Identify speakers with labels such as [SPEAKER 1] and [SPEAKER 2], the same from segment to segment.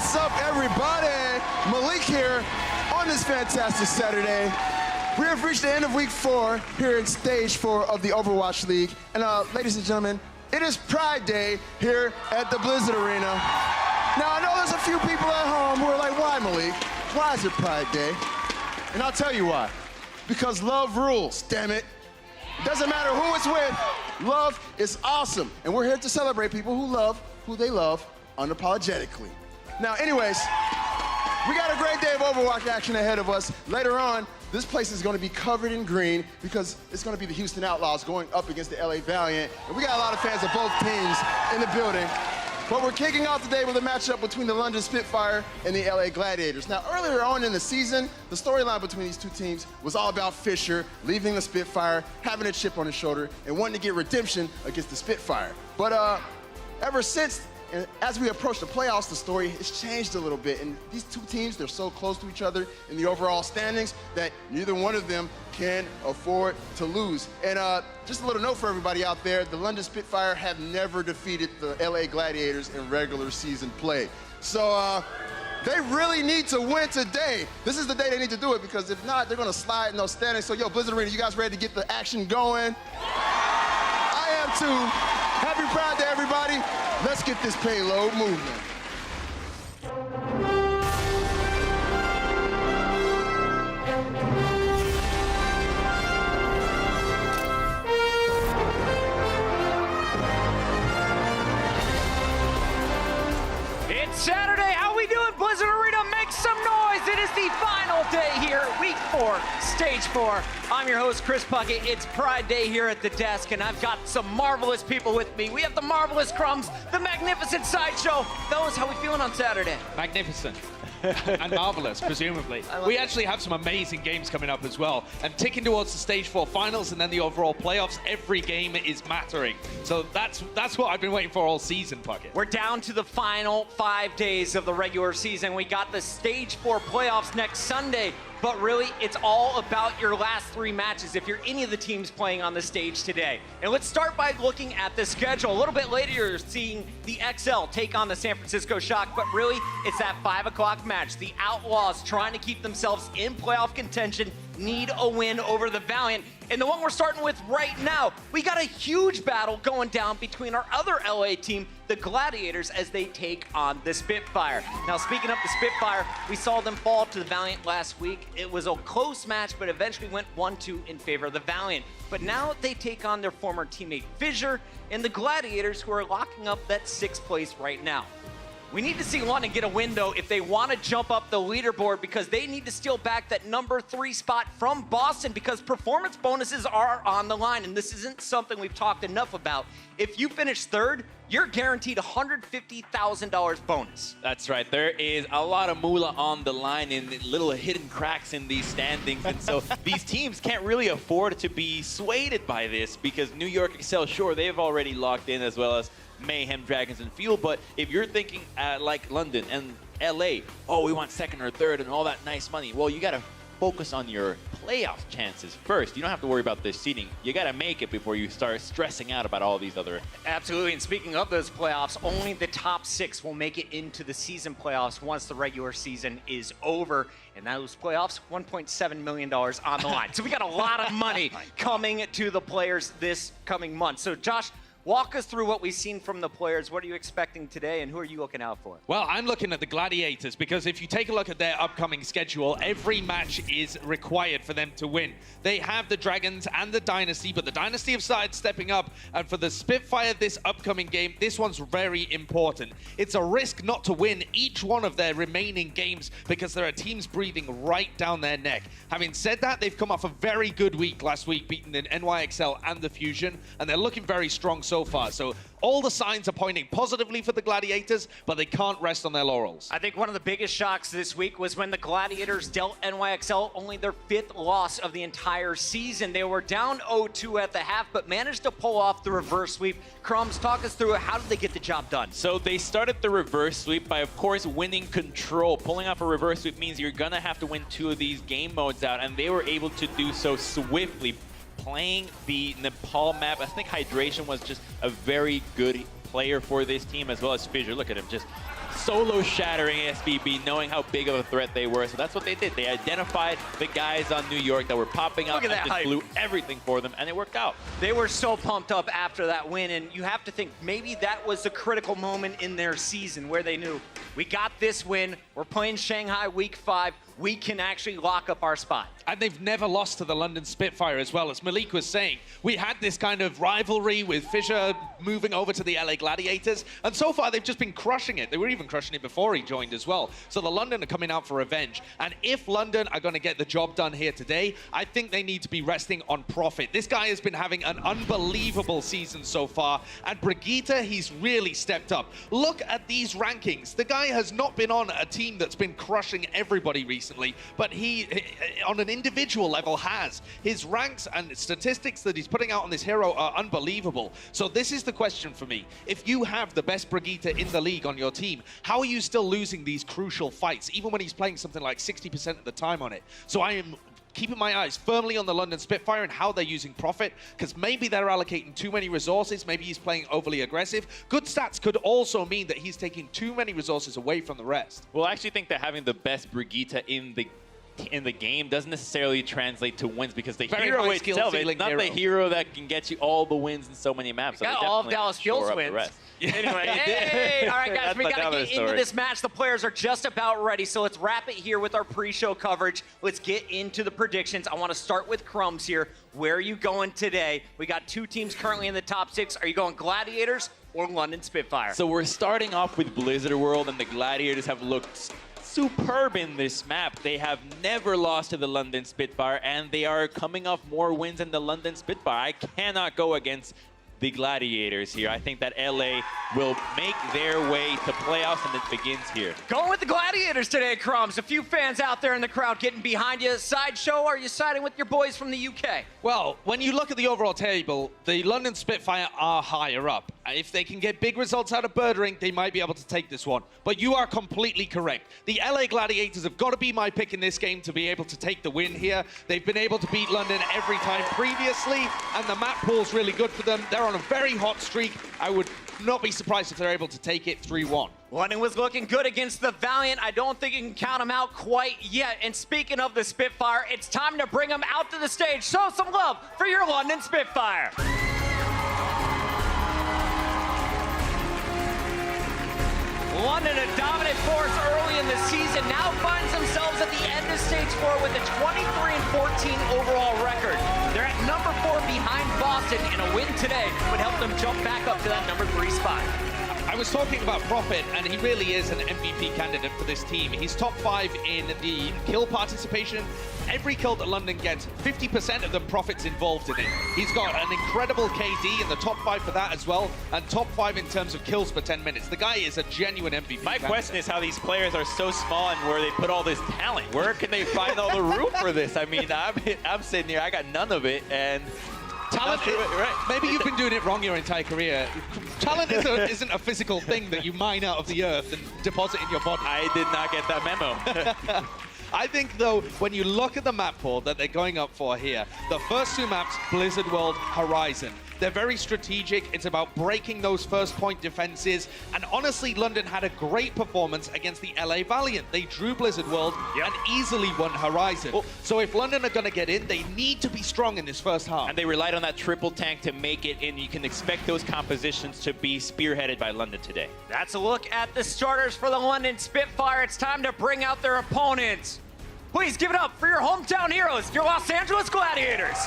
[SPEAKER 1] What's up, everybody? Malik here on this fantastic Saturday. We have reached the end of week 4 here in stage 4 of the Overwatch League. And ladies and gentlemen, it is Pride Day here at the Blizzard Arena. Now, I know there's a few people at home who are like, why, Malik? Why is it Pride Day? And I'll tell you why. Because love rules, damn it. It doesn't matter who it's with, love is awesome. And we're here to celebrate people who love who they love unapologetically. Now, anyways, we got a great day of Overwatch action ahead of us. Later on, this place is going to be covered in green because it's going to be the Houston Outlaws going up against the LA Valiant. And we got a lot of fans of both teams in the building. But we're kicking off today with a matchup between the London Spitfire and the LA Gladiators. Now, earlier on in the season, the storyline between these two teams was all about Fisher leaving the Spitfire, having a chip on his shoulder, and wanting to get redemption against the Spitfire. But ever since, and as we approach the playoffs, the story has changed a little bit. And these two teams, they're so close to each other in the overall standings that neither one of them can afford to lose. And just a little note for everybody out there, the London Spitfire have never defeated the LA Gladiators in regular season play. So they really need to win today. This is the day they need to do it, because if not, they're gonna slide in those standings. So yo, Blizzard Arena, you guys ready to get the action going? I am too. Happy Pride Day, everybody. Let's get this payload moving.
[SPEAKER 2] It's Saturday. How we doing, Blizzard Arena? Make some noise. It is the final day here, week 4, stage 4. I'm your host, Chris Puckett. It's Pride Day here at the desk, and I've got some marvelous people with me. We have the marvelous Crumbs, the magnificent Sideshow. Fellas, how we feeling on Saturday?
[SPEAKER 3] Magnificent. And marvelous, presumably. We actually have some amazing games coming up as well. And ticking towards the Stage 4 finals and then the overall playoffs, every game is mattering. So that's what I've been waiting for all season, Puckett.
[SPEAKER 2] We're down to the final 5 days of the regular season. We got the Stage 4 playoffs next Sunday. But really, it's all about your last 3 matches if you're any of the teams playing on the stage today. And let's start by looking at the schedule. A little bit later, you're seeing the XL take on the San Francisco Shock, but really, it's that 5 o'clock match. The Outlaws, trying to keep themselves in playoff contention, need a win over the Valiant. And the one we're starting with right now, we got a huge battle going down between our other LA team, the Gladiators, as they take on the Spitfire. Now, speaking of the Spitfire, we saw them fall to the Valiant last week. It was a close match, but eventually went 1-2 in favor of the Valiant. But now they take on their former teammate Fissure and the Gladiators, who are locking up that 6th place right now. We need to see London get a win, though, if they want to jump up the leaderboard, because they need to steal back that number 3 spot from Boston, because performance bonuses are on the line, and this isn't something we've talked enough about. If you finish 3rd, you're guaranteed $150,000 bonus.
[SPEAKER 4] That's right. There is a lot of moolah on the line and little hidden cracks in these standings. And so these teams can't really afford to be swayed by this, because New York Excel, sure, they've already locked in, as well as Mayhem, Dragons, and Fuel. But if you're thinking like London and LA, oh, we want 2nd or 3rd and all that nice money. Well, you got to focus on your playoff chances first. You don't have to worry about the seeding. You got to make it before you start stressing out about all these other.
[SPEAKER 2] Absolutely. And speaking of those playoffs, only the top 6 will make it into the season playoffs once the regular season is over. And those playoffs, $1.7 million on the line. So we got a lot of money coming to the players this coming month. So Josh, walk us through what we've seen from the players. What are you expecting today, and who are you looking out for?
[SPEAKER 3] Well, I'm looking at the Gladiators, because if you take a look at their upcoming schedule, every match is required for them to win. They have the Dragons and the Dynasty, but the Dynasty have started stepping up. And for the Spitfire, this upcoming game, this one's very important. It's a risk not to win each one of their remaining games, because there are teams breathing right down their neck. Having said that, they've come off a very good week last week, beating the NYXL and the Fusion, and they're looking very strong so far. So all the signs are pointing positively for the Gladiators, but they can't rest on their laurels.
[SPEAKER 2] I think one of the biggest shocks this week was when the Gladiators dealt NYXL only their 5th loss of the entire season. They were down 0-2 at the half, but managed to pull off the reverse sweep. Crumbs, talk us through it. How did they get the job done?
[SPEAKER 4] So they started the reverse sweep by, of course, winning control. Pulling off a reverse sweep means you're going to have to win 2 of these game modes out, and they were able to do so swiftly. Playing the Nepal map, I think Hydration was just a very good player for this team, as well as Fissure. Look at him, just solo shattering SBB, knowing how big of a threat they were. So that's what they did. They identified the guys on New York that were popping up and just blew everything for them, and it worked out.
[SPEAKER 2] They were so pumped up after that win, and you have to think maybe that was the critical moment in their season where they knew, we got this win, we're playing Shanghai week 5, we can actually lock up our spot.
[SPEAKER 3] And they've never lost to the London Spitfire as well. As Malik was saying, we had this kind of rivalry with Fisher moving over to the LA Gladiators, and so far they've just been crushing it. They were even crushing it before he joined as well. So the London are coming out for revenge. And if London are going to get the job done here today, I think they need to be resting on Profit. This guy has been having an unbelievable season so far, and Brigitte, he's really stepped up. Look at these rankings. The guy has not been on a team that's been crushing everybody recently, but he, on an individual level, has. His ranks and statistics that he's putting out on this hero are unbelievable. So this is the question for me. If you have the best Brigitte in the league on your team, how are you still losing these crucial fights, even when he's playing something like 60% of the time on it? So I am keeping my eyes firmly on the London Spitfire and how they're using Profit, because maybe they're allocating too many resources, maybe he's playing overly aggressive. Good stats could also mean that he's taking too many resources away from the rest.
[SPEAKER 4] Well, I actually think that having the best Brigitte in the game doesn't necessarily translate to wins, because the hero itself is not the hero that can get you all the wins in so many maps. So
[SPEAKER 2] got all of Dallas skills wins. Anyway, hey, all right, guys, we got to get into this match. The players are just about ready, so let's wrap it here with our pre-show coverage. Let's get into the predictions. I want to start with Crumbs here. Where are you going today? We got 2 teams currently in the top 6. Are you going Gladiators or London Spitfire?
[SPEAKER 4] So we're starting off with Blizzard World, and the Gladiators have looked superb in this map. They have never lost to the London Spitfire, and they are coming off more wins than the London Spitfire. I cannot go against the Gladiators here. I think that LA will make their way to playoffs, and it begins here.
[SPEAKER 2] Going with the Gladiators today, Crumbs. A few fans out there in the crowd getting behind you. Sideshow, are you siding with your boys from the UK?
[SPEAKER 3] Well, when you look at the overall table, the London Spitfire are higher up. If they can get big results out of Birdering, they might be able to take this one. But you are completely correct. The LA Gladiators have got to be my pick in this game to be able to take the win here. They've been able to beat London every time previously, and the map pool's really good for them. They're on a very hot streak. I would not be surprised if they're able to take it 3-1.
[SPEAKER 2] London was looking good against the Valiant. I don't think you can count them out quite yet. And speaking of the Spitfire, it's time to bring them out to the stage. Show some love for your London Spitfire. London, a dominant force early in the season, now finds themselves at the end of Stage 4 with a 23-14 overall record. They're at number 4 behind Boston, and a win today would help them jump back up to that number 3 spot.
[SPEAKER 3] I was talking about Profit, and he really is an MVP candidate for this team. He's top 5 in the kill participation. Every kill that London gets, 50% of them Profit's involved in it. He's got an incredible KD in the top 5 for that as well, and top 5 in terms of kills per 10 minutes. The guy is a genuine MVP
[SPEAKER 4] My
[SPEAKER 3] candidate.
[SPEAKER 4] question is how these players are so small and where they put all this talent. Where can they find all the room for this? I mean, I'm sitting here, I got none of it, and
[SPEAKER 3] talent, right. Maybe you've been doing it wrong your entire career. Talent isn't a physical thing that you mine out of the earth and deposit in your body.
[SPEAKER 4] I did not get that memo.
[SPEAKER 3] I think, though, when you look at the map pool that they're going up for here, the first 2 maps, Blizzard World, Horizon, they're very strategic. It's about breaking those first point defenses. And honestly, London had a great performance against the LA Valiant. They drew Blizzard World and easily won Horizon. So if London are going to get in, they need to be strong in this first half.
[SPEAKER 4] And they relied on that triple tank to make it in. You can expect those compositions to be spearheaded by London today.
[SPEAKER 2] That's a look at the starters for the London Spitfire. It's time to bring out their opponents. Please give it up for your hometown heroes, your Los Angeles Gladiators.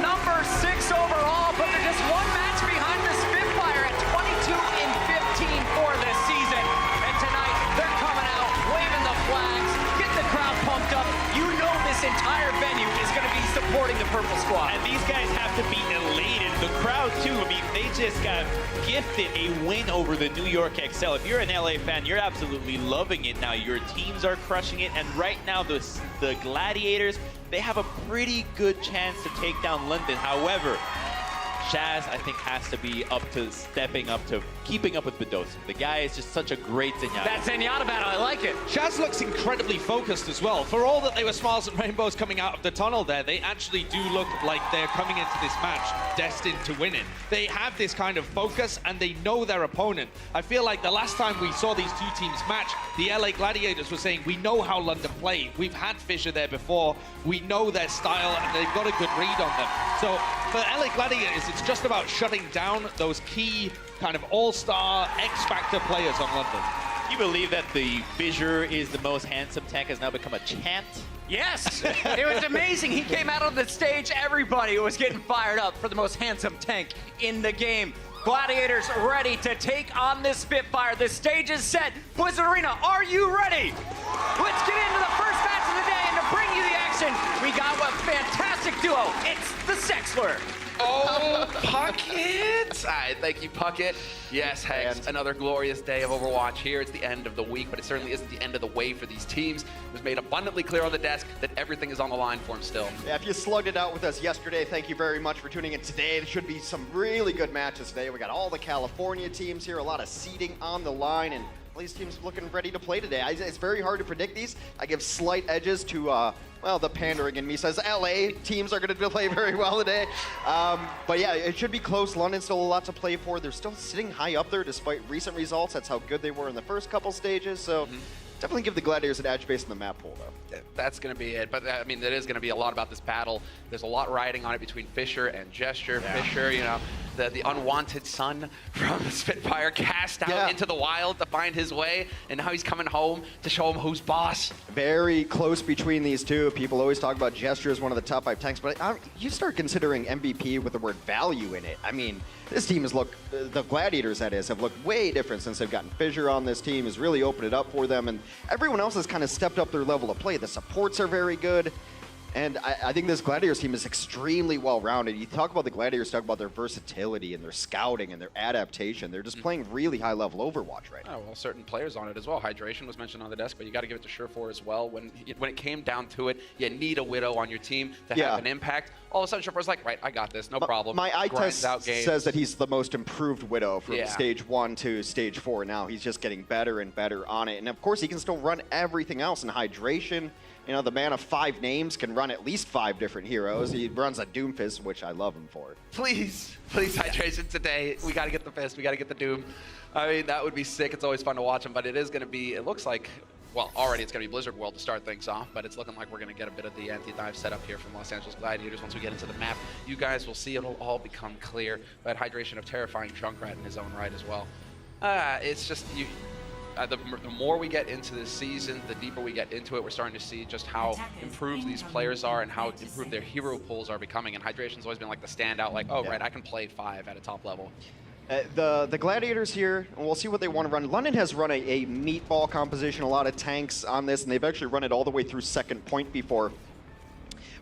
[SPEAKER 2] Number 6 overall, but they're just 1 match behind the Spitfire at 22-15 for this season. And tonight, they're coming out, waving the flags, getting the crowd pumped up. You know this entire venue is going to be supporting the Purple Squad.
[SPEAKER 4] And these guys have to be elated. The crowd, too. I mean, they just got gifted a win over the New York XL. If you're an LA fan, you're absolutely loving it now. Your teams are crushing it. And right now, the Gladiators, they have a pretty good chance to take down London. However, Shaz, I think, has to be up to stepping up to keeping up with Bedosa. The guy is just such a great Zenyatta.
[SPEAKER 2] That Zenyatta battle, I like it.
[SPEAKER 3] Shaz looks incredibly focused as well. For all that they were smiles and rainbows coming out of the tunnel there, they actually do look like they're coming into this match destined to win it. They have this kind of focus and they know their opponent. I feel like the last time we saw these two teams match, the LA Gladiators were saying, we know how London play. We've had Fisher there before. We know their style and they've got a good read on them. So for LA Gladiators, it's just about shutting down those key kind of all-star X-Factor players on London.
[SPEAKER 4] You believe that the Fissure is the most handsome tank has now become a chant?
[SPEAKER 2] Yes, it was amazing. He came out on the stage. Everybody was getting fired up for the most handsome tank in the game. Gladiators ready to take on this Spitfire. The stage is set. Blizzard Arena, are you ready? Let's get into the first match of the day, and to bring you the action, we got a fantastic duo. It's the Sexler.
[SPEAKER 5] Oh, Puckett! All right, thank you, Puckett. Yes, Hex, another glorious day of Overwatch here. It's the end of the week, but it certainly isn't the end of the way for these teams. It was made abundantly clear on the desk that everything is on the line for them still.
[SPEAKER 6] Yeah, if you slugged it out with us yesterday, thank you very much for tuning in today. There should be some really good matches today. We got all the California teams here, a lot of seeding on the line, and all these teams looking ready to play today. It's very hard to predict these. I give slight edges to, well, the pandering in me says LA teams are going to play very well today. But yeah, it should be close. London's still a lot to play for. They're still sitting high up there despite recent results. That's how good they were in the first couple stages. So definitely give the Gladiators an edge based on the map pool, though.
[SPEAKER 5] That's going to be it. But, I mean, it is going to be a lot about this battle. There's a lot riding on it between Fisher and Gesture. Yeah. Fisher, you know, the unwanted son from Spitfire cast out into the wild to find his way, and now he's coming home to show him who's boss. Very close between these two. People always talk about Gesture as one of the top 5 tanks, but you start considering MVP with the word value in it. I mean, this team has looked, the Gladiators that is, have looked way different since they've gotten Fissure on this team, has really opened it up for them, and everyone else has kind of stepped up their level of play. The supports are very good. And I think this Gladiators team is extremely well-rounded. You talk about the Gladiators, talk about their versatility and their scouting and their adaptation. They're just playing really high-level Overwatch right now.
[SPEAKER 7] Oh, well, certain players on it as well. Hydration was mentioned on the desk, but you got to give it to Surefour as well. When it came down to it, you need a Widow on your team to have an impact. All of a sudden, Surefour's like, right, I got this, no problem.
[SPEAKER 6] My eye test says that he's the most improved Widow from stage 1 to stage 4 now. He's just getting better and better on it. And of course, he can still run everything else in Hydration. You know, the man of 5 names can run at least 5 different heroes. He runs a Doomfist, which I love him for.
[SPEAKER 5] Please, Hydration today. We got to get the Fist. We got to get the Doom. I mean, that would be sick. It's always fun to watch him, but it is going to be, it looks like, well, already it's going to be Blizzard World to start things off, but it's looking like we're going to get a bit of the anti-dive setup here from Los Angeles Gladiators. Once we get into the map, you guys will see it'll all become clear. But Hydration of terrifying Junkrat in his own right as well. It's just, the more we get into this season, the deeper we get into it, we're starting to see just how improved these players are and how improved their hero pools are becoming. And Hydration's always been like the standout, like, oh, right, I can play 5 at a top level.
[SPEAKER 6] The Gladiators here, and we'll see what they want to run. London has run a meatball composition, a lot of tanks on this, and they've actually run it all the way through second point before.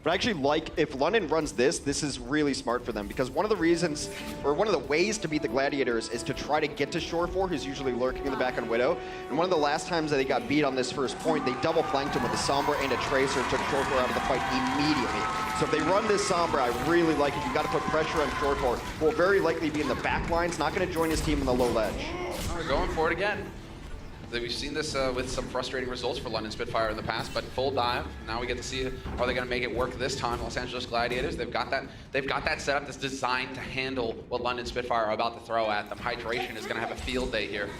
[SPEAKER 6] But I actually like, if London runs this is really smart for them, because one of the reasons, or one of the ways to beat the Gladiators is to try to get to Surefour, who's usually lurking in the back on Widow. And one of the last times that they got beat on this first point, they double flanked him with a Sombra and a Tracer, took Surefour out of the fight immediately. So if they run this Sombra, I really like it. You've got to put pressure on Surefour. Will very likely be in the back lines, not going to join his team in the low ledge.
[SPEAKER 5] We're going for it again. We've seen this with some frustrating results for London Spitfire in the past, but full dive. Now we get to see, are they going to make it work this time? Los Angeles Gladiators, they've got that setup that's designed to handle what London Spitfire are about to throw at them. Hydration is going to have a field day here.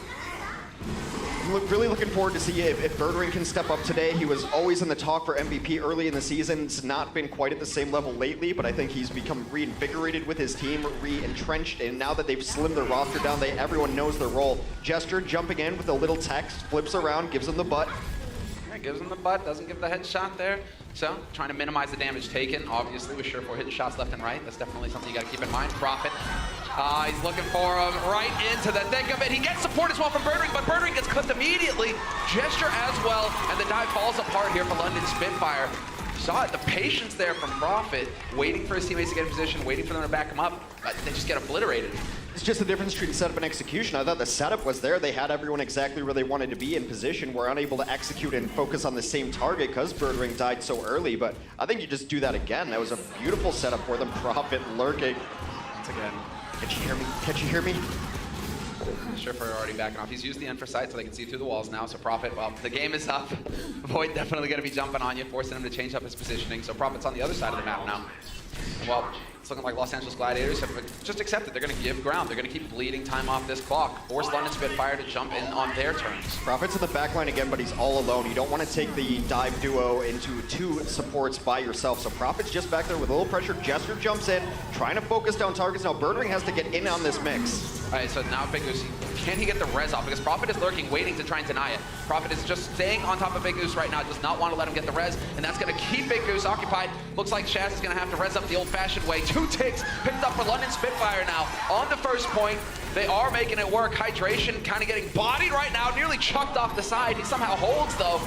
[SPEAKER 6] Really looking forward to see if Birdring can step up today. He was always in the talk for MVP early in the season. It's not been quite at the same level lately, but I think he's become reinvigorated with his team, re-entrenched, and now that they've slimmed their roster down, everyone knows their role. Gesture jumping in with a little text, flips around, gives him the butt.
[SPEAKER 5] Yeah, gives him the butt, doesn't give the headshot there. So, trying to minimize the damage taken, obviously, with Surefour hitting shots left and right. That's definitely something you got to keep in mind. Prophet, he's looking for him right into the thick of it. He gets support as well from Birdring, but Birdring gets clipped immediately. Gesture as well, and the dive falls apart here for London Spitfire. Saw it, the patience there from Prophet, waiting for his teammates to get in position, waiting for them to back him up, but they just get obliterated.
[SPEAKER 6] It's just the difference between setup and execution. I thought the setup was there. They had everyone exactly where they wanted to be in position. Were unable to execute and focus on the same target because Birdring died so early, but I think you just do that again. That was a beautiful setup for them. Prophet lurking. once again. Can she hear me? Can she hear me?
[SPEAKER 5] Surefour already backing off. He's used the infra sight so they can see through the walls now. So Prophet, well, the game is up. Void definitely going to be jumping on you, forcing him to change up his positioning. So Prophet's on the other side of the map now. Well, it's looking like Los Angeles Gladiators have just accepted. They're going to give ground. They're going to keep bleeding time off this clock. Force London Spitfire to jump in on their terms.
[SPEAKER 6] Prophet's in the back line again, but he's all alone. You don't want to take the dive duo into 2 supports by yourself. So Prophet's just back there with a little pressure. Jester jumps in, trying to focus down targets. Now Birdring has to get in on this mix.
[SPEAKER 5] All right, so now Big Goose, can he get the res off? Because Prophet is lurking, waiting to try and deny it. Prophet is just staying on top of Big Goose right now, does not want to let him get the res, and that's going to keep Big Goose occupied. Looks like Shaz is going to have to res up the old-fashioned way. 2 ticks picked up for London Spitfire now. On the first point, they are making it work. Hydration kind of getting bodied right now, nearly chucked off the side. He somehow holds, though,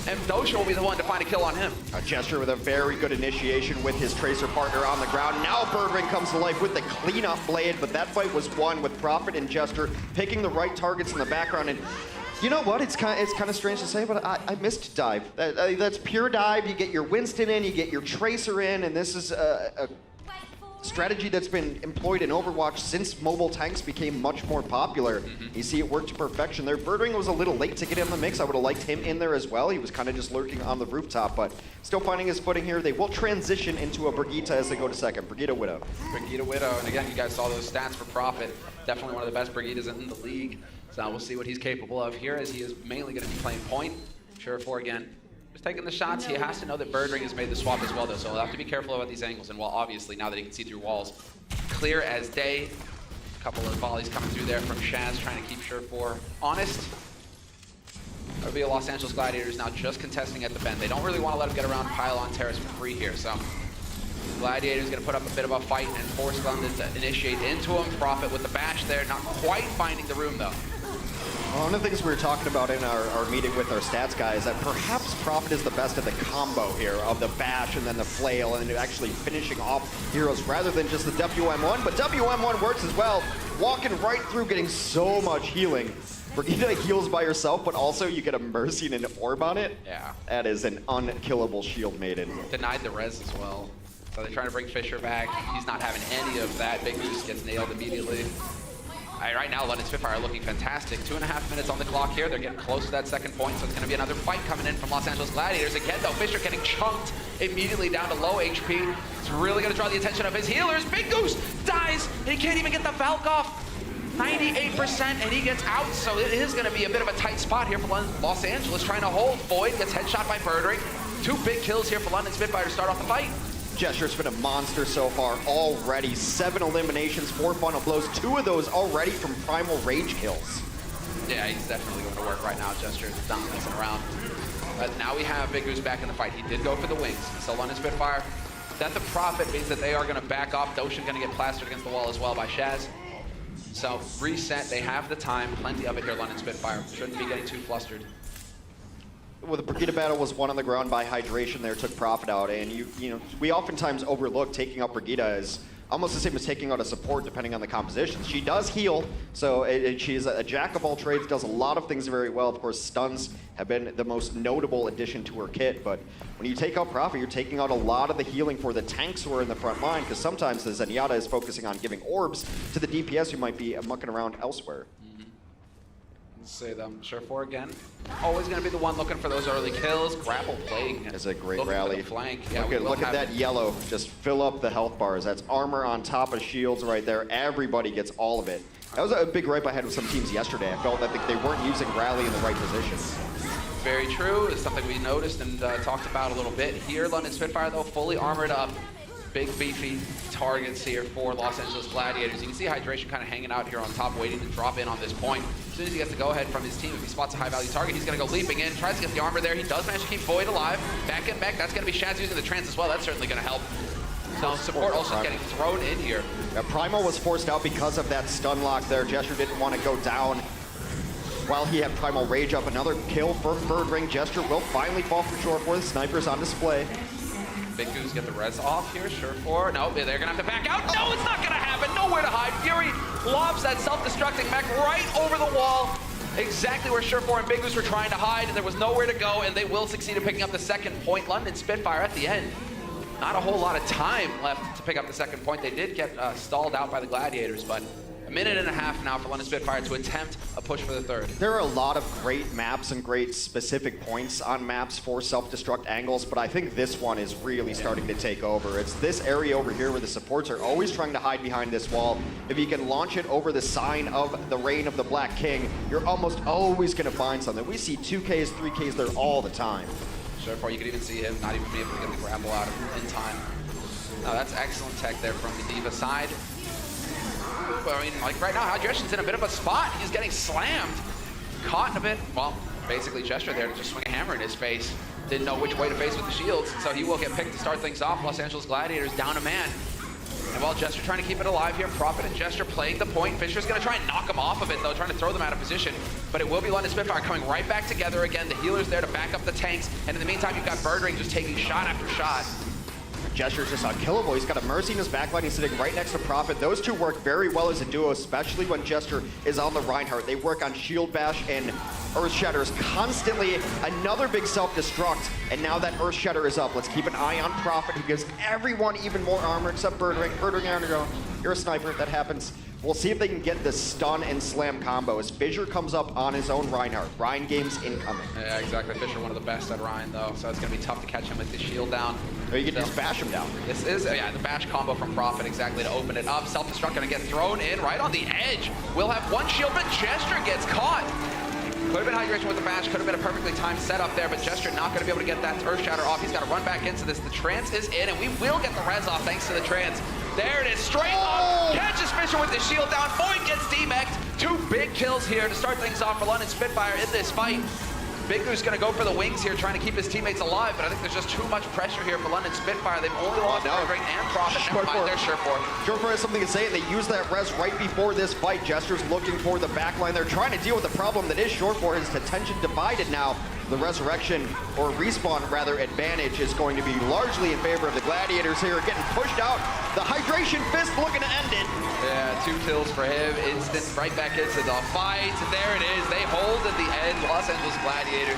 [SPEAKER 5] and Dosha will be the one to find a kill on him.
[SPEAKER 6] A Jester with a very good initiation with his Tracer partner on the ground. Now Birdring comes to life with the cleanup blade, but that fight was won with Prophet and Jester picking the right targets in the background. And you know what? It's kind of strange to say, but I missed dive. That's pure dive. You get your Winston in, you get your Tracer in, and this is a strategy that's been employed in Overwatch since mobile tanks became much more popular. You see it work to perfection there. Birdring was a little late to get in the mix. I would have liked him in there as well. He was kind of just lurking on the rooftop, but still finding his footing here. They will transition into a Brigitte as they go to second. Brigitte Widow.
[SPEAKER 5] Brigitte Widow, and again, you guys saw those stats for Prophet. Definitely one of the best Brigittes in the league. So we'll see what he's capable of here, as he is mainly going to be playing point. Surefour again, just taking the shots. He has to know that Birdring has made the swap as well, though, so he'll have to be careful about these angles. And while obviously, now that he can see through walls, clear as day. A couple of volleys coming through there from Shaz, trying to keep Surefour honest. That'll be a Los Angeles Gladiators now just contesting at the bend. They don't really want to let him get around pylon terrace for free here, so Gladiators going to put up a bit of a fight and force London to initiate into him. Prophet with the bash there, not quite finding the room, though.
[SPEAKER 6] One of the things we were talking about in our meeting with our stats guy is that perhaps Prophet is the best at the combo here of the bash and then the flail and actually finishing off heroes rather than just the WM1, but WM1 works as well. Walking right through, getting so much healing. Brigitte heals by herself, but also you get a Mercy and an orb on it.
[SPEAKER 5] Yeah.
[SPEAKER 6] That is an unkillable shield maiden.
[SPEAKER 5] Denied the res as well. So they're trying to bring Fisher back. He's not having any of that. Big Goose gets nailed immediately. Right now, London Spitfire are looking fantastic. 2.5 minutes on the clock here. They're getting close to that second point, so it's going to be another fight coming in from Los Angeles Gladiators. Again, though, Fisher getting chunked immediately down to low HP. It's really going to draw the attention of his healers. Big Goose dies. He can't even get the Valk off. 98%, and he gets out, so it is going to be a bit of a tight spot here for Los Angeles, trying to hold. Void gets headshot by Birdring. 2 big kills here for London Spitfire to start off the fight.
[SPEAKER 6] Jester's been a monster so far already. 7 eliminations, 4 final blows, 2 of those already from Primal Rage kills.
[SPEAKER 5] Yeah, he's definitely going to work right now. Jester is not messing around. But now we have Big Goose back in the fight. He did go for the wings. So London Spitfire, that the Prophet means that they are going to back off. Doshin going to get plastered against the wall as well by Shaz. So reset, they have the time, plenty of it here, London Spitfire. Shouldn't be getting too flustered.
[SPEAKER 6] Well, the Brigitte battle was won on the ground by hydration there, took Prophet out, and you know, we oftentimes overlook taking out Brigitte as almost the same as taking out a support depending on the composition. She does heal, so she's a jack of all trades, does a lot of things very well. Of course, stuns have been the most notable addition to her kit, but when you take out Prophet, you're taking out a lot of the healing for the tanks who are in the front line, because sometimes the Zenyatta is focusing on giving orbs to the DPS who might be mucking around elsewhere.
[SPEAKER 5] Say them. Surefour again. Always going to be the one looking for those early kills. Grapple playing.
[SPEAKER 6] It's a great rally.
[SPEAKER 5] Flank. Yeah,
[SPEAKER 6] look at that yellow. Just fill up the health bars. That's armor on top of shields right there. Everybody gets all of it. That was a big gripe I had with some teams yesterday. I felt that they weren't using rally in the right positions.
[SPEAKER 5] Very true. It's something we noticed and talked about a little bit here. London Spitfire, though, fully armored up. Big, beefy targets here for Los Angeles Gladiators. You can see Hydration kind of hanging out here on top, waiting to drop in on this point. As soon as he gets the go-ahead from his team, if he spots a high-value target, he's going to go leaping in, tries to get the armor there. He does manage to keep Void alive. Back and back. That's going to be Shaz using the trance as well. That's certainly going to help. So support also getting thrown in here.
[SPEAKER 6] Yeah, Primal was forced out because of that stun lock there. Jester didn't want to go down while he had Primal Rage up. Another kill for Birdring. Jester will finally fall for short for the snipers on display.
[SPEAKER 5] Big Goose get the res off here, Surefour. No, they're gonna have to back out. No, it's not gonna happen. Nowhere to hide. Fury lobs that self-destructing mech right over the wall. Exactly where Surefour and Big Goose were trying to hide, and there was nowhere to go, and they will succeed in picking up the second point. London Spitfire at the end. not a whole lot of time left to pick up the second point. They did get stalled out by the Gladiators, but a minute and a half now for London Spitfire to attempt a push for the third.
[SPEAKER 6] There are a lot of great maps and great specific points on maps for self-destruct angles, but I think this one is really starting to take over. It's this area over here where the supports are always trying to hide behind this wall. If you can launch it over the sign of the Reign of the Black King, you're almost always going to find something. We see 2Ks, 3Ks there all the time.
[SPEAKER 5] So far, you could even see him not even be able to get the grapple out of in time. No, that's excellent tech there from the D.Va side. I mean, like right now, Hydration's in a bit of a spot. He's getting slammed. Caught in a bit. Well, basically Gesture there to just swing a hammer in his face. Didn't know which way to face with the shields, so he will get picked to start things off. Los Angeles Gladiators down a man. And while Gesture trying to keep it alive here, Prophet and Gesture playing the point. Fisher's going to try and knock him off of it, though, trying to throw them out of position. But it will be London Spitfire coming right back together again. The healer's there to back up the tanks. And in the meantime, you've got Birdring just taking shot after shot.
[SPEAKER 6] Gesture's just unkillable. He's got a Mercy in his backline. He's sitting right next to Prophet. Those two work very well as a duo, especially when Gesture is on the Reinhardt. They work on Shield Bash and Earth Shatters constantly. Another big self-destruct, and now that Earth Shatter is up. Let's keep an eye on Prophet, who gives everyone even more armor except Birdring. Birdring underground. You're a sniper. That happens. We'll see if they can get the stun and slam combo as Fissure comes up on his own Reinhardt. Rein game's incoming.
[SPEAKER 5] Yeah, exactly. Fissure one of the best at Rein, though, so it's going to be tough to catch him with the shield down.
[SPEAKER 6] Or you can just bash him down.
[SPEAKER 5] This is, yeah, the bash combo from Prophet exactly to open it up. Self-destruct going to get thrown in right on the edge. We'll have one shield, but Gesture gets caught. Could have been Hydration with the bash, could have been a perfectly timed setup there, but Gesture not going to be able to get that Earth Shatter off. He's got to run back into this. The trance is in, and we will get the res off thanks to the trance. There it is, straight up. Catches Fissure with the shield down. Void gets demeched. 2 big kills here to start things off for London Spitfire in this fight. Big Boo's going to go for the wings here, trying to keep his teammates alive, but I think there's just too much pressure here for London Spitfire. They've only lost Birdring and Prophet. Never mind, they're Surefour.
[SPEAKER 6] Surefour has something to say, and they use that res right before this fight. Gesture's looking for the backline. They're trying to deal with the problem that is Surefour. His attention divided now. The resurrection, or respawn rather, advantage is going to be largely in favor of the Gladiators here, getting pushed out. The Hydration Fist looking to end it.
[SPEAKER 5] Yeah, 2 kills for him. Instant right back into the fight. There it is. They hold at the end. Los Angeles Gladiators.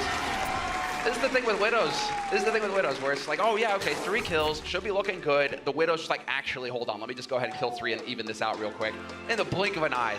[SPEAKER 5] This is the thing with Widows. Where it's like, oh yeah, okay, 3 kills, should be looking good. The Widow's just like, actually, hold on, let me just go ahead and kill 3 and even this out real quick. In the blink of an eye.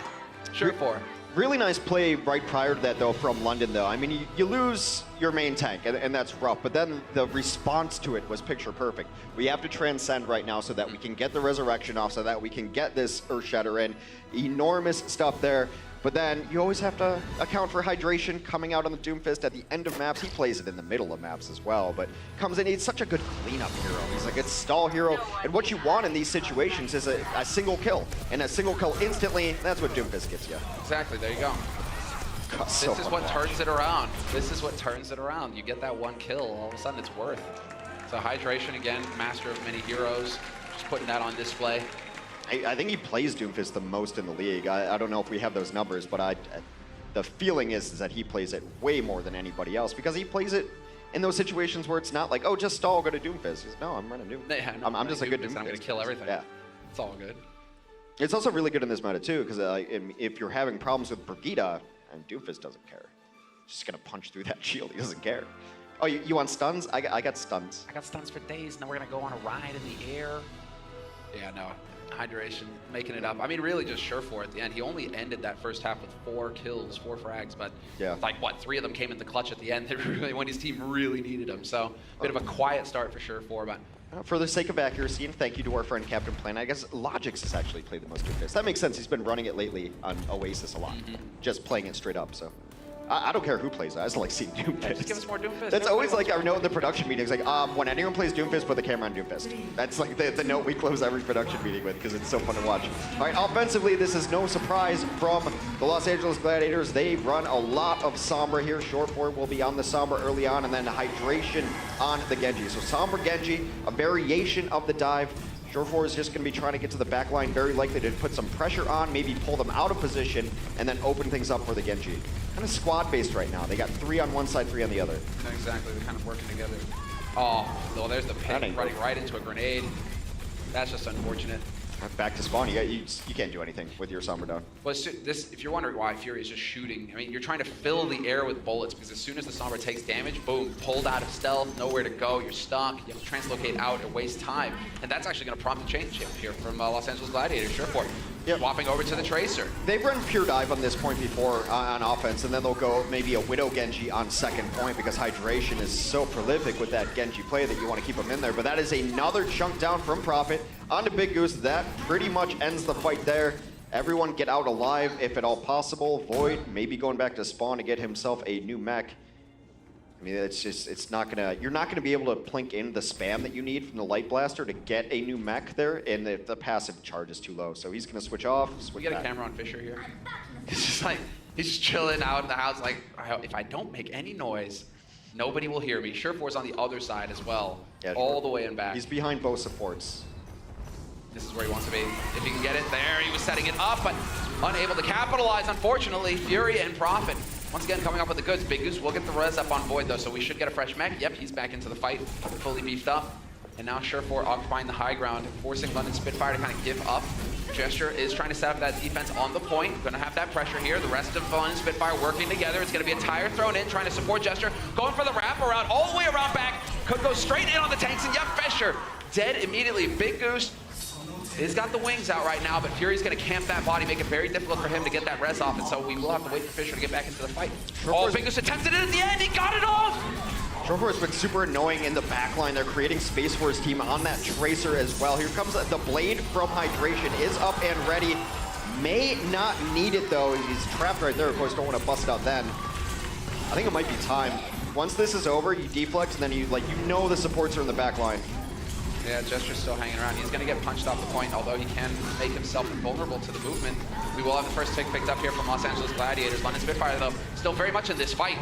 [SPEAKER 5] Surefour.
[SPEAKER 6] Really nice play right prior to that, though, from London, though. I mean, you lose your main tank, and that's rough, but then the response to it was picture perfect. We have to transcend right now so that we can get the resurrection off, so that we can get this Earth Shatter in. Enormous stuff there. But then you always have to account for Hydration coming out on the Doomfist at the end of maps. He plays it in the middle of maps as well, but comes in. He's such a good cleanup hero. He's like a stall hero. And what you want in these situations is a single kill. And a single kill instantly, that's what Doomfist gives you.
[SPEAKER 5] Exactly, there you go.
[SPEAKER 6] God,
[SPEAKER 5] this is what turns it around. This is what turns it around. You get that 1 kill, all of a sudden it's worth. So Hydration, again, master of many heroes. Just putting that on display.
[SPEAKER 6] I think he plays Doomfist the most in the league. I don't know if we have those numbers, but the feeling is that he plays it way more than anybody else because he plays it in those situations where it's not like, oh, just stall, go to Doomfist. He's, no, I'm running Doomfist.
[SPEAKER 5] Yeah, no,
[SPEAKER 6] I'm just a good
[SPEAKER 5] Doomfist.
[SPEAKER 6] Doomfist.
[SPEAKER 5] I'm going to kill everything.
[SPEAKER 6] Yeah.
[SPEAKER 5] It's all good.
[SPEAKER 6] It's also really good in this meta, too, because if you're having problems with Brigitte, and Doomfist doesn't care. He's just going to punch through that shield. He doesn't care. Oh, you want stuns? I got stuns.
[SPEAKER 5] I got stuns for days. Now we're going to go on a ride in the air. Yeah, no. Hydration, making it up. I mean, really just Surefour at the end. He only ended that first half with 4 kills, 4 frags, but
[SPEAKER 6] yeah,
[SPEAKER 5] like, what, 3 of them came in the clutch at the end when his team really needed him. So, a bit of a quiet start for Surefour, but...
[SPEAKER 6] For the sake of accuracy, and thank you to our friend Captain Planet, I guess Logix has actually played the most Doomfist. That makes sense. He's been running it lately on Oasis a lot, just playing it straight up, so... I don't care who plays it. I just like seeing Doomfist.
[SPEAKER 5] Yeah, just give us more Doomfist.
[SPEAKER 6] That's always like our note in the production meetings. Like, when anyone plays Doomfist, put the camera on Doomfist. That's like the note we close every production meeting with because it's so fun to watch. All right, offensively, this is no surprise from the Los Angeles Gladiators. They run a lot of Sombra here. Surefour will be on the Sombra early on, and then Hydration on the Genji. So Sombra Genji, a variation of the dive. Surefour is just going to be trying to get to the back line, very likely to put some pressure on, maybe pull them out of position, and then open things up for the Genji. Kind of squad-based right now. They got 3 on one side, 3 on the other.
[SPEAKER 5] Exactly, they're kind of working together. Oh, well, there's the ping running right into a grenade. That's just unfortunate.
[SPEAKER 6] Back to spawn. You can't do anything with your Sombra down.
[SPEAKER 5] Well, if you're wondering why Fury is just shooting, I mean, you're trying to fill the air with bullets because as soon as the Sombra takes damage, boom, pulled out of stealth, nowhere to go, you're stuck, you have to translocate out and waste time. And that's actually going to prompt a change here from Los Angeles Gladiators, Surefour.
[SPEAKER 6] Yep.
[SPEAKER 5] Swapping over to the Tracer.
[SPEAKER 6] They've run Pure Dive on this point before on offense, and then they'll go maybe a Widow Genji on second point because Hydration is so prolific with that Genji play that you want to keep them in there. But that is another chunk down from Prophet onto Big Goose. That pretty much ends the fight there. Everyone get out alive if at all possible. Void maybe going back to spawn to get himself a new mech. I mean, it's not gonna, you're not gonna be able to plink in the spam that you need from the Light Blaster to get a new mech there, and the passive charge is too low. So he's gonna switch off,
[SPEAKER 5] We get a camera on Fisher here. It's just like, he's just chilling out in the house like, if I don't make any noise, nobody will hear me. Surefour's on the other side as well,
[SPEAKER 6] Yeah,
[SPEAKER 5] all the way in back.
[SPEAKER 6] He's behind both supports.
[SPEAKER 5] This is where he wants to be. If he can get it there, he was setting it up, but unable to capitalize, unfortunately. Fury and Prophet, once again, coming up with the goods. Big Goose will get the res up on Void, though, so we should get a fresh mech. Yep, he's back into the fight, fully beefed up. And now Surefour occupying the high ground, forcing London Spitfire to kind of give up. Gesture is trying to set up that defense on the point. Gonna have that pressure here. The rest of London Spitfire working together. It's gonna be a tire thrown in, trying to support Gesture. Going for the wraparound, all the way around back. Could go straight in on the tanks, and yep, Fisher dead immediately. Big Goose he's got the wings out right now, but Fury's going to camp that body, make it very difficult for him to get that res off, and so we will have to wait for Fisher to get back into the fight. Oh, Big Goose attempted it at the end, he got it off!
[SPEAKER 6] Surefour has been super annoying in the backline. They're creating space for his team on that Tracer as well. Here comes the blade from Hydration, is up and ready. May not need it though, he's trapped right there. Of course, don't want to bust it out then. I think it might be time. Once this is over, you deflect, and then you know the supports are in the backline.
[SPEAKER 5] Yeah, Gesture's still hanging around. He's going to get punched off the point, although he can make himself vulnerable to the movement. We will have the first pick picked up here from Los Angeles Gladiators. London Spitfire, though, still very much in this fight.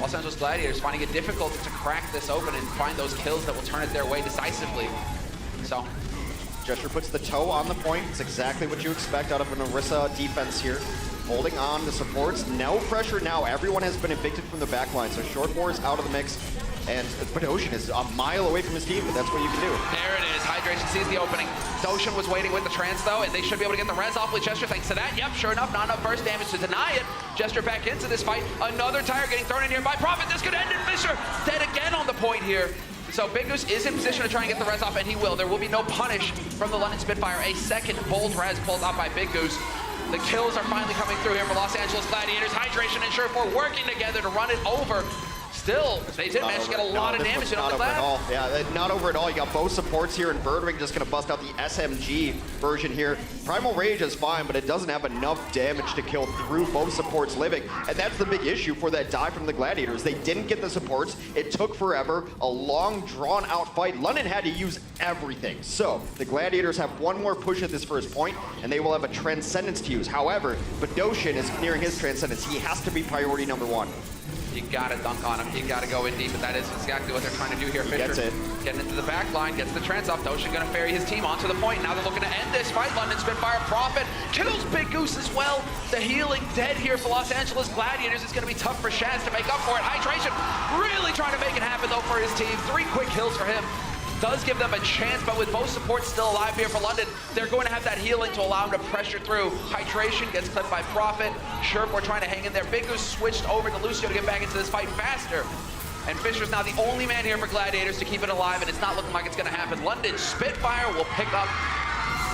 [SPEAKER 5] Los Angeles Gladiators finding it difficult to crack this open and find those kills that will turn it their way decisively. So,
[SPEAKER 6] Gesture puts the toe on the point. It's exactly what you expect out of an Orisa defense here. Holding on to supports. No pressure now. Everyone has been evicted from the backline, so Surefour is out of the mix. And Doshin is a mile away from his team, but that's what you can do.
[SPEAKER 5] There it is. Hydration sees the opening. Doshin was waiting with the trance, though, and they should be able to get the res off with Gesture thanks to that. Yep, sure enough, not enough burst damage to deny it. Gesture back into this fight. Another tire getting thrown in here by Prophet. This could end in Fisher. Dead again on the point here. So Big Goose is in position to try and get the res off, and he will. There will be no punish from the London Spitfire. A second bold res pulled out by Big Goose. The kills are finally coming through here for Los Angeles Gladiators. Hydration and Surefour working together to run it over. Still, they did manage to get a lot of damage in on the Glad.
[SPEAKER 6] Yeah, not over at all. You got both supports here, and Birdwing just going to bust out the SMG version here. Primal Rage is fine, but it doesn't have enough damage to kill through both supports living. And that's the big issue for that dive from the Gladiators. They didn't get the supports. It took forever. A long, drawn-out fight. London had to use everything. So the Gladiators have one more push at this first point, and they will have a Transcendence to use. However, Badoshin is nearing his Transcendence. He has to be priority number one.
[SPEAKER 5] You gotta dunk on him. You gotta go in deep, but that is exactly what they're trying to do here. Fisher
[SPEAKER 6] gets it.
[SPEAKER 5] Getting into the back line, gets the trance off. Doshin gonna ferry his team onto the point. Now they're looking to end this fight. London Spitfire Prophet kills Big Goose as well. The healing dead here for Los Angeles Gladiators. It's gonna be tough for Shaz to make up for it. Hydration really trying to make it happen though for his team. 3 quick kills for him. Does give them a chance, but with both supports still alive here for London, they're going to have that healing to allow them to pressure through. Hydration gets clipped by Prophet. Surefour trying to hang in there. Big Goose switched over to Lucio to get back into this fight faster. And Fisher's now the only man here for Gladiators to keep it alive, and it's not looking like it's going to happen. London Spitfire will pick up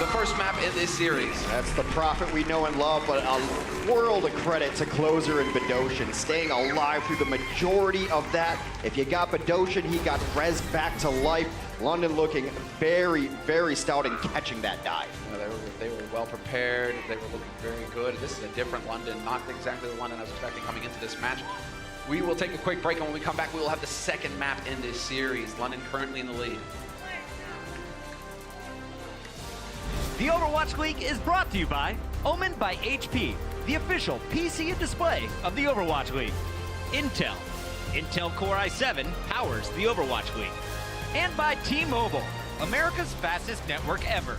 [SPEAKER 5] the first map in this series.
[SPEAKER 6] That's the Prophet we know and love, but a world of credit to Closer and Badoshin, staying alive through the majority of that. If you got Badoshin, he got res back to life. London looking very, very stout in catching that dive.
[SPEAKER 5] They were well prepared. They were looking very good. This is a different London, not exactly the London I was expecting coming into this match. We will take a quick break, and when we come back, we will have the second map in this series. London currently in the lead.
[SPEAKER 8] The Overwatch League is brought to you by Omen by HP, the official PC and display of the Overwatch League. Intel. Intel Core i7 powers the Overwatch League. And by T-Mobile, America's fastest network ever.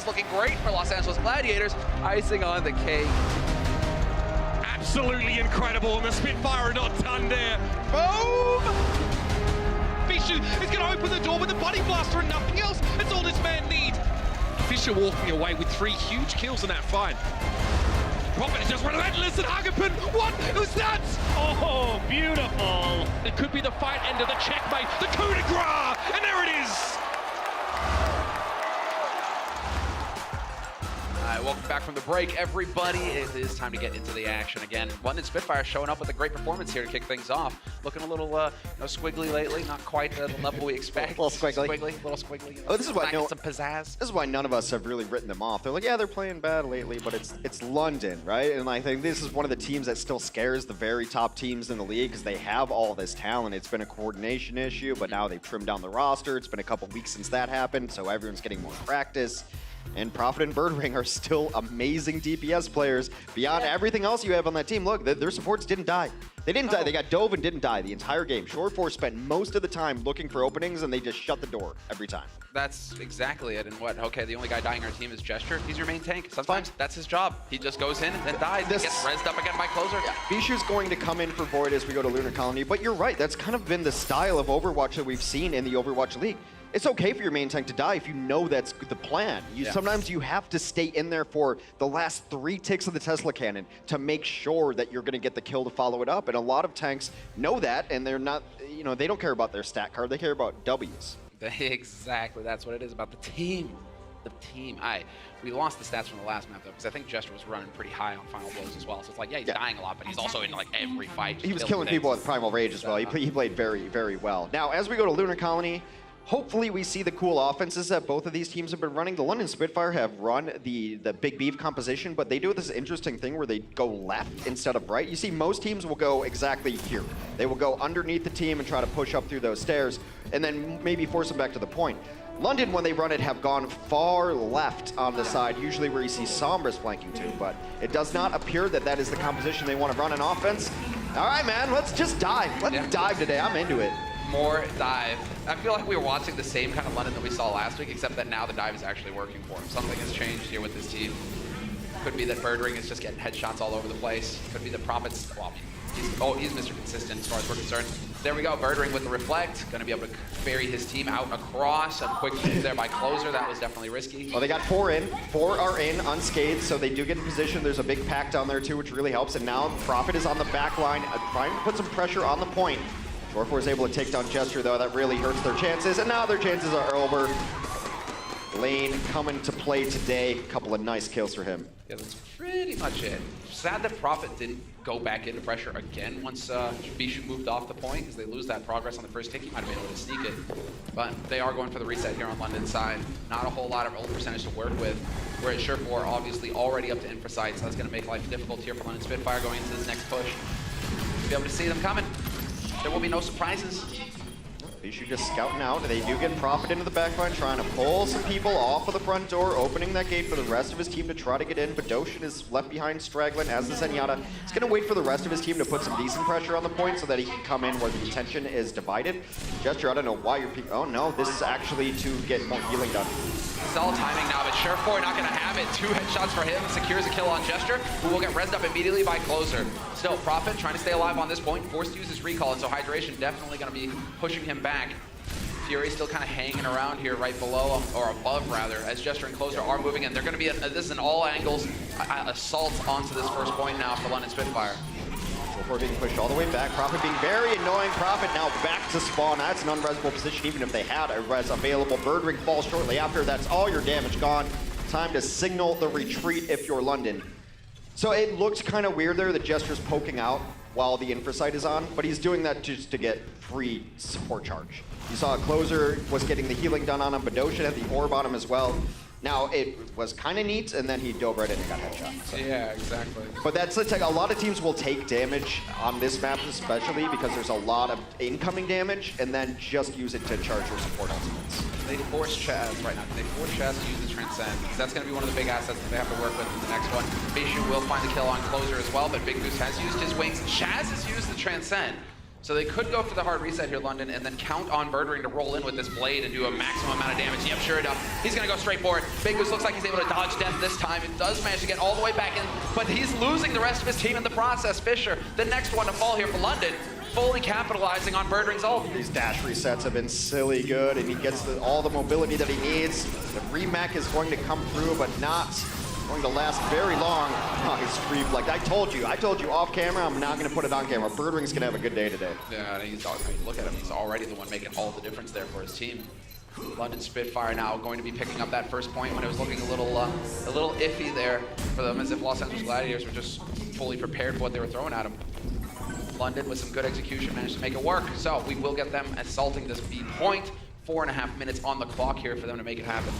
[SPEAKER 5] is looking great for Los Angeles Gladiators. Icing on the cake.
[SPEAKER 9] Absolutely incredible, and the Spitfire are not done there. Boom! Fisher is going to open the door with the Body Blaster and nothing else. That's all this man needs. Fisher walking away with 3 huge kills in that fight. Prophet is just relentless, and Hagenpin, what was that? Oh, beautiful. It could be the fight end of the checkmate, the coup de grace, and there it is.
[SPEAKER 5] All right, welcome back from the break, everybody. It is time to get into the action again. London Spitfire showing up with a great performance here to kick things off. Looking a little squiggly lately, not quite at the level we expect.
[SPEAKER 6] A little squiggly.
[SPEAKER 5] Little squiggly.
[SPEAKER 6] Oh, this is why
[SPEAKER 5] some pizzazz.
[SPEAKER 6] This is why none of us have really written them off. They're like, yeah, they're playing bad lately, but it's London, right? And I think this is one of the teams that still scares the very top teams in the league because they have all this talent. It's been a coordination issue, but now they've trimmed down the roster. It's been a couple weeks since that happened, so everyone's getting more practice. And Prophet and Birdring are still amazing DPS players beyond everything else you have on that team. Look, their supports didn't die. They didn't die. They got dove and didn't die the entire game. Shore4 spent most of the time looking for openings, and they just shut the door every time.
[SPEAKER 5] That's exactly it. And what? Okay, the only guy dying on our team is Gesture. He's your main tank. Sometimes that's his job. He just goes in and dies. He gets rezzed up again by Closer.
[SPEAKER 6] Yeah. Bishu's going to come in for Void as we go to Lunar Colony, but you're right. That's kind of been the style of Overwatch that we've seen in the Overwatch League. It's okay for your main tank to die if you know that's the plan. Sometimes you have to stay in there for the last 3 ticks of the Tesla cannon to make sure that you're going to get the kill to follow it up. And a lot of tanks know that, and they're not, they don't care about their stat card. They care about W's.
[SPEAKER 5] Exactly. That's what it is about the team. The team. We lost the stats from the last map, though, because I think Gesture was running pretty high on final blows as well. So it's like, he's dying a lot, but he's also in like every fight.
[SPEAKER 6] He was killing people with Primal Rage as well. He played very, very well. Now, as we go to Lunar Colony, hopefully we see the cool offenses that both of these teams have been running. The London Spitfire have run the Big Beef composition, but they do this interesting thing where they go left instead of right. You see most teams will go exactly here. They will go underneath the team and try to push up through those stairs and then maybe force them back to the point. London, when they run it, have gone far left on the side, usually where you see Sombra's flanking to, but it does not appear that that is the composition they want to run in offense. All right, man, let's just dive. Let's dive today. I'm into it.
[SPEAKER 5] More dive. I feel like we were watching the same kind of London that we saw last week, except that now the dive is actually working for him. Something has changed here with this team. Could be that Birdring is just getting headshots all over the place. Could be that Prophet's, he's Mr. Consistent as far as we're concerned. There we go, Birdring with the Reflect. Gonna be able to ferry his team out across. A quick move there by Closer. That was definitely risky.
[SPEAKER 6] Well, they got 4 in. 4 are in unscathed, so they do get in position. There's a big pack down there too, which really helps. And now Prophet is on the back line, trying to put some pressure on the point. Shore4 is able to take down Gesture, though. That really hurts their chances, and now their chances are over. Lane coming to play today. A couple of nice kills for him.
[SPEAKER 5] Yeah, that's pretty much it. Sad that Prophet didn't go back into pressure again once Bishu moved off the point, because they lose that progress on the first tick. He might have been able to sneak it. But they are going for the reset here on London's side. Not a whole lot of ult percentage to work with, whereas Shore4 obviously already up to infra sight, so that's going to make life difficult here for London Spitfire going into this next push. You'll be able to see them coming. There will be no surprises.
[SPEAKER 6] Bishu just scouting out. They do get Prophet into the backline, trying to pull some people off of the front door, opening that gate for the rest of his team to try to get in. Badoshin is left behind straggling, as is Zenyatta. He's going to wait for the rest of his team to put some decent pressure on the point so that he can come in where the attention is divided. Gesture, I don't know why you're peeking. Oh no, this is actually to get more healing done.
[SPEAKER 5] Solid timing now, but Shore4 not going to have it. 2 headshots for him, secures a kill on Gesture, who will get rezzed up immediately by Closer. Still, Prophet trying to stay alive on this point, forced to use his recall, and so Hydration definitely going to be pushing him back. Fury still kind of hanging around here right below, or above rather, as Gesture and Closer are moving in. They're going to be, this is an all angles assault onto this first point now for London Spitfire.
[SPEAKER 6] Shore4 being pushed all the way back. Prophet being very annoying. Prophet now back to spawn. That's an unresable position, even if they had a res available. Birdring falls shortly after. That's all your damage gone. Time to signal the retreat if you're London. So it looks kind of weird there that Gesture's poking out while the infra sight is on, but he's doing that just to get free support charge. You saw Closer was getting the healing done on him. Badoshin had the orb on him as well. Now, it was kind of neat, and then he dove right in and got headshot. So.
[SPEAKER 5] Yeah, exactly.
[SPEAKER 6] But that's the tech. A lot of teams will take damage on this map, especially because there's a lot of incoming damage, and then just use it to charge your support ultimates.
[SPEAKER 5] They force Chaz right now. They force Chaz to use the Transcend, because that's going to be one of the big assets that they have to work with in the next one. Bishu will find the kill on Closer as well, but Big Goose has used his wings. Chaz has used the Transcend. So they could go for the hard reset here, London, and then count on Birdring to roll in with this blade and do a maximum amount of damage. Yep, sure enough, he's gonna go straight for it. Big Goose looks like he's able to dodge death this time. He does manage to get all the way back in, but he's losing the rest of his team in the process. Fisher, the next one to fall here for London, fully capitalizing on Birdring's ult.
[SPEAKER 6] These dash resets have been silly good, and he gets all the mobility that he needs. The remac is going to come through, but not going to last very long. Oh, he's stream like I told you off camera. I'm not going to put it on camera. Birdring's going to have a good day today.
[SPEAKER 5] Yeah, he's look at him. He's already the one making all the difference there for his team. London Spitfire now going to be picking up that first point when it was looking a little iffy there for them, as if Los Angeles Gladiators were just fully prepared for what they were throwing at them. London, with some good execution, managed to make it work. So we will get them assaulting this B point. 4.5 minutes on the clock here for them to make it happen.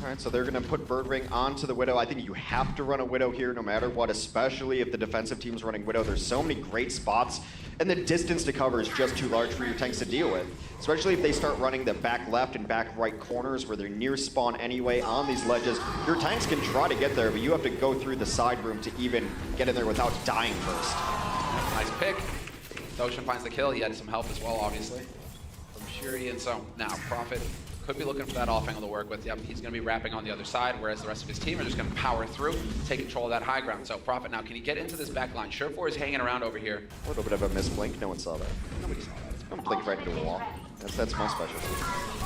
[SPEAKER 6] All right, so they're going to put Birdring onto the Widow. I think you have to run a Widow here no matter what, especially if the defensive team's running Widow. There's so many great spots, and the distance to cover is just too large for your tanks to deal with, especially if they start running the back left and back right corners where they're near spawn anyway on these ledges. Your tanks can try to get there, but you have to go through the side room to even get in there without dying first.
[SPEAKER 5] Nice pick. Doshin finds the kill. He had some help as well, obviously, from Shuri. And so now Prophet could be looking for that off angle to work with. Yep, he's going to be wrapping on the other side, whereas the rest of his team are just going to power through, take control of that high ground. So Prophet now, can he get into this back line? Surefour is hanging around over here.
[SPEAKER 6] A little bit of a misblink. No one saw that.
[SPEAKER 5] Nobody saw that.
[SPEAKER 6] I'm blink right into a wall. That's my specialty.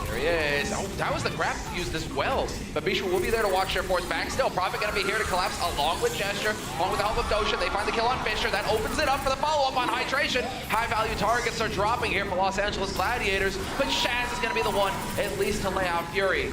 [SPEAKER 5] There he is. Oh, that was the grab used as well. But Bishu will be there to watch Surefour's back. Still, Prophet going to be here to collapse along with Gesture, along with the help of Doshin. They find the kill on Fisher. That opens it up for the follow-up on Hydration. High-value targets are dropping here for Los Angeles Gladiators, but Shaz is going to be the one, at least, to lay out Fury.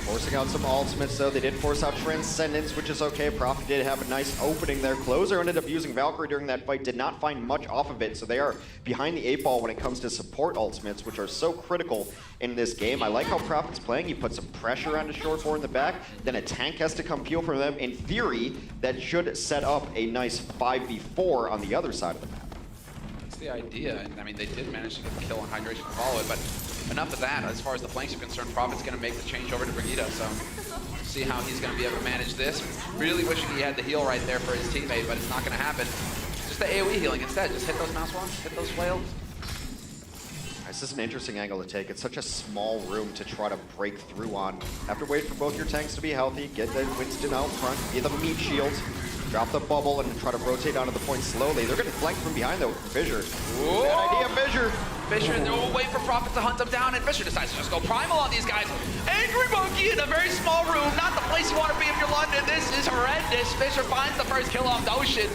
[SPEAKER 6] Forcing out some ultimates, though. They did force out Transcendence, which is okay. Prophet did have a nice opening there. Closer ended up using Valkyrie during that fight, did not find much off of it, so they are behind the 8-ball when it comes to support ultimates, which are so critical in this game. I like how Prophet's playing. He puts some pressure onto Short4 in the back, then a tank has to come peel from them. In theory, that should set up a nice 5v4 on the other side of the map.
[SPEAKER 5] That's the idea, and I mean, they did manage to get the kill on Hydration to follow it, but enough of that. As far as the flanks are concerned, Prophet's going to make the change over to Brigitte, so see how he's going to be able to manage this. Really wishing he had the heal right there for his teammate, but it's not going to happen. Just the AoE healing instead. Just hit those mouse wands, hit those flails.
[SPEAKER 6] This is an interesting angle to take. It's such a small room to try to break through on. Have to wait for both your tanks to be healthy, get the Winston out front, get the meat shield, drop the bubble, and try to rotate onto the point slowly. They're getting flanked from behind, though. Fissure. Bad idea, Fissure.
[SPEAKER 5] Fisher, they'll wait for Prophet to hunt them down, and Fisher decides to just go primal on these guys. Angry Monkey in a very small room, not the place you want to be if you're London. This is horrendous. Fisher finds the first kill off Doshin.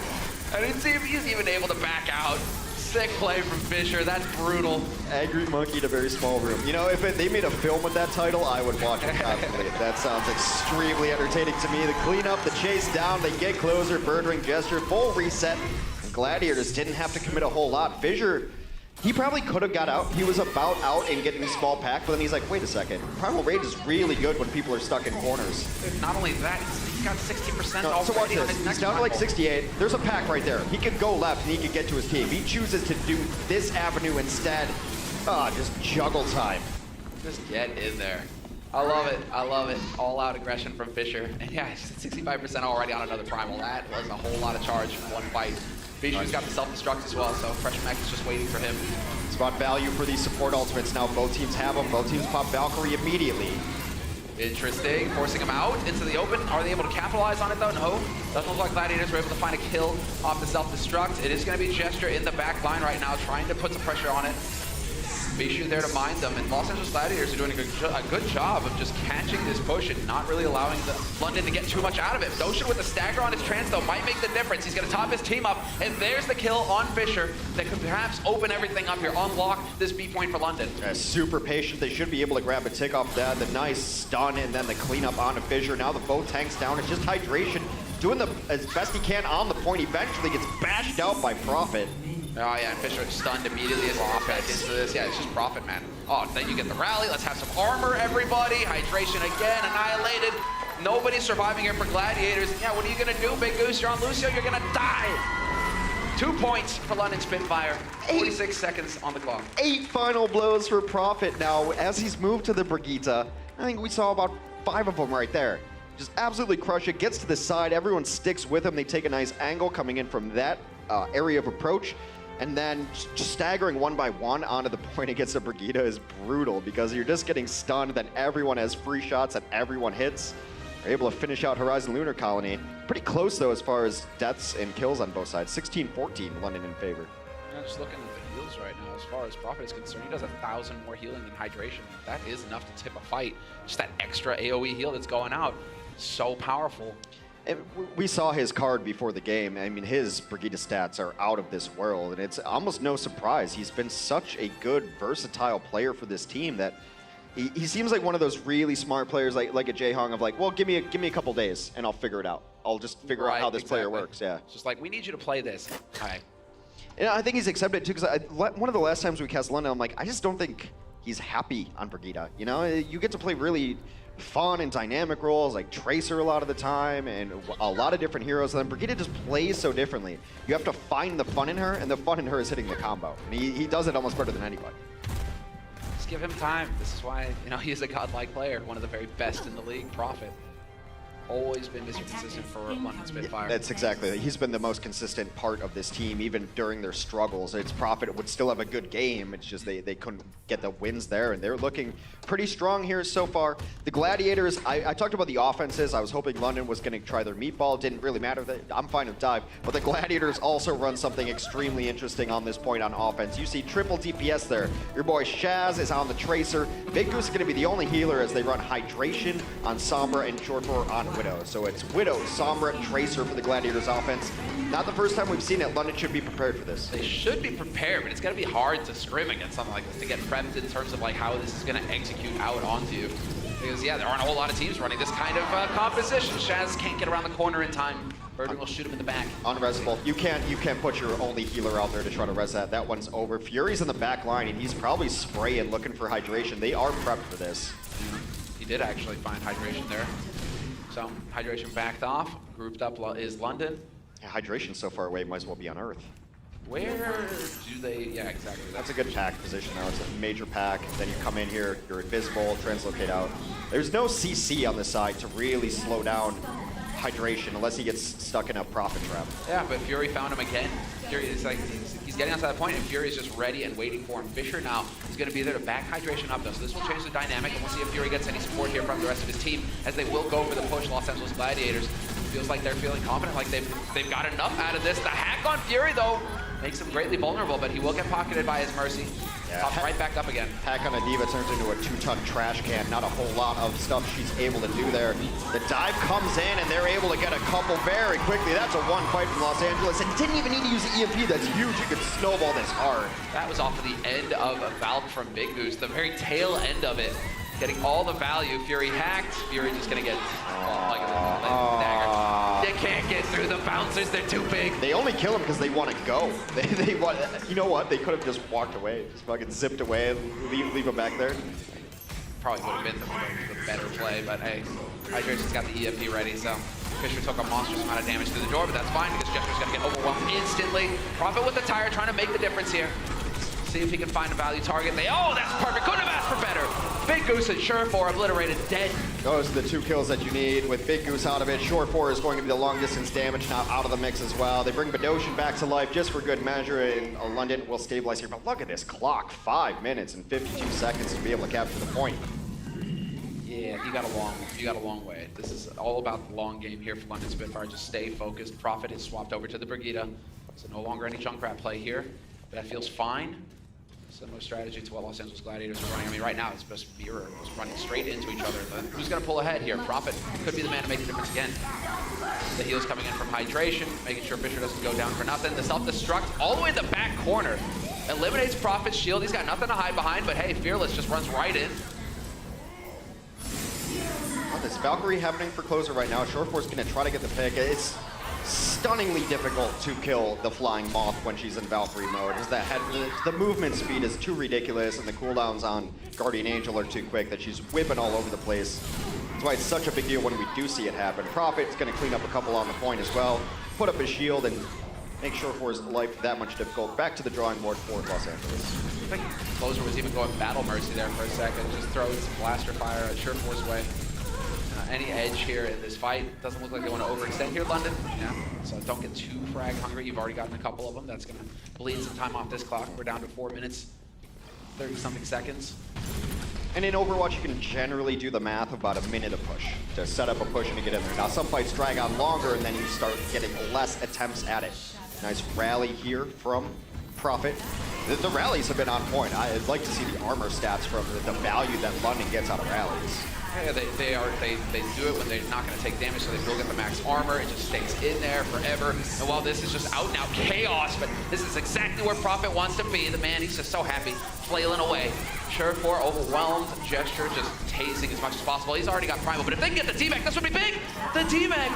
[SPEAKER 5] I didn't see if he's even able to back out. Sick play from Fisher, that's brutal.
[SPEAKER 6] Angry Monkey in a very small room. You know, if they made a film with that title, I would watch it constantly. That sounds extremely entertaining to me. The cleanup, the chase down, they get closer, Birdring Gesture, full reset. And Gladiators didn't have to commit a whole lot. Fisher, he probably could have got out. He was about out and getting a small pack, but then he's like, wait a second. Primal Rage is really good when people are stuck in corners.
[SPEAKER 5] Not only that, he's got 60%
[SPEAKER 6] no, so watch
[SPEAKER 5] already on
[SPEAKER 6] this.
[SPEAKER 5] his next
[SPEAKER 6] He's down to like
[SPEAKER 5] primal.
[SPEAKER 6] 68. There's a pack right there. He could go left and he could get to his team. He chooses to do this avenue instead. Just juggle time.
[SPEAKER 5] Just get in there. I love it. I love it. All out aggression from Fisher. And yeah, he's at 65% already on another primal. That was a whole lot of charge in one fight. Fisher's got the self-destruct as well, so Fresh Mech is just waiting for him.
[SPEAKER 6] Spot value for these support ultimates now. Both teams have them. Both teams pop Valkyrie immediately.
[SPEAKER 5] Interesting. Forcing him out into the open. Are they able to capitalize on it though? No. Doesn't look like Gladiators were able to find a kill off the self-destruct. It is going to be Gesture in the back line right now, trying to put some pressure on it. Bishu there to mind them, and Los Angeles Gladiators are doing a good job of just catching this push and not really allowing the London to get too much out of it. Doshin with the stagger on his trance though might make the difference. He's going to top his team up, and there's the kill on Fisher that could perhaps open everything up here, unlock this B point for London.
[SPEAKER 6] Super patient. They should be able to grab a tick off that. The nice stun and then the cleanup onto Fisher. Now the both tanks down. It's just Hydration doing as best he can on the point. Eventually gets bashed out by Prophet.
[SPEAKER 5] Oh yeah, and Fisher stunned immediately as he gets back into this. Yeah, it's just Prophet, man. Oh, then you get the rally. Let's have some armor, everybody. Hydration again, annihilated. Nobody's surviving here for Gladiators. Yeah, what are you gonna do, Big Goose? You're on Lucio, you're gonna die. 2 points for London Spitfire. 46 seconds on the clock.
[SPEAKER 6] 8 final blows for Prophet now. As he's moved to the Brigitte, I think we saw about 5 of them right there. Just absolutely crush it, gets to the side, everyone sticks with him. They take a nice angle coming in from that area of approach. And then just staggering one by one onto the point against a Brigida is brutal because you're just getting stunned, then everyone has free shots and everyone hits. They're able to finish out Horizon Lunar Colony. Pretty close though as far as deaths and kills on both sides. 16-14, London in favor.
[SPEAKER 5] Yeah, just looking at the heals right now, as far as Prophet is concerned, he does 1,000 more healing than Hydration. That is enough to tip a fight. Just that extra AoE heal that's going out, so powerful.
[SPEAKER 6] And we saw his card before the game. I mean, his Brigida stats are out of this world, and it's almost no surprise. He's been such a good, versatile player for this team that he seems like one of those really smart players, like a Jaehong of like, well, give me a couple days, and I'll figure it out. I'll just figure out how this player works. Yeah.
[SPEAKER 5] It's just like, we need you to play this. All right.
[SPEAKER 6] And I think he's accepted it too, because one of the last times we cast London, I'm like, I just don't think he's happy on Brigida. You know, you get to play really fun and dynamic roles like Tracer a lot of the time and a lot of different heroes, and then Brigida just plays so differently. You have to find the fun in her, and the fun in her is hitting the combo. And he does it almost better than anybody.
[SPEAKER 5] Just give him time. This is why, you know, he's a godlike player, one of the very best in the league. Prophet. Always been Mr. Consistent for London Spitfire.
[SPEAKER 6] That's exactly it. He's been the most consistent part of this team, even during their struggles. It's Prophet would still have a good game. It's just they couldn't get the wins there, and they're looking pretty strong here so far. The Gladiators, I talked about the offenses. I was hoping London was going to try their meatball. Didn't really matter. I'm fine with dive. But the Gladiators also run something extremely interesting on this point on offense. You see triple DPS there. Your boy Shaz is on the Tracer. Big Goose is going to be the only healer as they run Hydration on Sombra and Short-Roar on Widow. So it's Widow, Sombra, Tracer for the Gladiators offense. Not the first time we've seen it. London should be prepared for this.
[SPEAKER 5] They should be prepared, but it's going to be hard to scrim against something like this, to get prepped in terms of like how this is going to execute out onto you. Because yeah, there aren't a whole lot of teams running this kind of composition. Shaz can't get around the corner in time. Birdwing will shoot him in the back.
[SPEAKER 6] Unresable. You can't put your only healer out there to try to res that. That one's over. Fury's in the back line, and he's probably spraying, looking for Hydration. They are prepped for this.
[SPEAKER 5] He did actually find Hydration there. So Hydration backed off. Grouped up is London.
[SPEAKER 6] Yeah, Hydration so far away, might as well be on Earth.
[SPEAKER 5] Where do they? Yeah, exactly.
[SPEAKER 6] That's a good pack position now. It's a major pack. Then you come in here, you're invisible, translocate out. There's no CC on this side to really slow down Hydration unless he gets stuck in a Prophet trap.
[SPEAKER 5] Yeah, but Fury found him again. Fury is like, he's getting outside the point, and Fury is just ready and waiting for him. Fisher now is going to be there to back Hydration up, though, so this will change the dynamic, and we'll see if Fury gets any support here from the rest of his team, as they will go for the push. Los Angeles Gladiators feels like they're feeling confident, like they've got enough out of this. The hack on Fury, though, makes him greatly vulnerable, but he will get pocketed by his Mercy.
[SPEAKER 6] Yeah.
[SPEAKER 5] Pops right back up again.
[SPEAKER 6] Hack on a Diva turns into a 2-ton trash can. Not a whole lot of stuff she's able to do there. The dive comes in, and they're able to get a couple very quickly. That's a one fight from Los Angeles. It didn't even need to use the EMP. That's huge. You could snowball this hard.
[SPEAKER 5] That was off of the end of a Valk from Big Goose, the very tail end of it. Getting all the value. Fury hacked. Fury just gonna get dagger. They can't get through the bouncers. They're too big.
[SPEAKER 6] They only kill him because they want to go. They want. You know what? They could have just walked away, just fucking zipped away, and leave him back there.
[SPEAKER 5] Probably would have been the better play, but hey, Hydration's got the EMP ready, so Fisher took a monstrous amount of damage through the door, but that's fine because Jester's gonna get overwhelmed instantly. Prophet with the tire, trying to make the difference here. See if he can find a value target. Oh, that's perfect. Couldn't have asked for better. Big Goose and Sure4 obliterated, dead.
[SPEAKER 6] Those are the 2 kills that you need. With Big Goose out of it, Sure4 is going to be the long distance damage now out of the mix as well. They bring Badoshin back to life just for good measure, and London will stabilize here. But look at this clock, 5 minutes and 52 seconds to be able to capture the point.
[SPEAKER 5] Yeah, you got a long way. This is all about the long game here for London Spitfire. Just stay focused. Prophet is swapped over to the Brigida, so no longer any Junkrat play here. But that feels fine. Similar strategy to what Los Angeles Gladiators are running. I mean, right now it's just mirror, just running straight into each other. But who's going to pull ahead here? Prophet could be the man to make the difference again. The heals coming in from Hydration, making sure Fisher doesn't go down for nothing. The self-destruct all the way in the back corner. Eliminates Prophet's shield. He's got nothing to hide behind, but hey, Fearless just runs right in.
[SPEAKER 6] Oh, this Valkyrie happening for closer right now. Short4's going to try to get the pick. It's stunningly difficult to kill the Flying Moth when she's in Valkyrie mode. The movement speed is too ridiculous, and the cooldowns on Guardian Angel are too quick that she's whipping all over the place. That's why it's such a big deal when we do see it happen. Prophet's going to clean up a couple on the point as well, put up his shield, and make Sure4's life that much difficult. Back to the drawing board for Los Angeles.
[SPEAKER 5] I think Closer was even going Battle Mercy there for a second, just throwing some blaster fire at Sure4's way. any edge here in this fight. Doesn't look like they want to overextend here, London. Yeah, so don't get too frag hungry. You've already gotten a couple of them. That's going to bleed some time off this clock. We're down to 4 minutes, 30-something seconds.
[SPEAKER 6] And in Overwatch, you can generally do the math of about a minute a push to set up a push and to get in there. Now, some fights drag on longer, and then you start getting less attempts at it. Nice rally here from Prophet. The rallies have been on point. I'd like to see the armor stats from the value that London gets out of rallies.
[SPEAKER 5] Yeah, they do it when they're not going to take damage, so they will get the max armor. It just stays in there forever. And while this is just out and out chaos, but this is exactly where Prophet wants to be. The man, he's just so happy, flailing away. Sure4 overwhelmed, Gesture just tasing as much as possible. He's already got Primal, but if they can get the D-Mech, this would be big. The D-Mech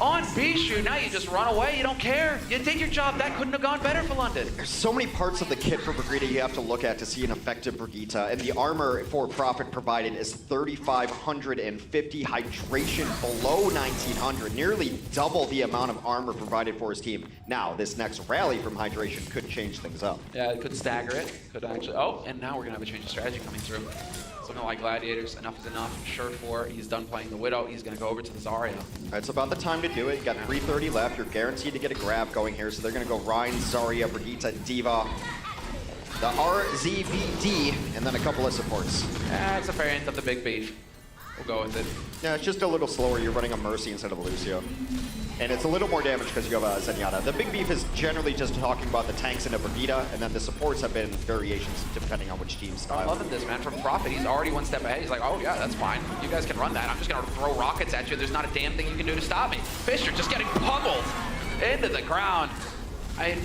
[SPEAKER 5] on Bishu. Now you just run away. You don't care. You did your job. That couldn't have gone better for London.
[SPEAKER 6] There's so many parts of the kit for Brigitte you have to look at to see an effective Brigitte, and the armor for Prophet provided is 3,550, hydration below 1,900, nearly double the amount of armor provided for his team. Now, this next rally from hydration could change things up.
[SPEAKER 5] Yeah, it could stagger it. Could actually. Oh, and now we're gonna have a change of strategy coming through. Something like Gladiators, enough is enough. Sure4, he's done playing the Widow. He's gonna go over to the Zarya.
[SPEAKER 6] It's about the time to do it. You got 3:30 left. You're guaranteed to get a grab going here. So they're gonna go Rein, Zarya, Brigitte, Diva, the RZBD, and then a couple of supports.
[SPEAKER 5] It's a variant of the Big Beef. We'll go with it.
[SPEAKER 6] Yeah, it's just a little slower. You're running a Mercy instead of a Lucio. And it's a little more damage because you have a Zenyatta. The Big Beef is generally just talking about the tanks and a Brigitte, and then the supports have been variations depending on which team style.
[SPEAKER 5] I'm loving this, man. From Prophet, he's already one step ahead. He's like, oh yeah, that's fine. You guys can run that. I'm just gonna throw rockets at you. There's not a damn thing you can do to stop me. Fisher just getting pummeled into the ground.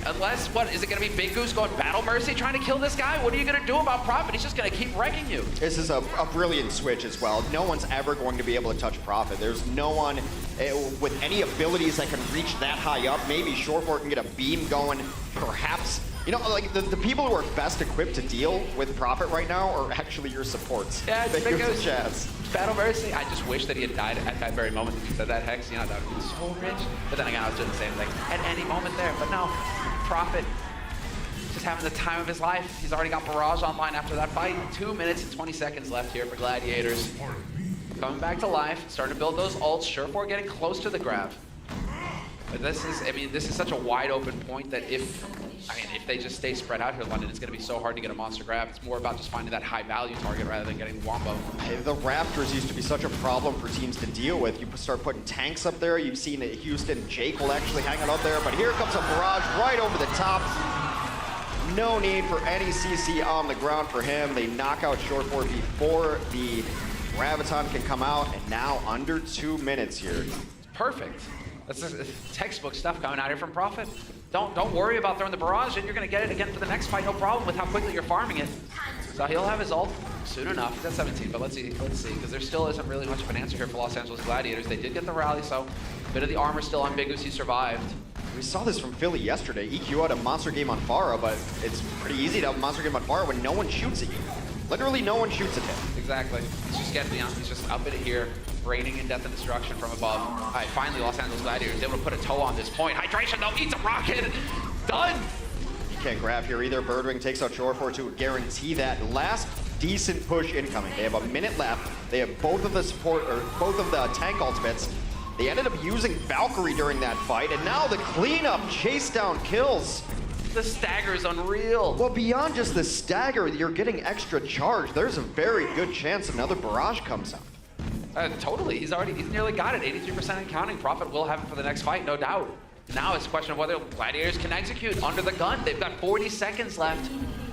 [SPEAKER 5] Unless, what, is it going to be Big Goose going Battle Mercy trying to kill this guy? What are you going to do about Prophet? He's just going to keep wrecking you.
[SPEAKER 6] This is a brilliant switch as well. No one's ever going to be able to touch Prophet. There's no one with any abilities that can reach that high up. Maybe Sure4 can get a beam going, perhaps. You know, like, the people who are best equipped to deal with Prophet right now are actually your supports.
[SPEAKER 5] Yeah, it's
[SPEAKER 6] Big Goose and Chaz.
[SPEAKER 5] Battle Mercy, I just wish that he had died at that very moment that you said that, Hex. You know, that would be so rich. But then again, I was doing the same thing at any moment there. But no, Prophet just having the time of his life. He's already got Barrage online after that fight. 2 minutes and 20 seconds left here for Gladiators. Coming back to life, starting to build those ults. Sure4 getting close to the grab. But this is, I mean, this is such a wide open point that if they just stay spread out here, London, it's going to be so hard to get a monster grab. It's more about just finding that high value target rather than getting the wombo.
[SPEAKER 6] The Raptors used to be such a problem for teams to deal with. You start putting tanks up there. You've seen that Houston, Jake will actually hang it up there, but here comes a barrage right over the top. No need for any CC on the ground for him. They knock out Sure4 before the Graviton can come out, and now under 2 minutes here.
[SPEAKER 5] Perfect. That's textbook stuff coming out here from Prophet. Don't worry about throwing the barrage in. You're going to get it again for the next fight, no problem with how quickly you're farming it. So he'll have his ult soon enough. He's at 17, but let's see, because there still isn't really much of an answer here for Los Angeles Gladiators. They did get the rally, so a bit of the armor still on Big Goose. He survived.
[SPEAKER 6] We saw this from Philly yesterday. EQ had a monster game on Pharah, but it's pretty easy to have a monster game on Pharah when no one shoots at you. Literally no one shoots at him.
[SPEAKER 5] Exactly. He's just getting beyond. He's just up in it here, raining in death and destruction from above. All right, finally Los Angeles Gladiators able to put a toe on this point. Hydration though, eats a rocket. Done.
[SPEAKER 6] You can't grab here either. Birdwing takes out Sure4 to guarantee that last decent push incoming. They have a minute left. They have both of the support, or both of the tank ultimates. They ended up using Valkyrie during that fight, and now the cleanup, chase down kills.
[SPEAKER 5] The stagger is unreal.
[SPEAKER 6] Well, beyond just the stagger, you're getting extra charge. There's a very good chance another barrage comes up.
[SPEAKER 5] Totally. He's nearly got it. 83% and counting. Prophet will have it for the next fight, no doubt. Now it's a question of whether Gladiators can execute under the gun. They've got 40 seconds left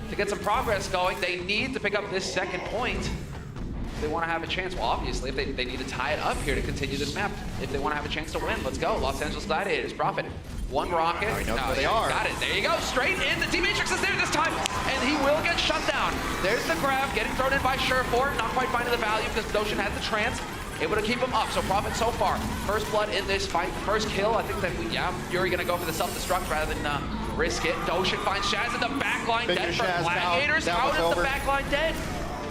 [SPEAKER 5] to get some progress going. They need to pick up this second point if they want to have a chance. Well, obviously, if they need to tie it up here to continue this map. If they want to have a chance to win, let's go. Los Angeles Gladiators, Prophet. One rocket.
[SPEAKER 6] He knows where they are.
[SPEAKER 5] Got it. There you go. Straight in. The T-Matrix is there this time. And he will get shut down. There's the grab. Getting thrown in by Sure4. Not quite finding the value because Doshin has the trance. Able to keep him up. So Prophet so far. First blood in this fight. First kill. I think that, Yuri going to go for the self-destruct rather than risk it. Doshin finds Shaz in the backline dead for Gladiators. Out of the backline dead.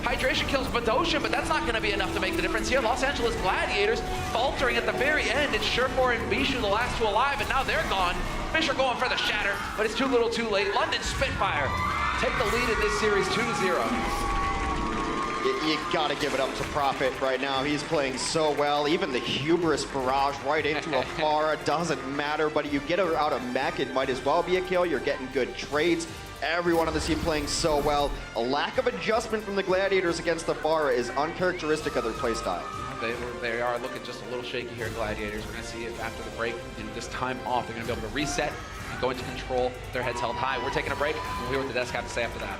[SPEAKER 5] Hydration kills Badosha, but that's not going to be enough to make the difference here. Los Angeles Gladiators faltering at the very end. It's Sure4 and Bishu, the last two alive, and now they're gone. Fisher going for the shatter, but it's too little too late. London Spitfire take the lead in this series 2-0.
[SPEAKER 6] you got to give it up to Prophet right now. He's playing so well. Even the hubris barrage right into a Pharah doesn't matter, but you get her out of mech, it might as well be a kill. You're getting good trades. Everyone on the team playing so well. A lack of adjustment from the Gladiators against the Pharah is uncharacteristic of their playstyle.
[SPEAKER 5] They are looking just a little shaky here, Gladiators. We're going to see if after the break, in this time off, they're going to be able to reset and go into control. Their heads held high. We're taking a break. We'll hear what the desk have to say after that.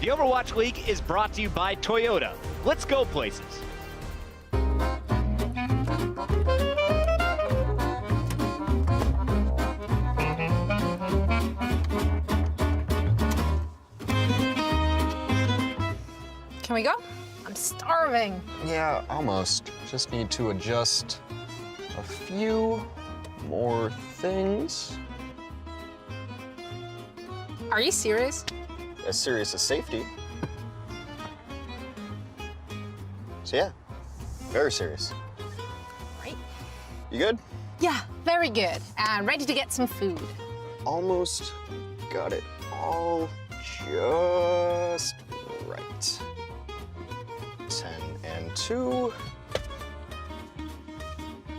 [SPEAKER 8] The Overwatch League is brought to you by Toyota. Let's go places.
[SPEAKER 10] Can we go? I'm starving.
[SPEAKER 11] Yeah, almost. Just need to adjust a few more things.
[SPEAKER 10] Are you serious?
[SPEAKER 11] As serious as safety. So yeah, very serious.
[SPEAKER 10] Right?
[SPEAKER 11] You good?
[SPEAKER 10] Yeah, very good. And ready to get some food.
[SPEAKER 11] Almost got it all just right. 10 and 2.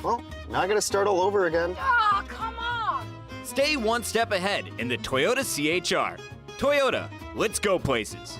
[SPEAKER 11] Well, now I gotta start all over again.
[SPEAKER 10] Ah, come on!
[SPEAKER 8] Stay one step ahead in the Toyota CHR. Toyota, let's go places.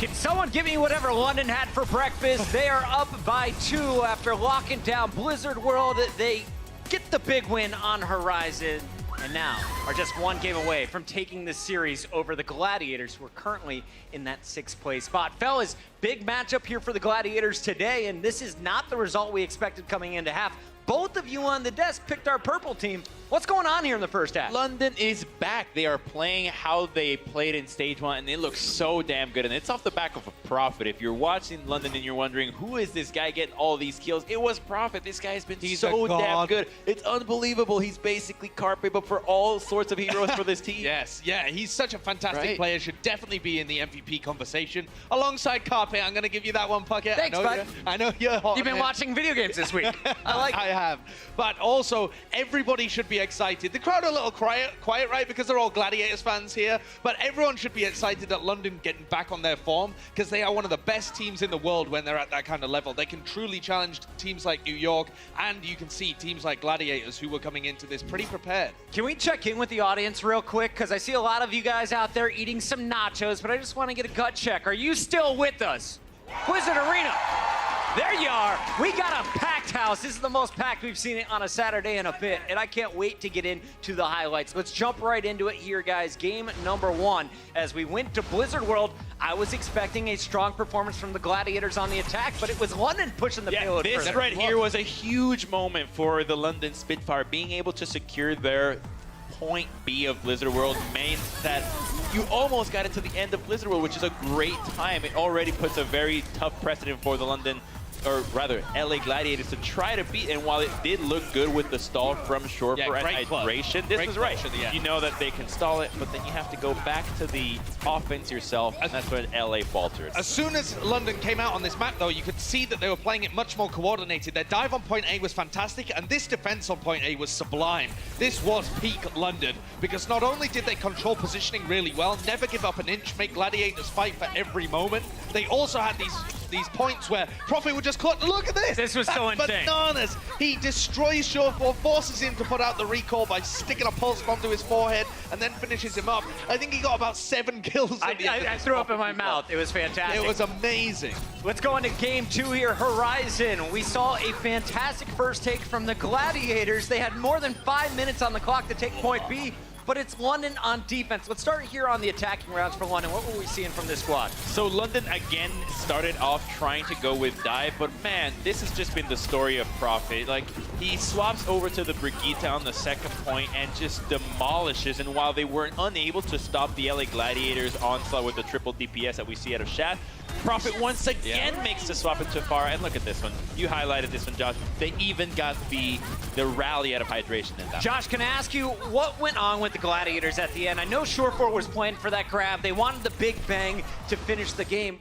[SPEAKER 8] Can someone give me whatever London had for breakfast? They are up by 2 after locking down Blizzard World. They get the big win on Horizon and now are just 1 game away from taking this series over the Gladiators, who are currently in that 6th place spot. Fellas,
[SPEAKER 2] big matchup here for the Gladiators today, and this is not the result we expected coming into half. Both of you on the desk picked our purple team. What's going on here in the first half?
[SPEAKER 4] London is back. They are playing how they played in Stage 1, and it looks so damn good. And it's off the back of a Prophet. If you're watching London and you're wondering, who is this guy getting all these kills? It was Prophet. This guy has been so damn good. It's unbelievable. He's basically carpet, but for all sorts of heroes for this team.
[SPEAKER 3] Yes, yeah, he's such a fantastic player. Should definitely be in the MVP conversation. Alongside Carpe, I'm going to give you that one, Puckett.
[SPEAKER 2] Thanks, bud.
[SPEAKER 3] I know you're hot.
[SPEAKER 2] You've been watching video games this week. I like it.
[SPEAKER 3] I have. But also, everybody should be excited. The crowd are a little quiet, right? Because they're all Gladiators fans here. But everyone should be excited that London getting back on their form, because they are one of the best teams in the world when they're at that kind of level. They can truly challenge teams like New York, and you can see teams like Gladiators who were coming into this pretty prepared.
[SPEAKER 2] Can we check in with the audience real quick? Because I see a lot of you guys out there eating some nachos, but I just want to get a gut check. Are you still with us? Blizzard Arena. There you are. We got a packed house. This is the most packed we've seen it on a Saturday in a bit, and I can't wait to get into the highlights. Let's jump right into it here, guys. Game number 1. As we went to Blizzard World, I was expecting a strong performance from the Gladiators on the attack, but it was London pushing the payload
[SPEAKER 4] this
[SPEAKER 2] further.
[SPEAKER 4] right here was a huge moment for the London Spitfire. Being able to secure their point B of Blizzard World meant that you almost got it to the end of Blizzard World, which is a great time. It already puts a very tough precedent for the London, or rather LA Gladiators, to try to beat. And while it did look good with the stall from Shorefur and hydration, this was right. You know that they can stall it, but then you have to go back to the offense yourself, and that's when LA faltered.
[SPEAKER 3] As soon as London came out on this map, though, you could see that they were playing it much more coordinated. Their dive on point A was fantastic, and this defense on point A was sublime. This was peak London, because not only did they control positioning really well, never give up an inch, make Gladiators fight for every moment, they also had these points where Prophet would just look at this.
[SPEAKER 2] This was so insane.
[SPEAKER 3] Bananas. He destroys Shorefur, forces him to put out the recall by sticking a pulse bomb to his forehead, and then finishes him up. I think he got about 7 kills.
[SPEAKER 2] I threw up in my mouth. It was fantastic.
[SPEAKER 3] It was amazing.
[SPEAKER 2] Let's go into game 2 here, Horizon. We saw a fantastic first take from the Gladiators. They had more than 5 minutes on the clock to take point B, but it's London on defense. Let's start here on the attacking rounds for London. What were we seeing from this squad?
[SPEAKER 4] So London again started off trying to go with dive, but man, this has just been the story of Prophet. Like, he swaps over to the Brigitte on the second point and just demolishes. And while they weren't unable to stop the LA Gladiators onslaught with the triple DPS that we see out of Shaft, Prophet once again makes the swap into Farah. And look at this one. You highlighted this one, Josh. They even got the rally out of hydration in that.
[SPEAKER 2] Josh, can I ask you what went on with the Gladiators at the end? I know Shorefur was playing for that grab. They wanted the big bang to finish the game.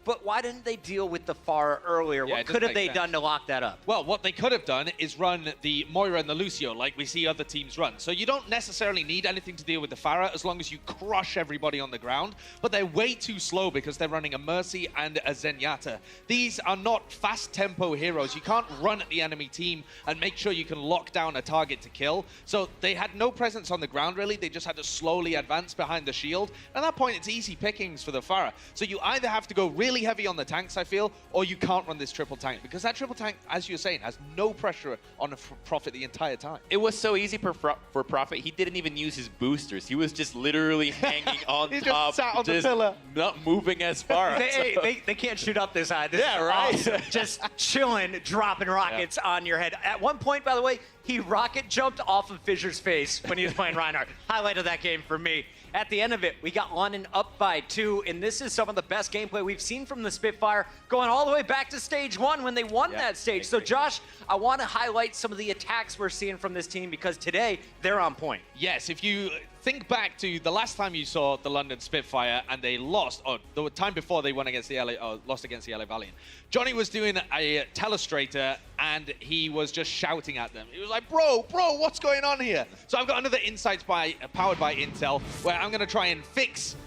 [SPEAKER 2] But why didn't they deal with the Farah earlier? What could have they done to lock that up?
[SPEAKER 3] Well, what they could have done is run the Moira and the Lucio like we see other teams run. So you don't necessarily need anything to deal with the Farah as long as you crush everybody on the ground. But they're way too slow because they're running a Mercy and a Zenyatta. These are not fast tempo heroes. You can't run at the enemy team and make sure you can lock down a target to kill. So they had no presence on the ground, really. They just had to slowly advance behind the shield. At that point, it's easy pickings for the Farah. So you either have to go really heavy on the tanks, I feel, or you can't run this triple tank, because that triple tank, as you're saying, has no pressure on a Prophet the entire time.
[SPEAKER 4] It was so easy for Prophet. He didn't even use his boosters. He was just literally hanging on
[SPEAKER 3] he
[SPEAKER 4] top,
[SPEAKER 3] just sat on the pillar,
[SPEAKER 4] not moving as far.
[SPEAKER 2] They can't shoot up this high. This is awesome. Just chilling, dropping rockets on your head. At one point, by the way, he rocket jumped off of Fisher's face when he was playing Reinhardt. Highlight of that game for me. At the end of it, we got London up by 2, and this is some of the best gameplay we've seen from the Spitfire, going all the way back to stage 1 when they won that stage. So, Josh, I want to highlight some of the attacks we're seeing from this team, because today they're on point.
[SPEAKER 3] Yes, if you think back to the last time you saw the London Spitfire and they lost, or the time before they won against the lost against the LA Valiant, Johnny was doing a telestrator and he was just shouting at them. He was like, bro, what's going on here? So I've got another insights powered by Intel, where I'm going to try and fix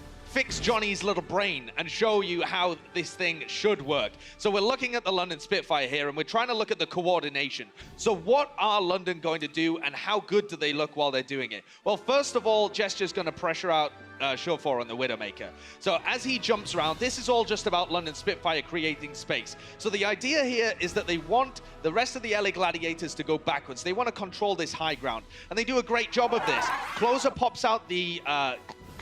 [SPEAKER 3] Johnny's little brain and show you how this thing should work. So we're looking at the London Spitfire here, and we're trying to look at the coordination. So what are London going to do, and how good do they look while they're doing it? Well, first of all, Gesture's going to pressure out Shorefur on the Widowmaker. So as he jumps around, this is all just about London Spitfire creating space. So the idea here is that they want the rest of the LA Gladiators to go backwards. They want to control this high ground, and they do a great job of this. Closer pops out the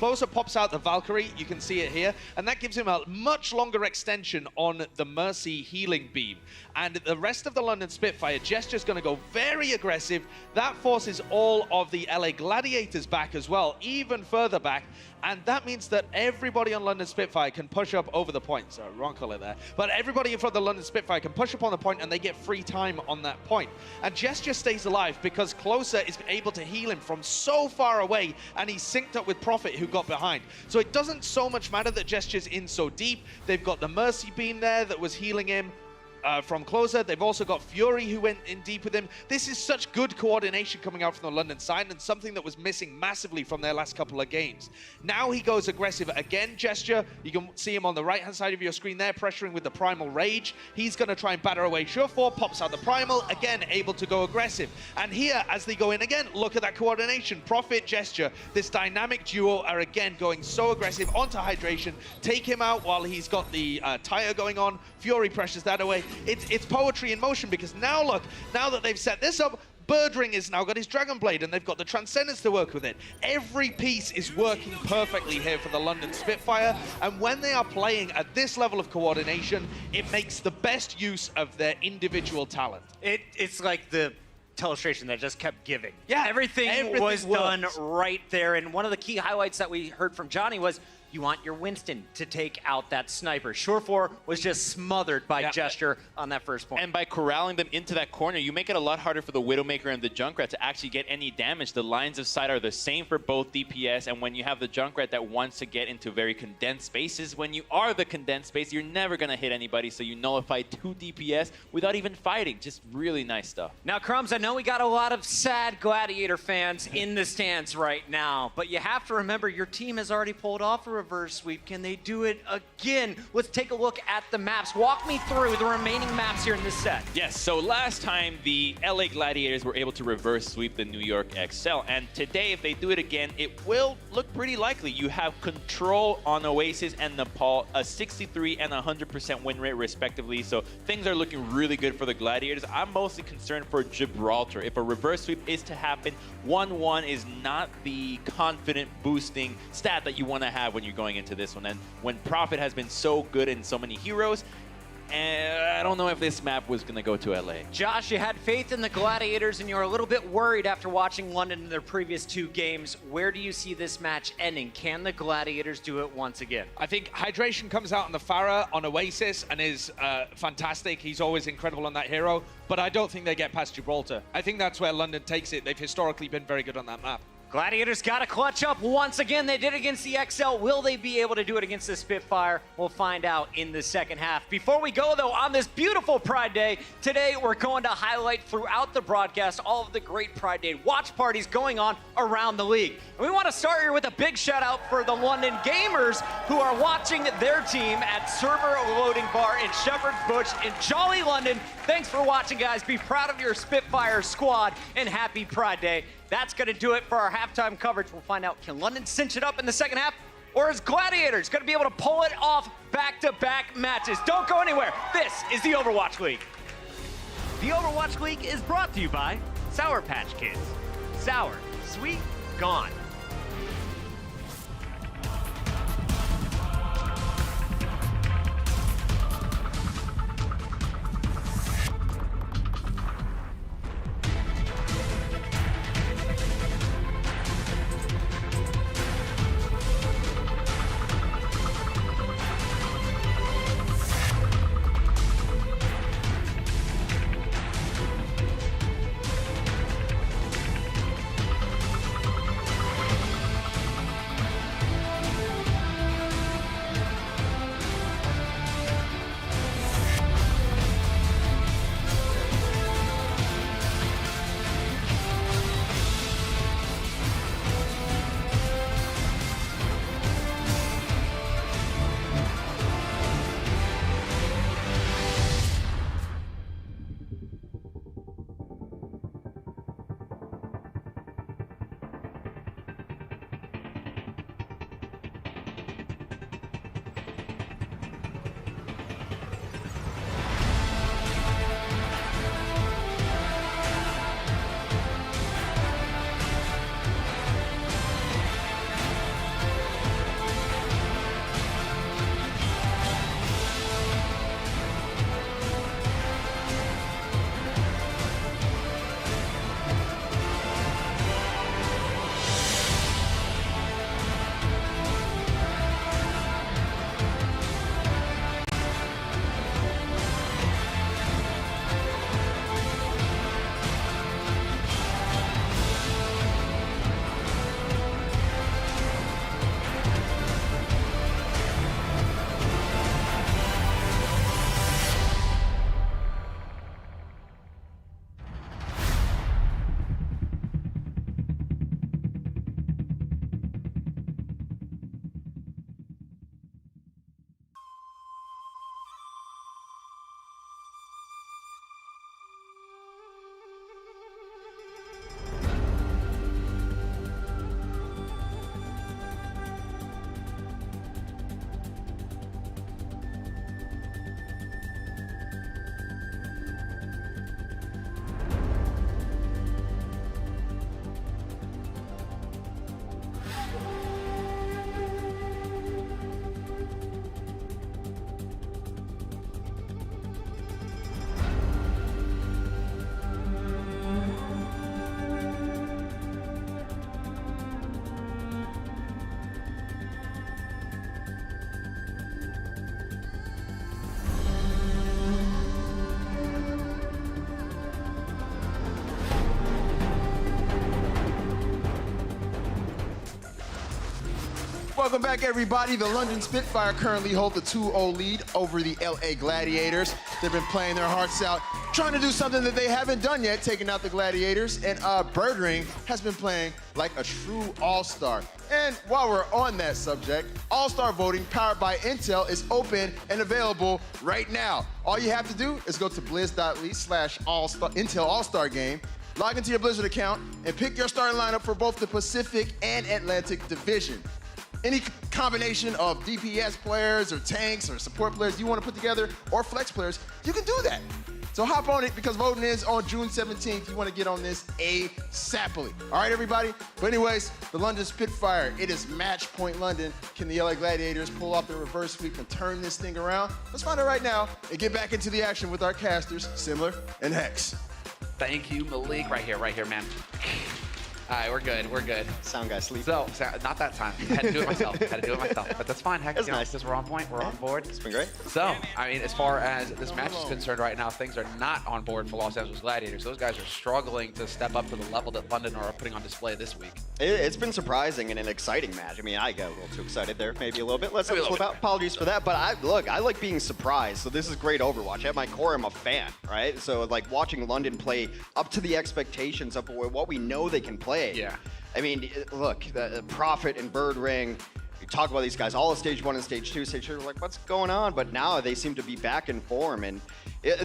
[SPEAKER 3] Closer pops out the Valkyrie, you can see it here, and that gives him a much longer extension on the Mercy healing beam. And the rest of the London Spitfire, Gesture's going to go very aggressive. That forces all of the LA Gladiators back as well, even further back. And that means that everybody on London Spitfire can push up over the point. Sorry, wrong color there. But everybody in front of the London Spitfire can push up on the point, and they get free time on that point. And Gesture stays alive because Closer is able to heal him from so far away, and he's synced up with Prophet, who got behind. So it doesn't so much matter that Gesture's in so deep. They've got the Mercy beam there that was healing him from Closer. They've also got Fury, who went in deep with him. This is such good coordination coming out from the London side, and something that was missing massively from their last couple of games. Now he goes aggressive again. Gesture, you can see him on the right hand side of your screen there, pressuring with the Primal Rage. He's going to try and batter away Surefour, pops out the Primal, again able to go aggressive. And here, as they go in again, look at that coordination. Prophet, Gesture, this dynamic duo are again going so aggressive onto Hydration, take him out while he's got the tire going on. Fury pressures that away. It's poetry in motion, because now look, now that they've set this up, Birdring has now got his Dragon Blade, and they've got the Transcendence to work with it. Every piece is working perfectly here for the London Spitfire, and when they are playing at this level of coordination, it makes the best use of their individual talent.
[SPEAKER 2] It's like the illustration that just kept giving.
[SPEAKER 3] Yeah,
[SPEAKER 2] everything was
[SPEAKER 3] works.
[SPEAKER 2] done right there, and one of the key highlights that we heard from Johnny was you want your Winston to take out that sniper. Surefour was just smothered by Gesture on that first point.
[SPEAKER 4] And by corralling them into that corner, you make it a lot harder for the Widowmaker and the Junkrat to actually get any damage. The lines of sight are the same for both DPS, and when you have the Junkrat that wants to get into very condensed spaces, when you are the condensed space, you're never going to hit anybody, so you nullify 2 DPS without even fighting. Just really nice stuff.
[SPEAKER 2] Now, Crumbs, I know we got a lot of sad Gladiator fans in the stands right now, but you have to remember your team has already pulled off a reverse sweep. Can they do it again? Let's take a look at the maps. Walk me through the remaining maps here in this set.
[SPEAKER 4] Yes, so last time the LA Gladiators were able to reverse sweep the New York XL, and today if they do it again, it will look pretty likely. You have Control on Oasis and Nepal, a 63 and 100% win rate respectively, so things are looking really good for the Gladiators. I'm mostly concerned for Gibraltar. If a reverse sweep is to happen, 1-1 is not the confident boosting stat that you want to have when you're going into this one. And when Prophet has been so good in so many heroes, I don't know if this map was going to go to LA.
[SPEAKER 2] Josh, you had faith in the Gladiators, and you were a little bit worried after watching London in their previous 2 games. Where do you see this match ending? Can the Gladiators do it once again?
[SPEAKER 3] I think Hydration comes out on the Pharah on Oasis and is fantastic. He's always incredible on that hero, but I don't think they get past Gibraltar. I think that's where London takes it. They've historically been very good on that map.
[SPEAKER 2] Gladiators got to clutch up once again. They did against the XL. Will they be able to do it against the Spitfire? We'll find out in the second half. Before we go, though, on this beautiful Pride Day, today we're going to highlight throughout the broadcast all of the great Pride Day watch parties going on around the league. And we want to start here with a big shout out for the London gamers who are watching their team at Server Loading Bar in Shepherd's Bush in Jolly London. Thanks for watching, guys. Be proud of your Spitfire squad, and happy Pride Day. That's going to do it for our halftime coverage. We'll find out, can London cinch it up in the second half, or is Gladiators going to be able to pull it off back-to-back matches? Don't go anywhere. This is the Overwatch League.
[SPEAKER 8] The Overwatch League is brought to you by Sour Patch Kids. Sour, sweet, gone.
[SPEAKER 1] Welcome back, everybody. The London Spitfire currently hold the 2-0 lead over the LA Gladiators. They've been playing their hearts out, trying to do something that they haven't done yet, taking out the Gladiators. And Birdring has been playing like a true all-star. And while we're on that subject, all-star voting powered by Intel is open and available right now. All you have to do is go to blizz.ly/Intel All-Star Game, log into your Blizzard account, and pick your starting lineup for both the Pacific and Atlantic Division. Any combination of DPS players or tanks or support players you want to put together, or flex players, you can do that. So hop on it because voting is on June 17th. You want to get on this ASAPly. All right, everybody? But anyways, the London Spitfire, it is match point London. Can the LA Gladiators pull off the reverse sweep and turn this thing around? Let's find out right now and get back into the action with our casters, Simler and Hex.
[SPEAKER 5] Thank you, Malik. Right here, man. All right, we're good.
[SPEAKER 6] Sound guy sleep.
[SPEAKER 5] So, not that time. I had to do it myself. But that's fine. Heck,
[SPEAKER 6] That's nice.
[SPEAKER 5] Because we're on point. We're on board.
[SPEAKER 6] It's been great.
[SPEAKER 5] So, I mean, as far as this match is concerned right now, things are not on board for Los Angeles Gladiators. Those guys are struggling to step up to the level that London are putting on display this week.
[SPEAKER 6] It's been surprising and an exciting match. I mean, I got a little too excited there, maybe a little bit. Let's slip out. Apologies for that. But I like being surprised. So this is great Overwatch. At my core, I'm a fan, right? So like watching London play up to the expectations of what we know they can play.
[SPEAKER 5] Yeah.
[SPEAKER 6] I mean, look, the Prophet and Birdring, you talk about these guys all at stage 1 and stage 2. Stage 2, we're like, what's going on? But now they seem to be back in form. And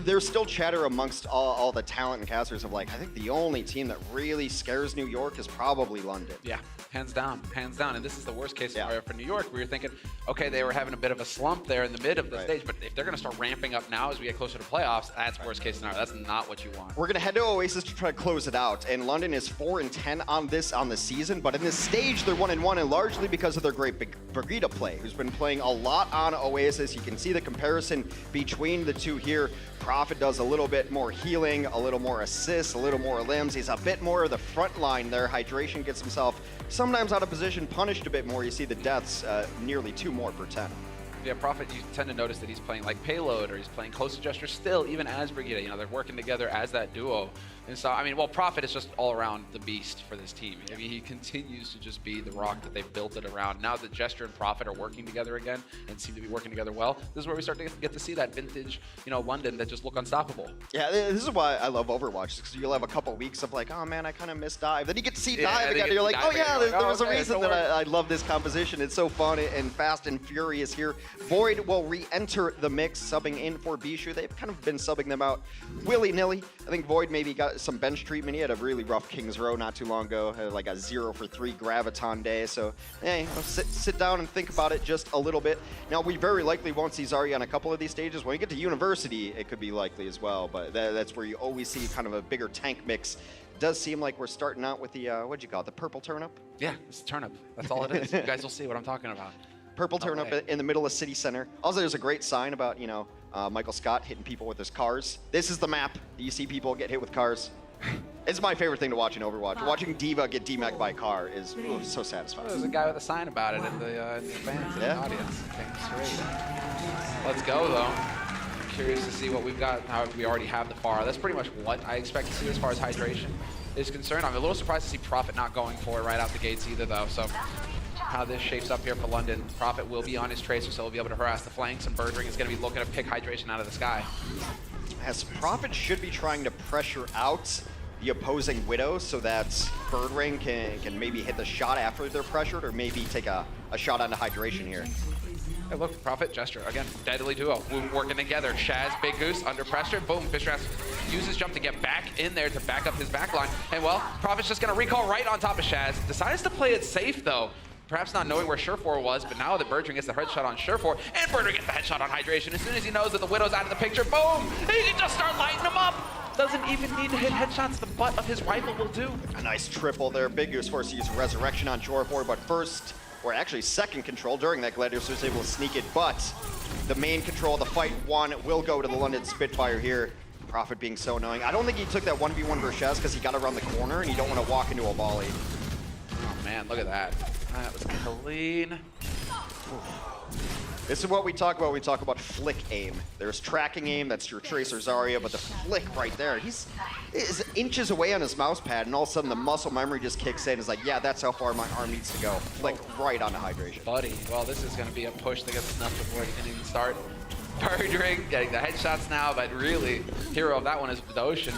[SPEAKER 6] there's still chatter amongst all the talent and casters of like, I think the only team that really scares New York is probably London.
[SPEAKER 5] Yeah, hands down. And this is the worst case scenario for New York, where you're thinking, okay, they were having a bit of a slump there in the mid of the stage, but if they're going to start ramping up now as we get closer to playoffs, that's worst case scenario. That's not what you want.
[SPEAKER 6] We're going to head to Oasis to try to close it out, and London is 4-10 on the season, but in this stage, they're 1-1, and largely because of their great Brigitte play, who's been playing a lot on Oasis. You can see the comparison between the two here. Prophet does a little bit more healing, a little more assists, a little more limbs. He's a bit more of the front line there. Hydration gets himself sometimes out of position, punished a bit more. You see the deaths nearly 2 more per 10.
[SPEAKER 5] Yeah, Prophet, you tend to notice that he's playing like Payload, or he's playing Close to Gesture still, even as Brigitte. You know, they're working together as that duo. And so, I mean, well, Prophet is just all around the beast for this team. I mean, he continues to just be the rock that they've built it around. Now that Gesture and Prophet are working together again and seem to be working together well, this is where we start to get to see that vintage, you know, London that just look unstoppable.
[SPEAKER 6] Yeah, this is why I love Overwatch, because you'll have a couple weeks of like, oh man, I kind of missed Dive. Then you get to see Dive again, and you're like, oh yeah, there was a reason that I love this composition. It's so fun and fast and furious here. Void will re-enter the mix, subbing in for Bishu. They've kind of been subbing them out willy-nilly. I think Void maybe got some bench treatment. He had a really rough King's Row not too long ago, had like a 0 for 3 Graviton day. So, hey, sit down and think about it just a little bit. Now, we very likely won't see Zarya on a couple of these stages. When you get to University, it could be likely as well, but that's where you always see kind of a bigger tank mix. It does seem like we're starting out with the, what'd you call it, the purple turnip?
[SPEAKER 5] Yeah, it's turnip. That's all it is. You guys will see what I'm talking about.
[SPEAKER 6] Purple turnip in the middle of City Center. Also, there's a great sign about, you know, Michael Scott hitting people with his cars. This is the map. You see people get hit with cars. It's my favorite thing to watch in Overwatch. Watching D.Va get DMAC'd by a car is so satisfying.
[SPEAKER 5] There's a guy with a sign about it in the fans, in the audience. Thanks, great. Let's go, though. I'm curious to see what we've got. How we already have the Pharah. That's pretty much what I expect to see as far as hydration is concerned. I'm a little surprised to see Prophet not going for it right out the gates either, though. So how this shapes up here for London. Prophet will be on his Tracer, so he'll be able to harass the flanks, and Birdring is going to be looking to pick hydration out of the sky.
[SPEAKER 6] As Prophet should be trying to pressure out the opposing Widow so that Birdring can maybe hit the shot after they're pressured, or maybe take a shot onto hydration here.
[SPEAKER 5] Hey, look, Prophet, Gesture, again, deadly duo, working together. Shaz, Big Goose, under pressure, boom, Fisher uses jump to get back in there to back up his backline. And well, Prophet's just gonna recall right on top of Shaz. Decides to play it safe though. Perhaps not knowing where Surefour was, but now that Birdring gets the headshot on Surefour, and Birdring gets the headshot on Hydration, as soon as he knows that the Widow's out of the picture, boom! He can just start lighting them up! Doesn't even need to hit headshots, the butt of his rifle will do.
[SPEAKER 6] A nice triple there. Big Goose forced to use Resurrection on Surefour, but first, or actually second control during that Gladiators was able to sneak it, but the main control of the fight one will go to the London Spitfire here. Prophet being so annoying. I don't think he took that 1v1 versus Shaz because he got around the corner and you don't want to walk into a volley.
[SPEAKER 5] Oh man, look at that. That was clean.
[SPEAKER 6] This is what we talk about when we talk about flick aim. There's tracking aim, that's your Tracer Zarya, but the flick right there, he's inches away on his mouse pad, and all of a sudden the muscle memory just kicks in. It's like, yeah, that's how far my arm needs to go. Flick right onto hydration.
[SPEAKER 5] Buddy, well, this is going to be a push that gets snuffed before it can even start. Birdring getting the headshots now, but really, hero of that one is Ocean,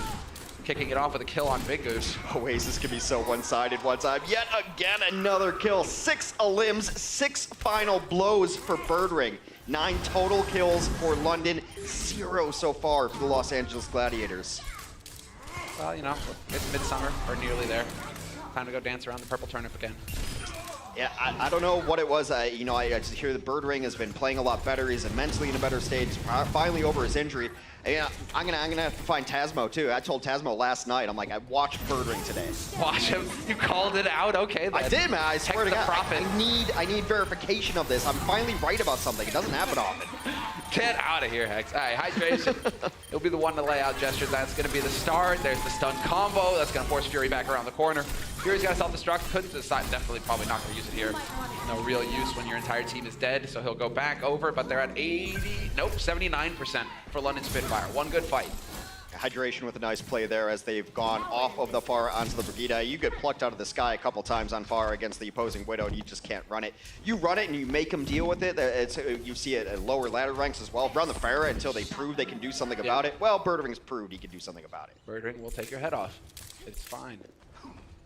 [SPEAKER 5] kicking it off with a kill on Big Goose.
[SPEAKER 6] Oasis can be so one-sided one time. Yet again, another kill. 6 elims, 6 final blows for Birdring. 9 total kills for London, 0 so far for the Los Angeles Gladiators.
[SPEAKER 5] Well, you know, it's midsummer, or nearly there. Time to go dance around the purple turnip again.
[SPEAKER 6] Yeah, I don't know what it was. I just hear that Birdring has been playing a lot better. He's mentally in a better state. Finally over his injury. Yeah, I'm gonna have to find Tasmo too. I told Tasmo last night. I'm like, I watched Birdring today.
[SPEAKER 5] Watch him. You called it out. Okay.
[SPEAKER 6] I did, man. I swear to God.
[SPEAKER 5] Prophet.
[SPEAKER 6] I need verification of this. I'm finally right about something. It doesn't happen often.
[SPEAKER 5] Get out of here, Hex. All right, hydration. It'll be the one to lay out gestures. That's going to be the start. There's the stun combo. That's going to force Fury back around the corner. Fury's got to self-destruct. Couldn't decide. Definitely probably not going to use it here. No real use when your entire team is dead. So he'll go back over, but they're at 79% for London Spitfire. One good fight.
[SPEAKER 6] Hydration with a nice play there as they've gone off of the Pharah onto the Brigitte. You get plucked out of the sky a couple times on Pharah against the opposing Widow, and you just can't run it. You run it and you make them deal with it. You see it at lower ladder ranks as well. Run the Pharah until they prove they can do something about it. Well, Birdring's proved he can do something about it.
[SPEAKER 5] Birdring will take your head off. It's fine.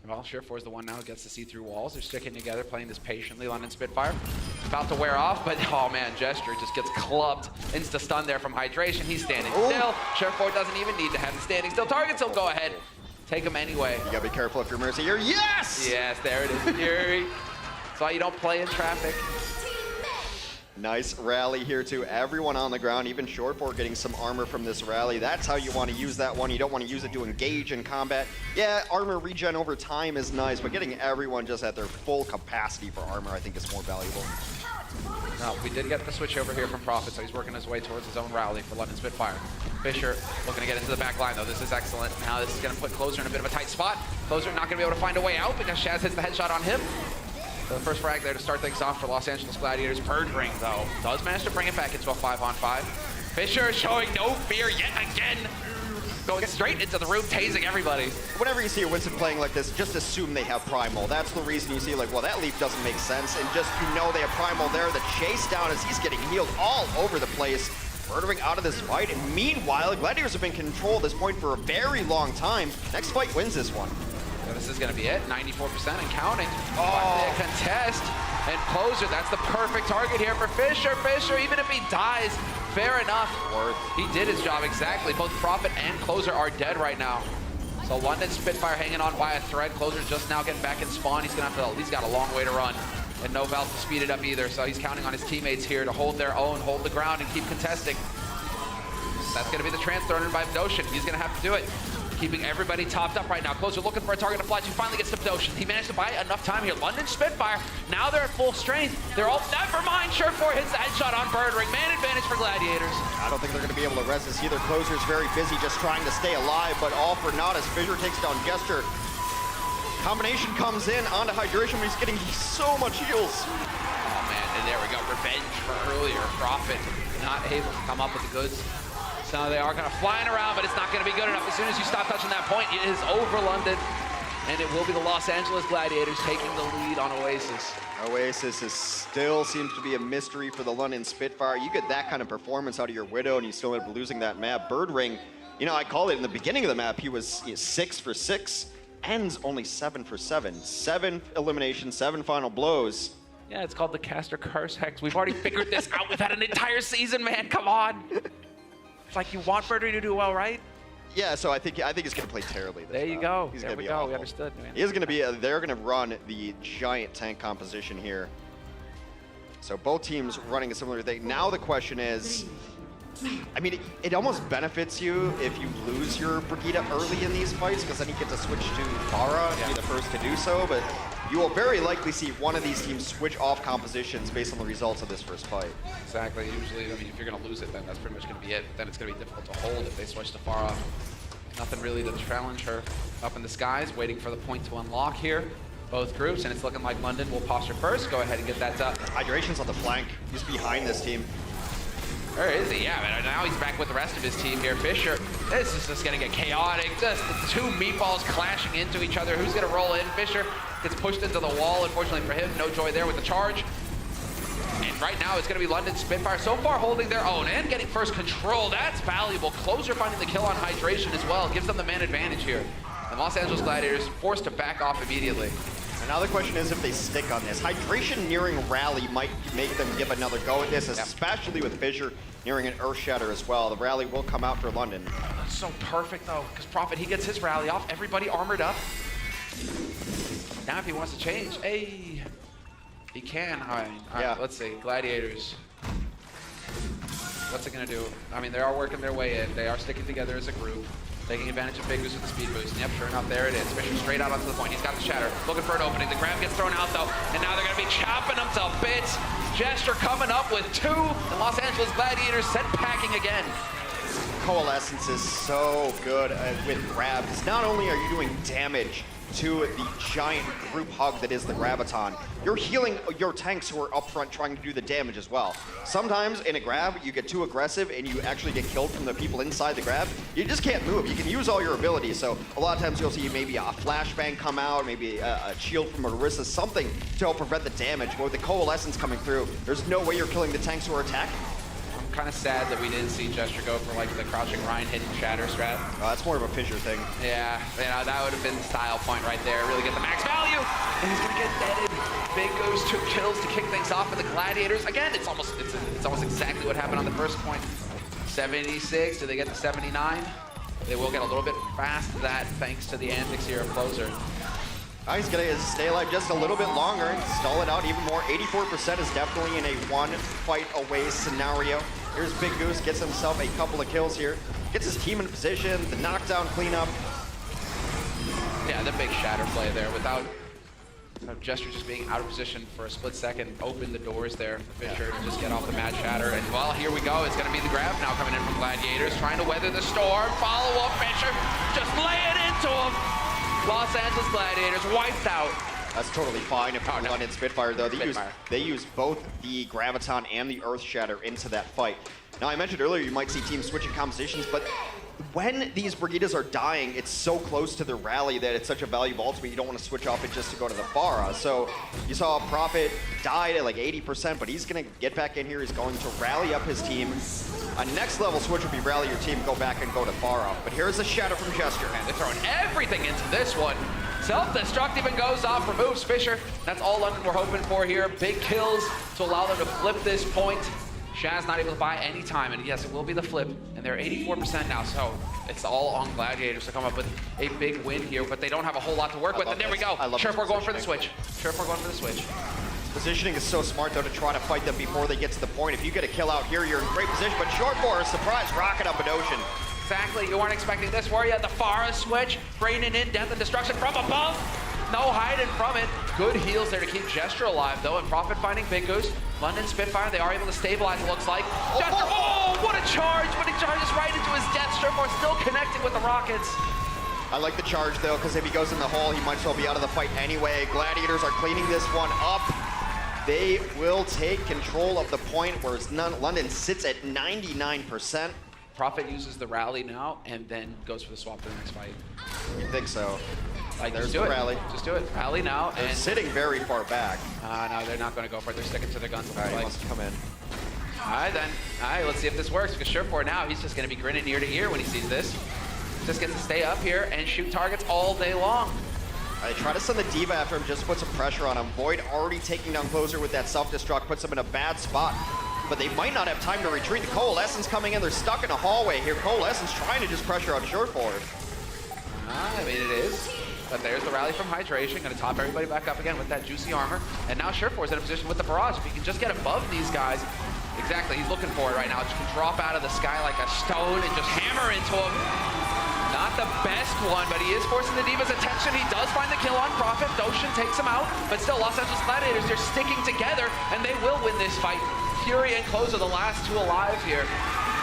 [SPEAKER 5] Well, Surefour is the one now who gets to see through walls. They're sticking together, playing this patiently. London Spitfire about to wear off, but oh man, Gesture just gets clubbed. Insta-stun there from Hydration. He's standing still. Surefour doesn't even need to have him standing still. Targets, he'll go ahead. Take him anyway.
[SPEAKER 6] You gotta be careful if you're Mercy here. Yes!
[SPEAKER 5] Yes, there it is, Fury. That's why you don't play in traffic.
[SPEAKER 6] Nice rally here too. Everyone on the ground, even Shortboard getting some armor from this rally. That's how you want to use that one. You don't want to use it to engage in combat. Yeah, armor regen over time is nice, but getting everyone just at their full capacity for armor I think is more valuable.
[SPEAKER 5] No, we did get the switch over here from Prophet, so he's working his way towards his own rally for London Spitfire. Fisher looking to get into the back line though. This is excellent. Now this is going to put Closer in a bit of a tight spot. Closer not going to be able to find a way out because Shaz hits the headshot on him. So the first frag there to start things off for Los Angeles Gladiators. Birdring, though, does manage to bring it back into a 5-on-5. Fisher showing no fear yet again. Going straight into the room, tasing everybody.
[SPEAKER 6] Whenever you see a Winston playing like this, just assume they have Primal. That's the reason you see, like, well, that leap doesn't make sense. And just, you know they have Primal there. The chase down as he's getting healed all over the place. Birdring out of this fight. And meanwhile, Gladiators have been in control at this point for a very long time. Next fight wins this one.
[SPEAKER 5] So this is going to be it, 94% and counting. Oh, the contest and Closer. That's the perfect target here for Fisher. Fisher, even if he dies, fair enough. He did his job exactly. Both Prophet and Closer are dead right now. So London Spitfire hanging on by a thread. Closer's just now getting back in spawn. He's got a long way to run. And no Valve to speed it up either. So he's counting on his teammates here to hold their own, hold the ground, and keep contesting. That's going to be the trans thrown in by Notion. He's going to have to do it. Keeping everybody topped up right now. Closer looking for a target to fly to. Finally gets to Notion. He managed to buy enough time here. London Spitfire, now they're at full strength. They're all, never mind. Surefour hits the headshot on Birdring. Man advantage for Gladiators.
[SPEAKER 6] I don't think they're going to be able to res this either. Closer's very busy just trying to stay alive, but all for naught as Fisher takes down Gesture. Combination comes in onto Hydration, but he's getting so much heals.
[SPEAKER 5] Oh man, and there we go. Revenge for earlier. Prophet not able to come up with the goods. So they are kind of flying around, but it's not going to be good enough. As soon as you stop touching that point, it is over London. And it will be the Los Angeles Gladiators taking the lead on Oasis.
[SPEAKER 6] Oasis still seems to be a mystery for the London Spitfire. You get that kind of performance out of your Widow, and you still end up losing that map. Birdring, you know, I called it in the beginning of the map, he was 6 for 6. Ends only 7 for 7. 7 eliminations, 7 final blows.
[SPEAKER 5] Yeah, it's called the Caster Curse, Hex. We've already figured this out. We've had an entire season, man. Come on. It's like you want Birdring to do well, right?
[SPEAKER 6] Yeah, so I think he's going to play terribly this
[SPEAKER 5] There you go.
[SPEAKER 6] He's
[SPEAKER 5] there
[SPEAKER 6] going to
[SPEAKER 5] we
[SPEAKER 6] be
[SPEAKER 5] go.
[SPEAKER 6] awful.
[SPEAKER 5] We understood, man.
[SPEAKER 6] He is going to be. They're going to run the giant tank composition here. So both teams running a similar thing. Now the question is, I mean, it almost benefits you if you lose your Brigitte early in these fights, because then you get to switch to Pharah and be the first to do so. But you will very likely see one of these teams switch off compositions based on the results of this first fight.
[SPEAKER 5] Exactly. Usually, I mean, if you're going to lose it, then that's pretty much going to be it. Then it's going to be difficult to hold if they switch to Pharah. Nothing really to challenge her up in the skies, waiting for the point to unlock here. both groups, and it's looking like London will posture first. Go ahead and get that up.
[SPEAKER 6] Hydration's on the flank. He's behind this team.
[SPEAKER 5] Where is he? Yeah, but now he's back with the rest of his team here. Fisher, this is just gonna get chaotic. Just the two meatballs clashing into each other. Who's gonna roll in? Fisher gets pushed into the wall. Unfortunately for him, no joy there with the charge. And right now it's gonna be London Spitfire so far holding their own and getting first control. That's valuable. Closer finding the kill on Hydration as well. Gives them the man advantage here. And Los Angeles Gladiators forced to back off immediately.
[SPEAKER 6] And now the question is if they stick on this. Hydration nearing Rally might make them give another go at this, especially with Fisher nearing an Earth Shatter as well. The Rally will come out for London.
[SPEAKER 5] That's so perfect though, because Prophet, he gets his Rally off, everybody armored up. Now if he wants to change, hey, he can. All right, let's see, Gladiators. What's it gonna do? I mean, they are working their way in. They are sticking together as a group. Taking advantage of Big Boost with the speed boost. And yep, sure enough, there it is. Fisher straight out onto the point. He's got the shatter. Looking for an opening. The grab gets thrown out, though. And now they're going to be chopping him to bits. Gesture coming up with 2. And Los Angeles Gladiators sent packing again.
[SPEAKER 6] Coalescence is so good with grabs. Not only are you doing damage to the giant group hug that is the Graviton, you're healing your tanks who are up front trying to do the damage as well. Sometimes in a grab, you get too aggressive and you actually get killed from the people inside the grab. You just can't move. You can use all your abilities. So a lot of times you'll see maybe a flashbang come out, maybe a shield from Orisa, something to help prevent the damage. But with the Coalescence coming through, there's no way you're killing the tanks who are attacking.
[SPEAKER 5] Kind of sad that we didn't see Gesture go for like the crouching Ryan hidden shatter strat.
[SPEAKER 6] That's more of a Fisher thing.
[SPEAKER 5] Yeah, you know, that would have been the style point right there. Really get the max value. And he's gonna get deaded. Big goes 2 kills to kick things off for the Gladiators. Again, it's almost exactly what happened on the first point. 76, do they get to 79? They will get a little bit past that thanks to the antics here of Closer.
[SPEAKER 6] He's gonna stay alive just a little bit longer, stall it out even more. 84% is definitely in a 1 fight away scenario. Here's Big Goose, gets himself a couple of kills here. Gets his team in position, the knockdown cleanup.
[SPEAKER 5] Yeah, the big shatter play there without Gesture just being out of position for a split second, opened the doors there for Fisher to just get off the mad shatter. And well, here we go. It's gonna be the grab now coming in from Gladiators, trying to weather the storm. Follow up Fisher, just lay it into him. Los Angeles Gladiators wiped out.
[SPEAKER 6] That's totally fine if you're London Spitfire, though. They use both the Graviton and the Earth Shatter into that fight. Now, I mentioned earlier you might see teams switching compositions, but when these Brigidas are dying, it's so close to the Rally that it's such a valuable ultimate, you don't want to switch off it just to go to the Pharah. So you saw Prophet died at like 80%, but he's going to get back in here. He's going to rally up his team. A next level switch would be rally your team, go back and go to Pharah. But here's a shadow from Gesture.
[SPEAKER 5] Man, they're throwing everything into this one. Self-destruct even goes off, removes Fisher. That's all London we're hoping for here. Big kills to allow them to flip this point. Shaz not able to buy any time, and yes, it will be the flip, and they're 84% now, so it's all on Gladiators to come up with a big win here, but they don't have a whole lot to work with, and there we go. Sure, we're going for the switch.
[SPEAKER 6] Positioning is so smart, though, to try to fight them before they get to the point. If you get a kill out here, you're in great position, but short for a surprise rocket up an ocean.
[SPEAKER 5] Exactly, you weren't expecting this, were you? The Pharah switch, raining in death and destruction from above. No hiding from it. Good heals there to keep Gesture alive, though, and Prophet finding Big Goose. London Spitfire, they are able to stabilize, it looks like. Gesture, oh, what a charge, but he charges right into his death. Surfboard still connecting with the rockets.
[SPEAKER 6] I like the charge, though, because if he goes in the hole, he might as well be out of the fight anyway. Gladiators are cleaning this one up. They will take control of the point, whereas London sits at 99%.
[SPEAKER 5] Prophet uses the rally now, and then goes for the swap for the next fight.
[SPEAKER 6] You think so?
[SPEAKER 5] Like,
[SPEAKER 6] there's the rally.
[SPEAKER 5] Just do it. Rally now.
[SPEAKER 6] They're sitting very far back.
[SPEAKER 5] No, they're not going to go for it. They're sticking to their guns.
[SPEAKER 6] All right, he wants to come in.
[SPEAKER 5] All right, then. All right, let's see if this works, because Surefour now, he's just going to be grinning ear to ear when he sees this. Just gets to stay up here and shoot targets all day long.
[SPEAKER 6] They try to send the Diva after him just to put some pressure on him. Void already taking down Closer with that self-destruct, puts him in a bad spot. But they might not have time to retreat. The Coalescence coming in, they're stuck in a hallway here. Coalescence trying to just pressure on Surefour.
[SPEAKER 5] I mean, it is. But there's the rally from Hydration, going to top everybody back up again with that juicy armor. And now Surefour's in a position with the barrage. If he can just get above these guys, exactly, he's looking for it right now. Just can drop out of the sky like a stone and just hammer into him. Not the best one, but he is forcing the Diva's attention. He does find the kill on Prophet. Doshin takes him out, but still, Los Angeles Gladiators, they're sticking together, and they will win this fight. Fury and Closer, the last two alive here.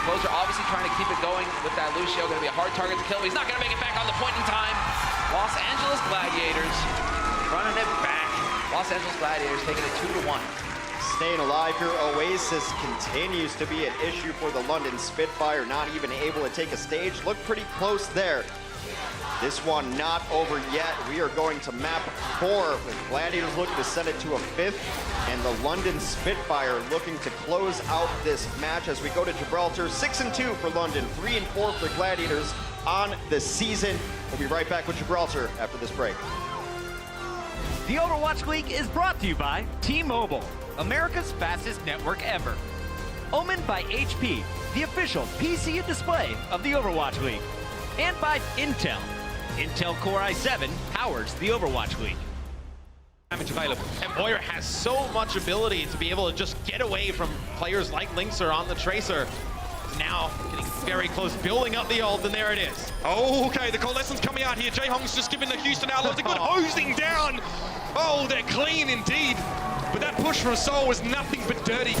[SPEAKER 5] Closer obviously trying to keep it going with that Lucio. Going to be a hard target to kill, but he's not going to make it back on the point in time. Los Angeles Gladiators running it back. Los Angeles Gladiators taking it 2-1.
[SPEAKER 6] Staying alive here, Oasis continues to be an issue for the London Spitfire, not even able to take a stage. Looked pretty close there. This one not over yet. We are going to map 4 with Gladiators looking to send it to a 5th, and the London Spitfire looking to close out this match as we go to Gibraltar. 6-2 for London, 3-4 for the Gladiators on the season. We'll be right back with Gibraltar after this break.
[SPEAKER 8] The Overwatch League is brought to you by T-Mobile, America's fastest network ever. Omen by HP, the official PC and display of the Overwatch League. And by Intel. Intel Core i7 powers the Overwatch League.
[SPEAKER 9] Damage available. And Moira has so much ability to be able to just get away from players like Linkser on the Tracer. Now getting very close, building up the ult, and there it is. Oh, okay, the Coalescence coming out here. Jae-Hong's just giving the Houston Outlaws a good hosing down. Oh, they're clean indeed. But that push from Soul was nothing but dirty.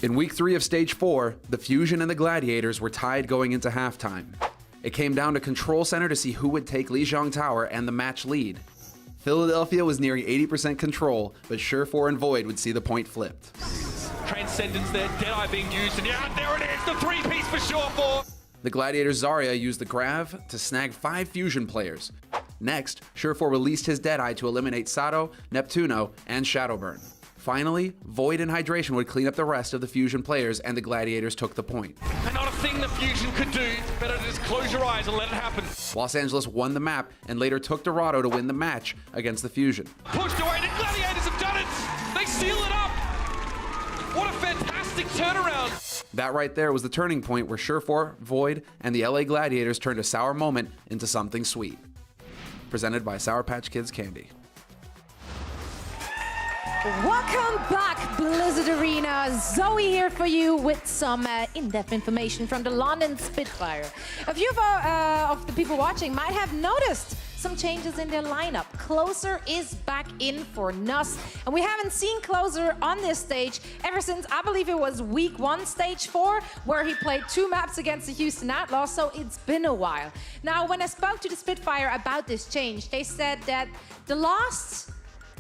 [SPEAKER 12] In week 3 of stage 4, the Fusion and the Gladiators were tied going into halftime. It came down to Control Center to see who would take Lijiang Tower and the match lead. Philadelphia was nearing 80% control, but Surefour and Void would see the point flipped.
[SPEAKER 9] Transcendence there, Deadeye being used, and yeah, there it is, the 3-piece for Surefour.
[SPEAKER 12] The Gladiators Zarya used the Grav to snag 5 Fusion players. Next, Surefour released his Deadeye to eliminate Sato, Neptuno, and Shadowburn. Finally, Void and Hydration would clean up the rest of the Fusion players, and the Gladiators took the point.
[SPEAKER 9] And not a thing the Fusion could do, better to just close your eyes and let it happen.
[SPEAKER 12] Los Angeles won the map and later took Dorado to win the match against the Fusion.
[SPEAKER 9] Pushed away, the Gladiators have done it! They seal it up! What a fantastic turnaround!
[SPEAKER 12] That right there was the turning point where Surefour, Void, and the LA Gladiators turned a sour moment into something sweet. Presented by Sour Patch Kids Candy.
[SPEAKER 10] Welcome back, Blizzard Arena. Zoe here for you with some in-depth information from the London Spitfire. A few of the people watching might have noticed some changes in their lineup. Closer is back in for NUS, and we haven't seen Closer on this stage ever since, I believe it was week 1, stage 4, where he played 2 maps against the Houston Outlaws, so it's been a while. Now, when I spoke to the Spitfire about this change, they said that the last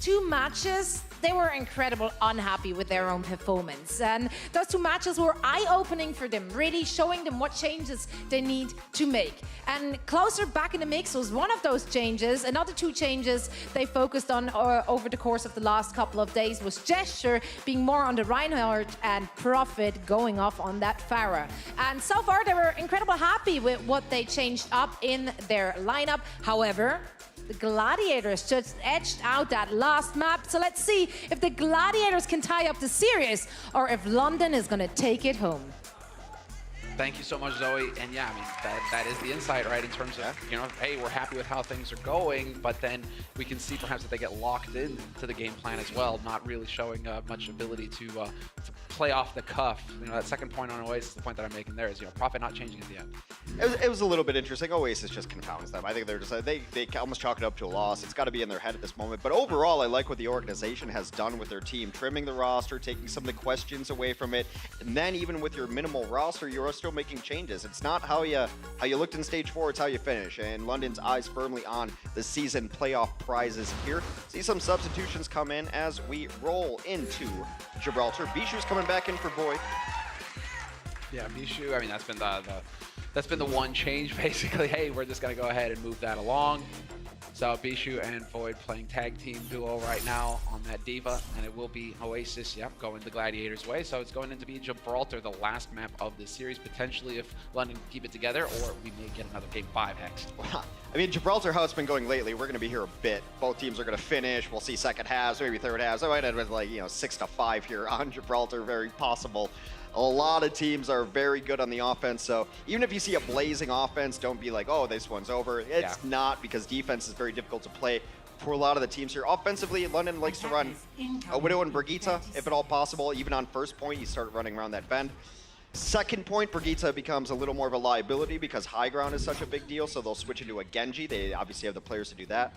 [SPEAKER 10] 2 matches, they were incredibly unhappy with their own performance. And those 2 matches were eye-opening for them, really showing them what changes they need to make. And Closer back in the mix was one of those changes. Another 2 changes they focused on over the course of the last couple of days was Gesture being more on the Reinhardt and Profit going off on that Pharah. And so far they were incredibly happy with what they changed up in their lineup. However, the Gladiators just edged out that last map. So let's see if the Gladiators can tie up the series or if London is going to take it home.
[SPEAKER 5] Thank you so much, Zoe. And yeah, I mean, that is the insight, right? In terms of, you know, hey, we're happy with how things are going, but then we can see perhaps that they get locked in to the game plan as well, not really showing much ability to play off the cuff. You know, that second point on Oasis, the point that I'm making there is, you know, Profit not changing at the end.
[SPEAKER 6] It was a little bit interesting. Oasis just confounds them. I think they're just they almost chalk it up to a loss. It's got to be in their head at this moment. But overall, I like what the organization has done with their team, trimming the roster, taking some of the questions away from it, and then even with your minimal roster, you're still making changes. It's not how you looked in stage 4, it's how you finish. And London's eyes firmly on the season playoff prizes here. See some substitutions come in as we roll into Gibraltar. Bishu's coming back in for Void.
[SPEAKER 5] Yeah, Bishu, I mean, that's been the one change, basically. Hey, we're just going to go ahead and move that along. So Bishu and Void playing tag team duo right now on that Diva, and it will be Oasis, yep, going the Gladiators' way. So it's going to be Gibraltar, the last map of this series, potentially if London keep it together, or we may get another Game 5 hex.
[SPEAKER 6] I mean, Gibraltar, how it's been going lately, we're going to be here a bit. Both teams are going to finish. We'll see second halves, maybe third halves. I might end with like, 6-5 here on Gibraltar, very possible. A lot of teams are very good on the offense, so even if you see a blazing offense, don't be like, oh, this one's over. It's not, because defense is very difficult to play for a lot of the teams here. Offensively, London likes to run a Widow and Brigitte, if at all possible. Even on first point, you start running around that bend. Second point, Brigitte becomes a little more of a liability because high ground is such a big deal, so they'll switch into a Genji. They obviously have the players to do that.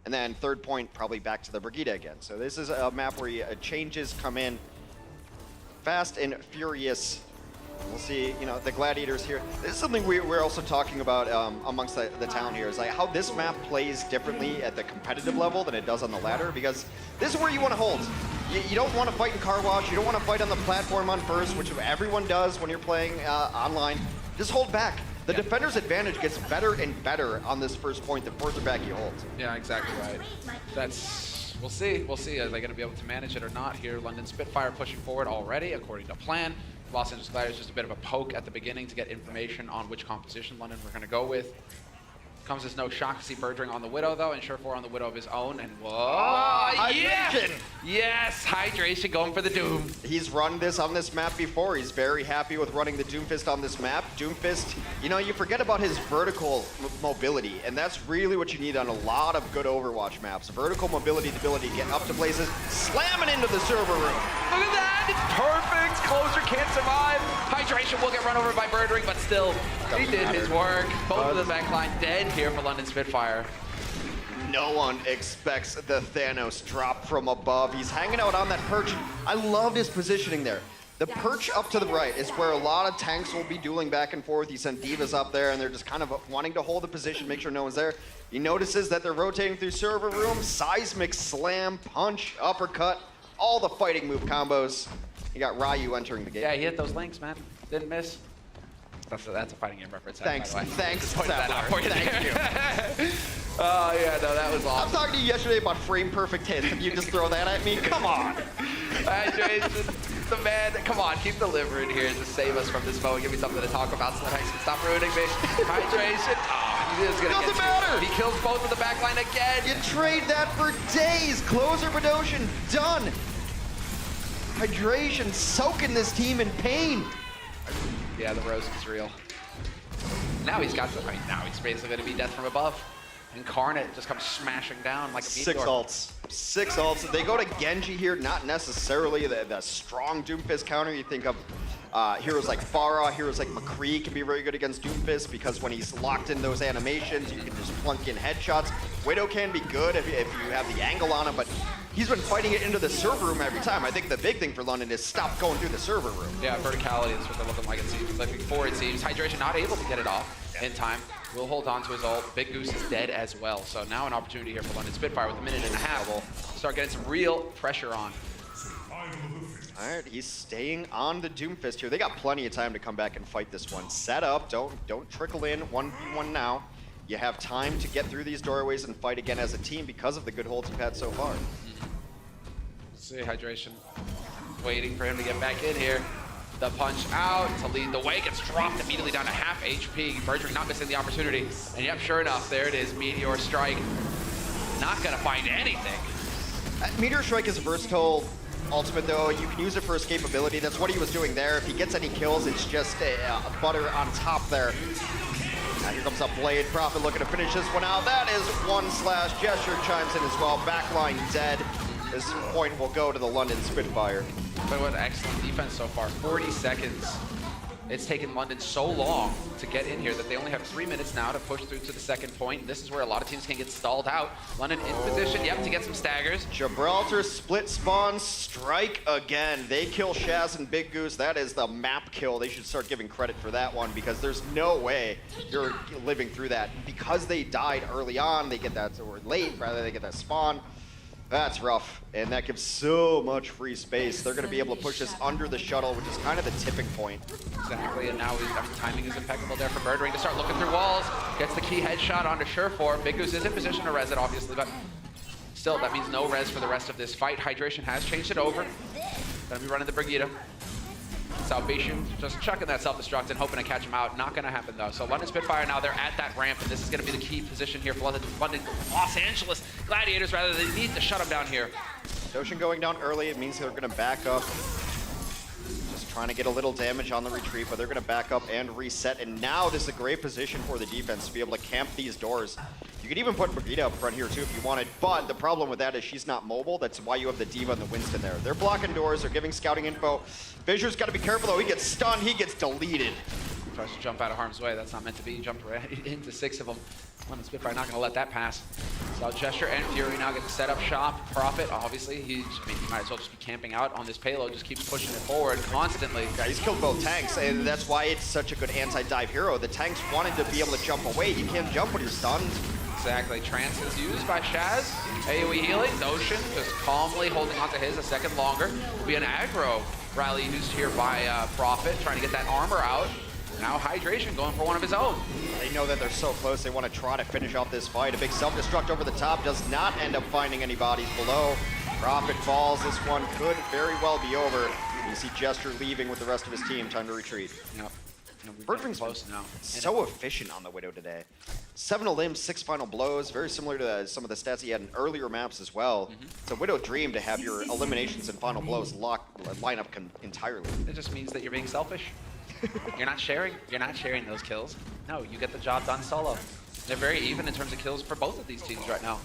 [SPEAKER 6] And then third point, probably back to the Brigitte again. So this is a map where changes come in fast and furious. We'll see, the Gladiators here. This is something we're also talking about amongst the town here, is like how this map plays differently at the competitive level than it does on the ladder, because this is where you want to hold. You don't want to fight in car wash, you don't want to fight on the platform on first, which everyone does when you're playing online. Just hold back. The defender's advantage gets better and better on this first point the further back you hold.
[SPEAKER 5] Yeah, exactly right. We'll see. We'll see. Are they going to be able to manage it or not here? London Spitfire pushing forward already, according to plan. Los Angeles Gladiators just a bit of a poke at the beginning to get information on which composition London we're going to go with. Comes as no shock to see Birdring on the Widow, though, and Surefour on the Widow of his own. And whoa!
[SPEAKER 6] Hydration!
[SPEAKER 5] Yes! Hydration going for the Doom.
[SPEAKER 6] He's run this on this map before. He's very happy with running the Doomfist on this map. Doomfist, you forget about his vertical mobility, and that's really what you need on a lot of good Overwatch maps. Vertical mobility, the ability to get up to places, slamming into the server room.
[SPEAKER 5] Look at that! It's perfect! Closer can't survive. Hydration will get run over by Birdring, but still, he did his work. Both of the backline dead here for London Spitfire.
[SPEAKER 6] No one expects the Thanos drop from above. He's hanging out on that perch. I love his positioning there. The perch up to the right is where a lot of tanks will be dueling back and forth. He sent Divas up there, and they're just kind of wanting to hold the position, make sure no one's there. He notices that they're rotating through server room. Seismic slam, punch, uppercut, all the fighting move combos. You got Ryu entering the game.
[SPEAKER 5] Yeah, he hit those links, man. Didn't miss. That's a fighting game reference.
[SPEAKER 6] Thanks,
[SPEAKER 5] by the way.
[SPEAKER 6] thanks,
[SPEAKER 5] Thank you. Oh, yeah, no, that was awesome.
[SPEAKER 6] I was talking to you yesterday about frame perfect hits, and you just throw that at me? Come on.
[SPEAKER 5] Hydration, the man, come on, keep delivering here to save us from this moment. Give me something to talk about so that I can stop ruining me. Hydration,
[SPEAKER 6] Doesn't matter.
[SPEAKER 5] He kills both of the backline again.
[SPEAKER 6] You trade that for days. Closer Badoshin, done. Hydration soaking this team in pain.
[SPEAKER 5] Yeah, the roast is real. Now he's got the right. Now he's basically going to be death from above. Incarnate just comes smashing down like a meteor.
[SPEAKER 6] 6 ults. 6 ults. They go to Genji here, not necessarily the strong Doomfist counter. You think of heroes like Pharah, heroes like McCree can be very good against Doomfist because when he's locked in those animations, you can just plunk in headshots. Widow can be good if you have the angle on him, but he's been fighting it into the server room every time. I think the big thing for London is stop going through the server room.
[SPEAKER 5] Yeah, verticality is what they're looking like, it seems. Like before, it seems. Hydration not able to get it off in time. Will hold on to his ult. Big Goose is dead as well. So now an opportunity here for London Spitfire with a minute and a half. We'll start getting some real pressure on.
[SPEAKER 6] All right, he's staying on the Doomfist here. They got plenty of time to come back and fight this one. Set up, don't trickle in 1v1 now. You have time to get through these doorways and fight again as a team because of the good holds you've had so far.
[SPEAKER 5] Let's see, Hydration waiting for him to get back in here. The punch out to lead the way, gets dropped immediately down to half HP. Bergering not missing the opportunity. And yep, sure enough, there it is, Meteor Strike. Not gonna find anything.
[SPEAKER 6] Meteor Strike is a versatile ultimate though. You can use it for escapability. That's what he was doing there. If he gets any kills, it's just a butter on top there. Now here comes up Blade. Prophet looking to finish this one out. That is 1/ Gesture chimes in as well. Backline dead. This point will go to the London Spitfire.
[SPEAKER 5] But what excellent defense so far. 40 seconds. It's taken London so long to get in here that they only have 3 minutes now to push through to the second point. This is where a lot of teams can get stalled out. London in position, yep, to get some staggers.
[SPEAKER 6] Gibraltar split spawn strike again. They kill Shaz and Big Goose. That is the map kill. They should start giving credit for that one because there's no way you're living through that. Because they died early on, they get that, or late rather, they get that spawn. That's rough, and that gives so much free space. They're going to be able to push this under the shuttle, which is kind of the tipping point.
[SPEAKER 5] Exactly, and now timing is impeccable there for Birdring to start looking through walls. Gets the key headshot onto Surefour. Big Goose is in position to res it, obviously, but still, that means no res for the rest of this fight. Hydration has changed it over. Gonna be running the Brigida. Salvation just chucking that self-destruct and hoping to catch him out. Not gonna happen though. So London Spitfire now, they're at that ramp, and this is gonna be the key position here for London Los Angeles Gladiators, rather. They need to shut them down here.
[SPEAKER 6] Doshin going down early, it means they're gonna back up. Just trying to get a little damage on the retreat, but they're gonna back up and reset. And now this is a great position for the defense to be able to camp these doors. You could even put Brigida up front here too if you wanted, but the problem with that is she's not mobile. That's why you have the Diva and the Winston there. They're blocking doors, they're giving scouting info. Fissure's got to be careful though, he gets stunned, he gets deleted.
[SPEAKER 5] Tries to jump out of harm's way, that's not meant to be. He jumped right into 6 of them. London Spitfire not gonna let that pass. So Gesture and Fury now get to set up shop. Prophet, obviously, he might as well just be camping out on this payload, just keeps pushing it forward constantly.
[SPEAKER 6] Yeah, he's killed both tanks, and that's why it's such a good anti-dive hero. The tanks wanted to be able to jump away. You can't jump when you're stunned.
[SPEAKER 5] Exactly. Trance is used by Shaz. AoE healing. Notion just calmly holding onto his a second longer. Will be an aggro rally used here by Prophet, trying to get that armor out. Now Hydration going for one of his own.
[SPEAKER 6] They know that they're so close. They want to try to finish off this fight. A big self-destruct over the top does not end up finding any bodies below. Prophet falls. This one could very well be over. You see Gesture leaving with the rest of his team. Time to retreat.
[SPEAKER 5] Yep.
[SPEAKER 6] Birdring's close now. So efficient on the Widow today. 7 limbs, 6 final blows. Very similar to some of the stats he had in earlier maps as well. It's a Widow dream to have your eliminations and final blows line up entirely.
[SPEAKER 5] It just means that you're being selfish. You're not sharing those kills. No, you get the job done solo. They're very even in terms of kills for both of these teams right now.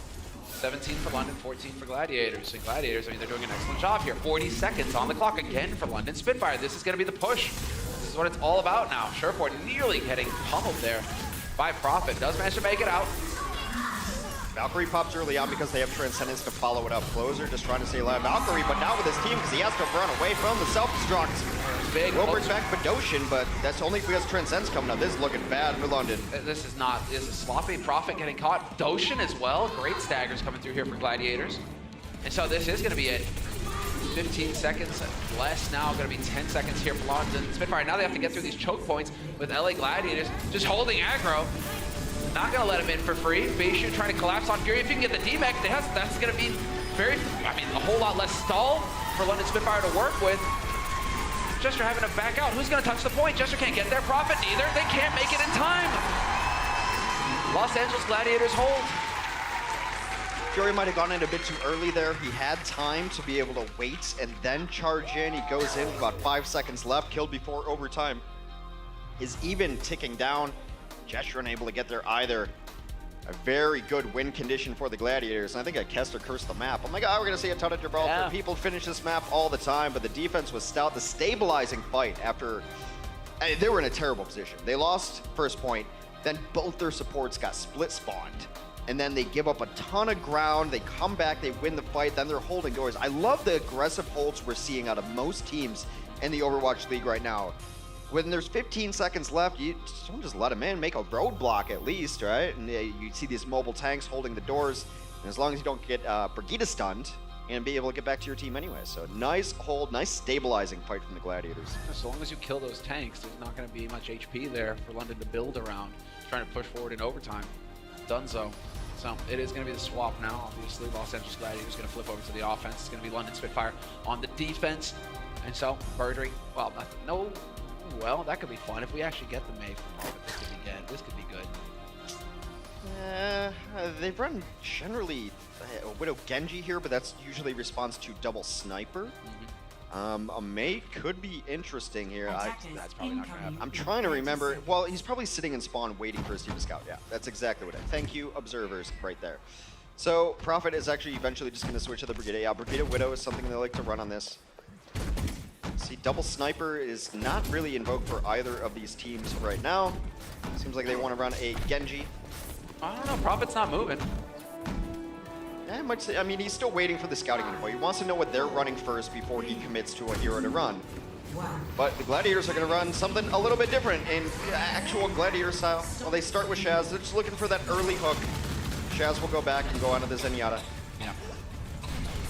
[SPEAKER 5] 17 for London, 14 for Gladiators. And Gladiators, I mean, they're doing an excellent job here. 40 seconds on the clock again for London Spitfire. This is going to be the push. This is what it's all about now. Surefour nearly getting pummeled there by Prophet. Does manage to make it out.
[SPEAKER 6] Valkyrie pops early on because they have Transcendence to follow it up. Closer just trying to stay alive. Valkyrie, but not with his team because he has to run away from the self-destruct.
[SPEAKER 5] Big.
[SPEAKER 6] Will bring back Badoshin, but that's only because Transcendence coming up. This is looking bad for London.
[SPEAKER 5] This is sloppy. Prophet getting caught. Doshin as well. Great staggers coming through here for Gladiators. And so this is going to be it. 15 seconds less now. Going to be 10 seconds here for London Spitfire. Now they have to get through these choke points with LA Gladiators just holding aggro. Not going to let him in for free. Beishu trying to collapse on Fury. If you can get the D-Mech, that's going to be a whole lot less stall for London Spitfire to work with. Gesture having to back out. Who's going to touch the point? Gesture can't get there. Prophet neither. They can't make it in time. Los Angeles Gladiators hold.
[SPEAKER 6] Fury might have gone in a bit too early there. He had time to be able to wait and then charge in. He goes in with about 5 seconds left, killed before overtime is even ticking down. Gesture unable to get there either. A very good win condition for the Gladiators. And I think Kester cursed the map. I'm like, oh, we're going to see a ton of Gibraltar. People finish this map all the time, but the defense was stout. The stabilizing fight after... they were in a terrible position. They lost first point, then both their supports got split spawned. And then they give up a ton of ground. They come back, they win the fight, then they're holding doors. I love the aggressive holds we're seeing out of most teams in the Overwatch League right now. When there's 15 seconds left, you don't just let them in, make a roadblock at least, right? And you see these mobile tanks holding the doors. And as long as you don't get Brigitte stunned, and be able to get back to your team anyway. So nice hold, nice stabilizing fight from the Gladiators.
[SPEAKER 5] So long as you kill those tanks, there's not going to be much HP there for London to build around, trying to push forward in overtime. Dunzo. So it is going to be the swap now, obviously. Los Angeles Gladiators going to flip over to the offense. It's going to be London Spitfire on the defense. And so, Birdry, well, no... Well, that could be fun. If we actually get the May from Profit, this could be good.
[SPEAKER 6] They run generally a Widow Genji here, but that's usually responds to double sniper. A May could be interesting here.
[SPEAKER 5] That's probably not going to happen.
[SPEAKER 6] I'm trying to remember. Well, he's probably sitting in spawn waiting for his team to scout. Yeah, that's exactly what thank you, observers, right there. So, Prophet is actually eventually just going to switch to the Brigitte. Yeah, Brigitte Widow is something they like to run on this. See, double sniper is not really invoked for either of these teams right now. Seems like they want to run a Genji.
[SPEAKER 5] I don't know, Prophet's not moving.
[SPEAKER 6] I mean, he's still waiting for the scouting info. He wants to know what they're running first before he commits to a hero to run. But the Gladiators are going to run something a little bit different in actual Gladiator style. Well, they start with Shaz. They're just looking for that early hook. Shaz will go back and go onto the Zenyatta.
[SPEAKER 5] Yeah.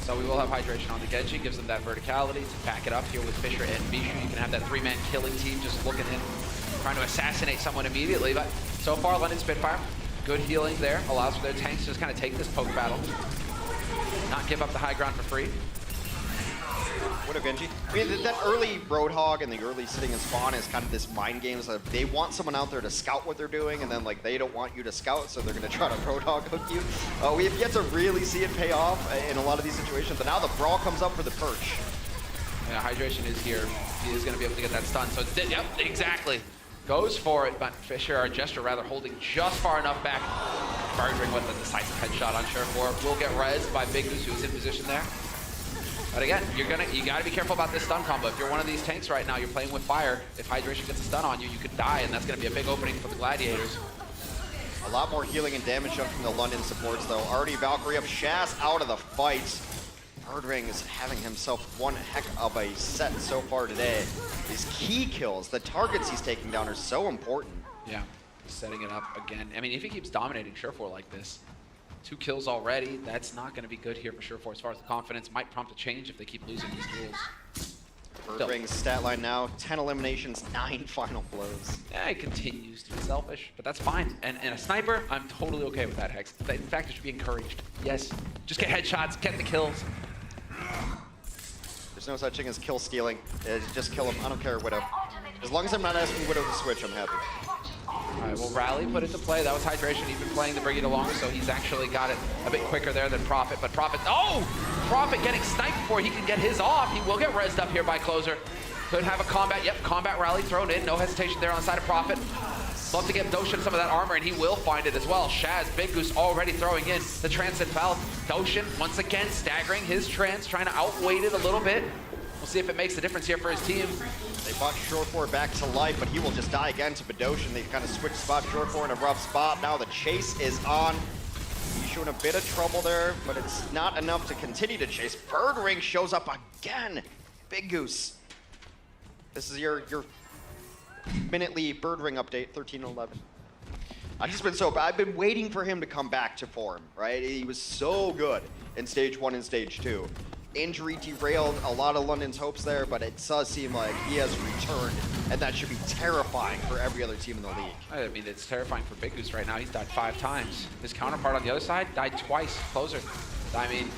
[SPEAKER 5] So we will have hydration on the Genji, gives them that verticality to back it up here with Fisher and Bishu. You can have that three-man killing team just looking in, trying to assassinate someone immediately. But so far, London Spitfire, good healing there, allows for their tanks to just kind of take this poke battle, not give up the high ground for free.
[SPEAKER 6] What a Genji. I mean, that early Roadhog and the early sitting in spawn is kind of this mind games of they want someone out there to scout what they're doing, and then like they don't want you to scout, so they're going to try to Roadhog hook you. We have yet to really see it pay off in a lot of these situations, but now the Brawl comes up for the perch.
[SPEAKER 5] Yeah, hydration is here. He is going to be able to get that stun. So, yep, exactly. Goes for it, but Fisher, or Gesture rather, holding just far enough back. Birdring with a decisive headshot on Sure4. Will get rezzed by Big Goose, who's in position there. But again, you gotta be careful about this stun combo. If you're one of these tanks right now, you're playing with fire. If hydration gets a stun on you, you could die, and that's gonna be a big opening for the Gladiators.
[SPEAKER 6] A lot more healing and damage done from the London supports, though. Already Valkyrie up, Shaz out of the fight. Birdring is having himself one heck of a set so far today. His key kills, the targets he's taking down are so important.
[SPEAKER 5] Yeah, setting it up again. I mean, if he keeps dominating Sure4 like this, 2 kills already, that's not going to be good here for Sure4 as far as the confidence. Might prompt a change if they keep losing these duels.
[SPEAKER 6] Birdring's stat line now, 10 eliminations, 9 final blows.
[SPEAKER 5] Yeah, he continues to be selfish, but that's fine. And a sniper, I'm totally okay with that, Hex. In fact, it should be encouraged. Yes, just get headshots, get the kills.
[SPEAKER 6] There's no such thing as kill stealing. Just kill him, I don't care, Widow. As long as I'm not asking Widow to switch, I'm happy.
[SPEAKER 5] All right, well, Rally put it to play. That was hydration. He's been playing the Brigitte longer, so he's actually got it a bit quicker there than Prophet. But Prophet, Prophet getting sniped before he can get his off. He will get rezzed up here by Closer. Could have a combat. Yep, combat Rally thrown in. No hesitation there on the side of Prophet. Love to get Doshin some of that armor, and he will find it as well. Shaz, Big Goose already throwing in the Transcend Foul. Doshin, once again, staggering his trance, trying to outweight it a little bit. We'll see if it makes a difference here for his team.
[SPEAKER 6] They brought Sure4 back to life, but he will just die again to Badoshin. They've kind of switched spot. Sure4 in a rough spot. Now the chase is on. He's showing a bit of trouble there, but it's not enough to continue to chase. Birdring shows up again. Big Goose. This is your minutely Birdring update, 13-11. I've been waiting for him to come back to form, right? He was so good in stage 1 and stage 2. Injury derailed a lot of London's hopes there, but it does seem like he has returned, and that should be terrifying for every other team in the league.
[SPEAKER 5] I mean, it's terrifying for Big Goose right now. He's died 5 times. His counterpart on the other side died twice. Closer. I mean,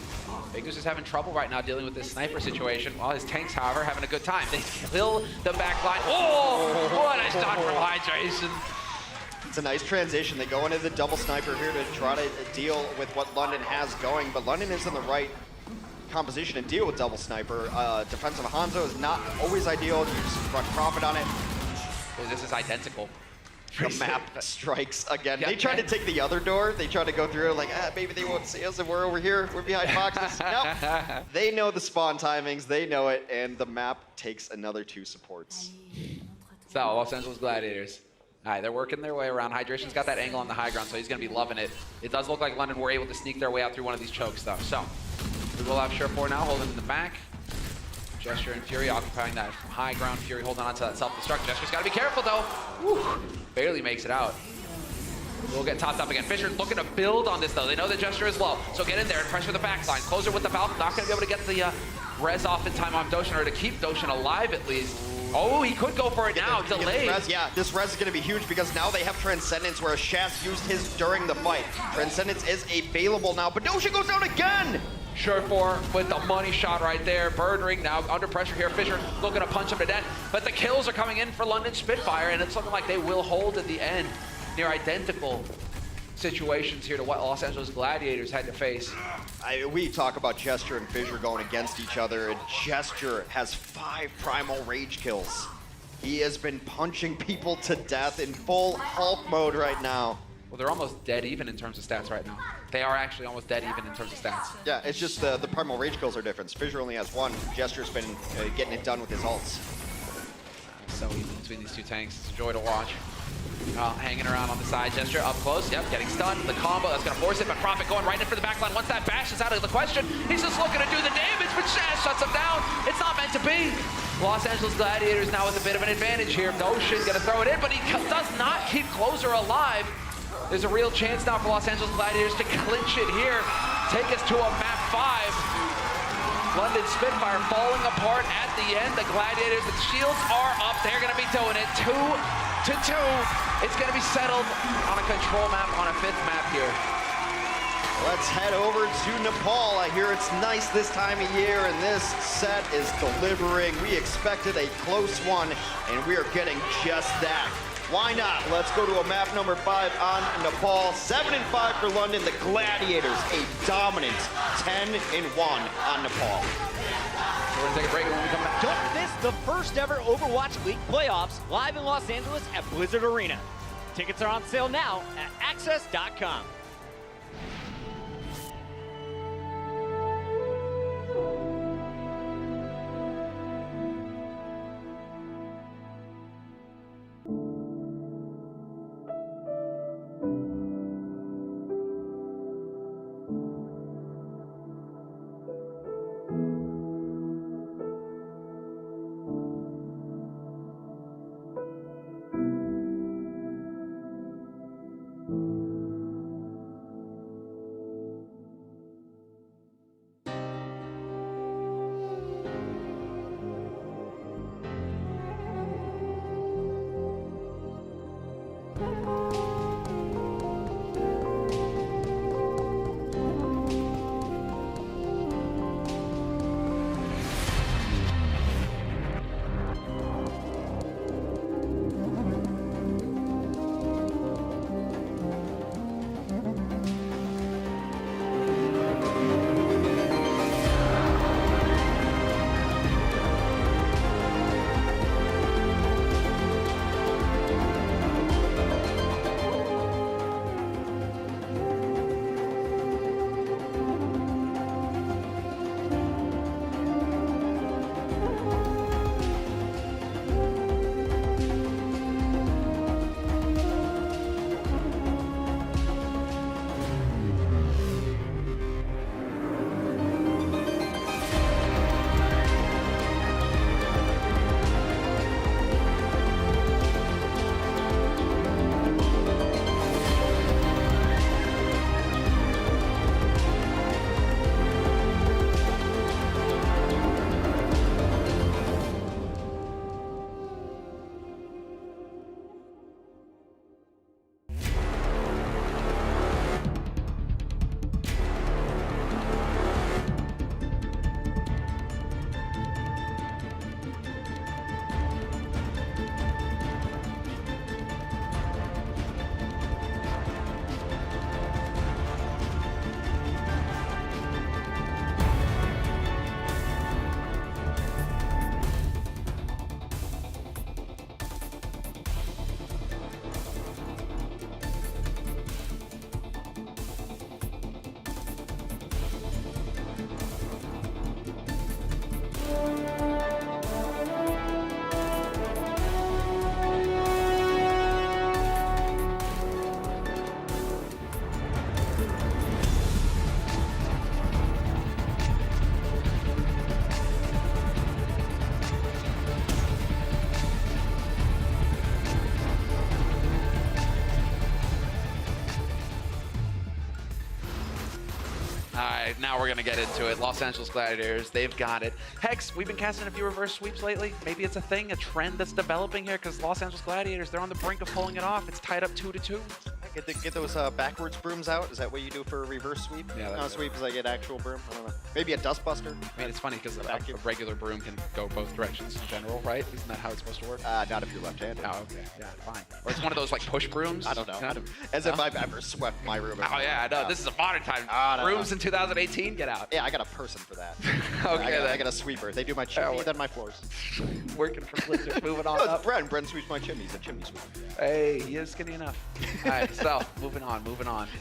[SPEAKER 5] Big Goose is having trouble right now dealing with this sniper situation, while his tanks, however, having a good time. They kill the back line. Oh, what a shot from hydration.
[SPEAKER 6] It's a nice transition. They go into the double sniper here to try to deal with what London has going, but London is in the right composition to deal with double sniper. Defensive Hanzo is not always ideal. You just run profit on it.
[SPEAKER 5] This is identical.
[SPEAKER 6] The map strikes again.
[SPEAKER 5] Yeah,
[SPEAKER 6] They tried to take the other door. They tried to go through like, maybe they won't see us if we're over here. We're behind boxes. Nope. They know the spawn timings. They know it, and the map takes another 2 supports.
[SPEAKER 5] So, Los Angeles Gladiators. All right, they're working their way around. Hydration's got that angle on the high ground, so he's going to be loving it. It does look like London were able to sneak their way out through one of these chokes, though. So, we will have Sure4 now holding in the back. Gesture and Fury occupying that high ground. Fury holding on to that self-destruct. Gesture's got to be careful, though. Woo. Barely makes it out. We'll get topped up again. Fisher looking to build on this, though. They know the Gesture is low, so get in there and pressure the backline. Closer with the Falcon. Not going to be able to get the res off in time on Doshin, or to keep Doshin alive at least. Oh, he could go for it now. Delayed.
[SPEAKER 6] This res is going to be huge because now they have Transcendence, whereas Shas used his during the fight. Transcendence is available now, but Doshin goes down again!
[SPEAKER 5] Sure4 with the money shot right there. Bird Ring now under pressure here. Fisher looking to punch him to death. But the kills are coming in for London Spitfire, and it's looking like they will hold at the end. Near identical situations here to what Los Angeles Gladiators had to face.
[SPEAKER 6] We talk about Gesture and Fissure going against each other, and Gesture has 5 Primal Rage kills. He has been punching people to death in full Hulk mode right now.
[SPEAKER 5] Well, they're almost dead even in terms of stats right now. They are actually almost dead even in terms of stats.
[SPEAKER 6] Yeah, it's just the Primal Rage kills are different. Fissure only has 1. Gesture's been getting it done with his ults.
[SPEAKER 5] So even between these 2 tanks, it's a joy to watch. Hanging around on the side. Gesture up close. Yep, getting stunned. The combo that's going to force it, but Prophet going right in for the backline. Once that bash is out of the question, he's just looking to do the damage, but Shaz shuts him down. It's not meant to be. Los Angeles Gladiators now with a bit of an advantage here. Doshin going to throw it in, but he does not keep Closer alive. There's a real chance now for Los Angeles Gladiators to clinch it here. Take us to a map 5. London Spitfire falling apart at the end. The Gladiators, the shields are up. They're going to be doing it 2-2. It's going to be settled on a control map on a 5th map here.
[SPEAKER 6] Let's head over to Nepal. I hear it's nice this time of year, and this set is delivering. We expected a close one, and we are getting just that. Why not? Let's go to a map number 5 on Nepal. 7-5 for London. The Gladiators, a dominant 10-1 on Nepal.
[SPEAKER 5] We're going to take a break when we come back.
[SPEAKER 8] Don't miss the first ever Overwatch League playoffs live in Los Angeles at Blizzard Arena. Tickets are on sale now at access.com.
[SPEAKER 5] right, now we're gonna get into it. Los Angeles Gladiators, they've got it. Hex, we've been casting a few reverse sweeps lately. Maybe it's a thing, a trend that's developing here, because Los Angeles Gladiators, they're on the brink of pulling it off. It's tied up 2-2.
[SPEAKER 6] Get those backwards brooms out. Is that what you do for a reverse sweep?
[SPEAKER 5] Yeah, that's
[SPEAKER 6] Not a sweep is like an actual broom. I don't know. Maybe a dust buster.
[SPEAKER 5] I mean, it's funny because a regular broom can go both directions in general, right? Isn't that how it's supposed to work?
[SPEAKER 6] Not if you're left-handed.
[SPEAKER 5] Oh, okay. Yeah, fine. Or it's one of those like push brooms.
[SPEAKER 6] I don't know.
[SPEAKER 5] Kind of,
[SPEAKER 6] As if I've ever swept my room.
[SPEAKER 5] Oh yeah, no. This is a modern time. Brooms in 2018. Get out.
[SPEAKER 6] Yeah, I got a person for that.
[SPEAKER 5] Okay,
[SPEAKER 6] I got a sweeper. They do my chimney, then my floors.
[SPEAKER 5] Working for Blizzard. Moving on
[SPEAKER 6] No,
[SPEAKER 5] up.
[SPEAKER 6] it's Brent. Brent sweeps my chimney. He's a chimney sweeper.
[SPEAKER 5] Hey, he is skinny enough. All right, so moving on.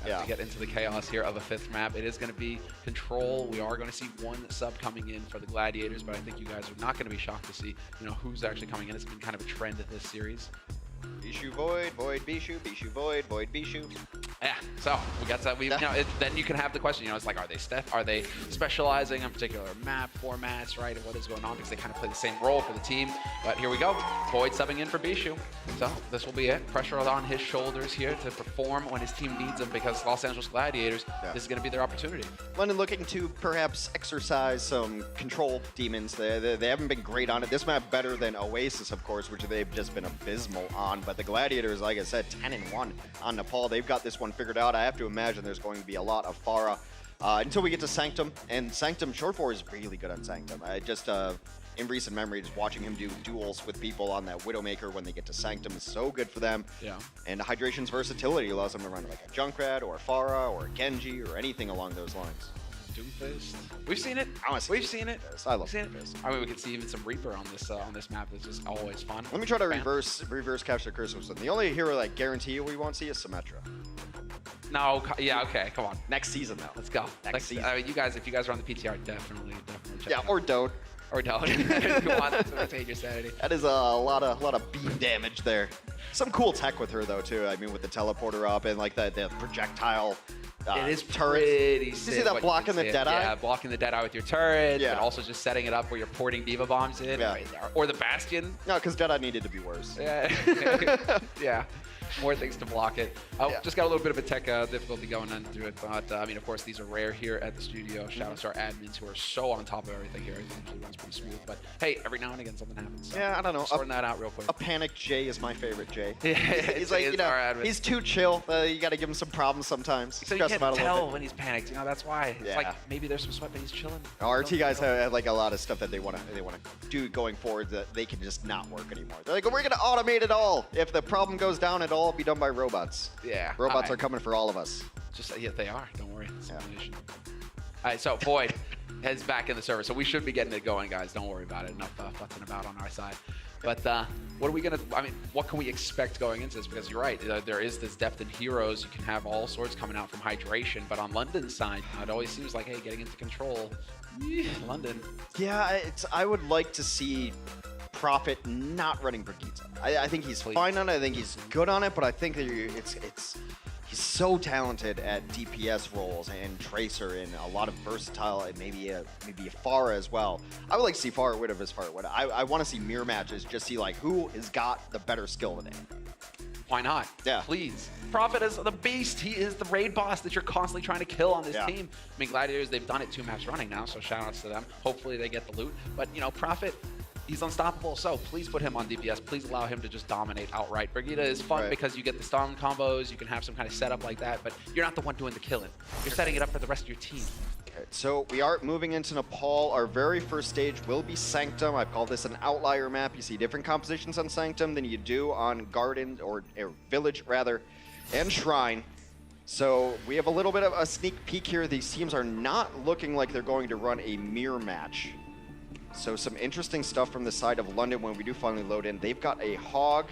[SPEAKER 6] Yeah.
[SPEAKER 5] To get into the chaos here of a 5th map, it is going to be Control. We are going to see one sub coming in for the Gladiators, but I think you guys are not going to be shocked to see, who's actually coming in. It's been kind of a trend in this series.
[SPEAKER 6] Bishu Void, Void Bishu, Bishu Void, Void Bishu.
[SPEAKER 5] Yeah, so we got that. Then you can have the question, it's like, are they specializing on particular map formats, right? And what is going on? Because they kind of play the same role for the team. But here we go. Void subbing in for Bishu. So this will be it. Pressure on his shoulders here to perform when his team needs him, because Los Angeles Gladiators, this is going to be their opportunity.
[SPEAKER 6] London looking to perhaps exercise some control demons. They haven't been great on it. This map better than Oasis, of course, which they've just been abysmal on. But the Gladiators, like I said, 10-1 on Nepal. They've got this one figured out. I have to imagine there's going to be a lot of Pharah until we get to Sanctum. And Sanctum, Short 4 is really good on Sanctum. I just, in recent memory, just watching him do duels with people on that Widowmaker when they get to Sanctum is so good for them.
[SPEAKER 5] Yeah.
[SPEAKER 6] And Hydration's versatility allows them to run like a Junkrat or a Pharah or a Genji or anything along those lines.
[SPEAKER 5] Doomfist. We've seen it.
[SPEAKER 6] Honestly,
[SPEAKER 5] we've seen it.
[SPEAKER 6] I love
[SPEAKER 5] Doomfist. I mean, we can see even some Reaper on this map. That's just always fun.
[SPEAKER 6] Let me try to reverse capture Curse with something. The only hero that I guarantee we won't see is Symmetra.
[SPEAKER 5] No, yeah, okay, come on.
[SPEAKER 6] Next season though.
[SPEAKER 5] Let's go.
[SPEAKER 6] Next season.
[SPEAKER 5] If you guys are on the PTR, definitely check it out.
[SPEAKER 6] Or Dote.
[SPEAKER 5] Or don't. If you want to maintain your sanity.
[SPEAKER 6] That is a lot of beam damage there. Some cool tech with her though too. I mean, with the teleporter up and like the projectile.
[SPEAKER 5] It is
[SPEAKER 6] turrets.
[SPEAKER 5] pretty
[SPEAKER 6] You
[SPEAKER 5] sick.
[SPEAKER 6] see that blocking the Deadeye?
[SPEAKER 5] Yeah, blocking the Deadeye with your turret,
[SPEAKER 6] Yeah.
[SPEAKER 5] but also just setting it up where you're porting Diva Bombs in.
[SPEAKER 6] Yeah.
[SPEAKER 5] Right there. Or the Bastion.
[SPEAKER 6] No, because Deadeye needed to be worse.
[SPEAKER 5] Yeah. Yeah. More things to block it. Just got a little bit of a tech difficulty going into it, but I mean, of course, these are rare here at the studio. Shout out to our admins who are so on top of everything here. It usually runs pretty smooth, but hey, every now and again something happens. So
[SPEAKER 6] Yeah, I don't know.
[SPEAKER 5] sorting that out real quick.
[SPEAKER 6] A Panic Jay is my favorite Jay.
[SPEAKER 5] Yeah,
[SPEAKER 6] he's like,
[SPEAKER 5] our admin.
[SPEAKER 6] he's too chill. You got to give him some problems sometimes.
[SPEAKER 5] So you
[SPEAKER 6] Stress him out
[SPEAKER 5] can't
[SPEAKER 6] a little
[SPEAKER 5] tell
[SPEAKER 6] bit.
[SPEAKER 5] when he's panicked. That's why. It's
[SPEAKER 6] Yeah.
[SPEAKER 5] like maybe there's some sweat, but he's chilling.
[SPEAKER 6] Our RT guys have like a lot of stuff that they want to do going forward that they can just not work anymore. They're like, we're gonna automate it all. If the problem goes down, it'll all be done by robots.
[SPEAKER 5] Yeah.
[SPEAKER 6] Robots are coming for all of us.
[SPEAKER 5] Yeah, they are. Don't worry. Simulation. All right, so Void heads back in the server. So we should be getting it going, guys. Don't worry about it. Enough fussing about on our side. But what are we gonna? I mean, what can we expect going into this? Because you're right, there is this depth in heroes. You can have all sorts coming out from Hydration, but on London's side, it always seems like, hey, getting into Control, London.
[SPEAKER 6] Yeah, I would like to see Prophet not running Brigitte. I think he's fine on it. I think he's good on it, but I think that he's so talented at DPS roles and Tracer and a lot of versatile and maybe a Pharah as well. I would like to see Pharah Widow as Pharah Widow. I want to see mirror matches, just see like who has got the better skill today.
[SPEAKER 5] Why not?
[SPEAKER 6] Yeah.
[SPEAKER 5] Please. Prophet is the beast. He is the raid boss that you're constantly trying to kill on this
[SPEAKER 6] Yeah.
[SPEAKER 5] team. I mean, Gladiators, they've done it 2 maps running now, so shout outs to them. Hopefully they get the loot. But, Prophet, he's unstoppable, so please put him on DPS. Please allow him to just dominate outright. Brigitte is fun because you get the stun combos, you can have some kind of setup like that, but you're not the one doing the killing. You're setting it up for the rest of your team.
[SPEAKER 6] Okay, so we are moving into Nepal. Our very first stage will be Sanctum. I've called this an outlier map. You see different compositions on Sanctum than you do on Garden, or Village rather, and Shrine. So we have a little bit of a sneak peek here. These teams are not looking like they're going to run a mirror match. So some interesting stuff from the side of London when we do finally load in. They've got a Hog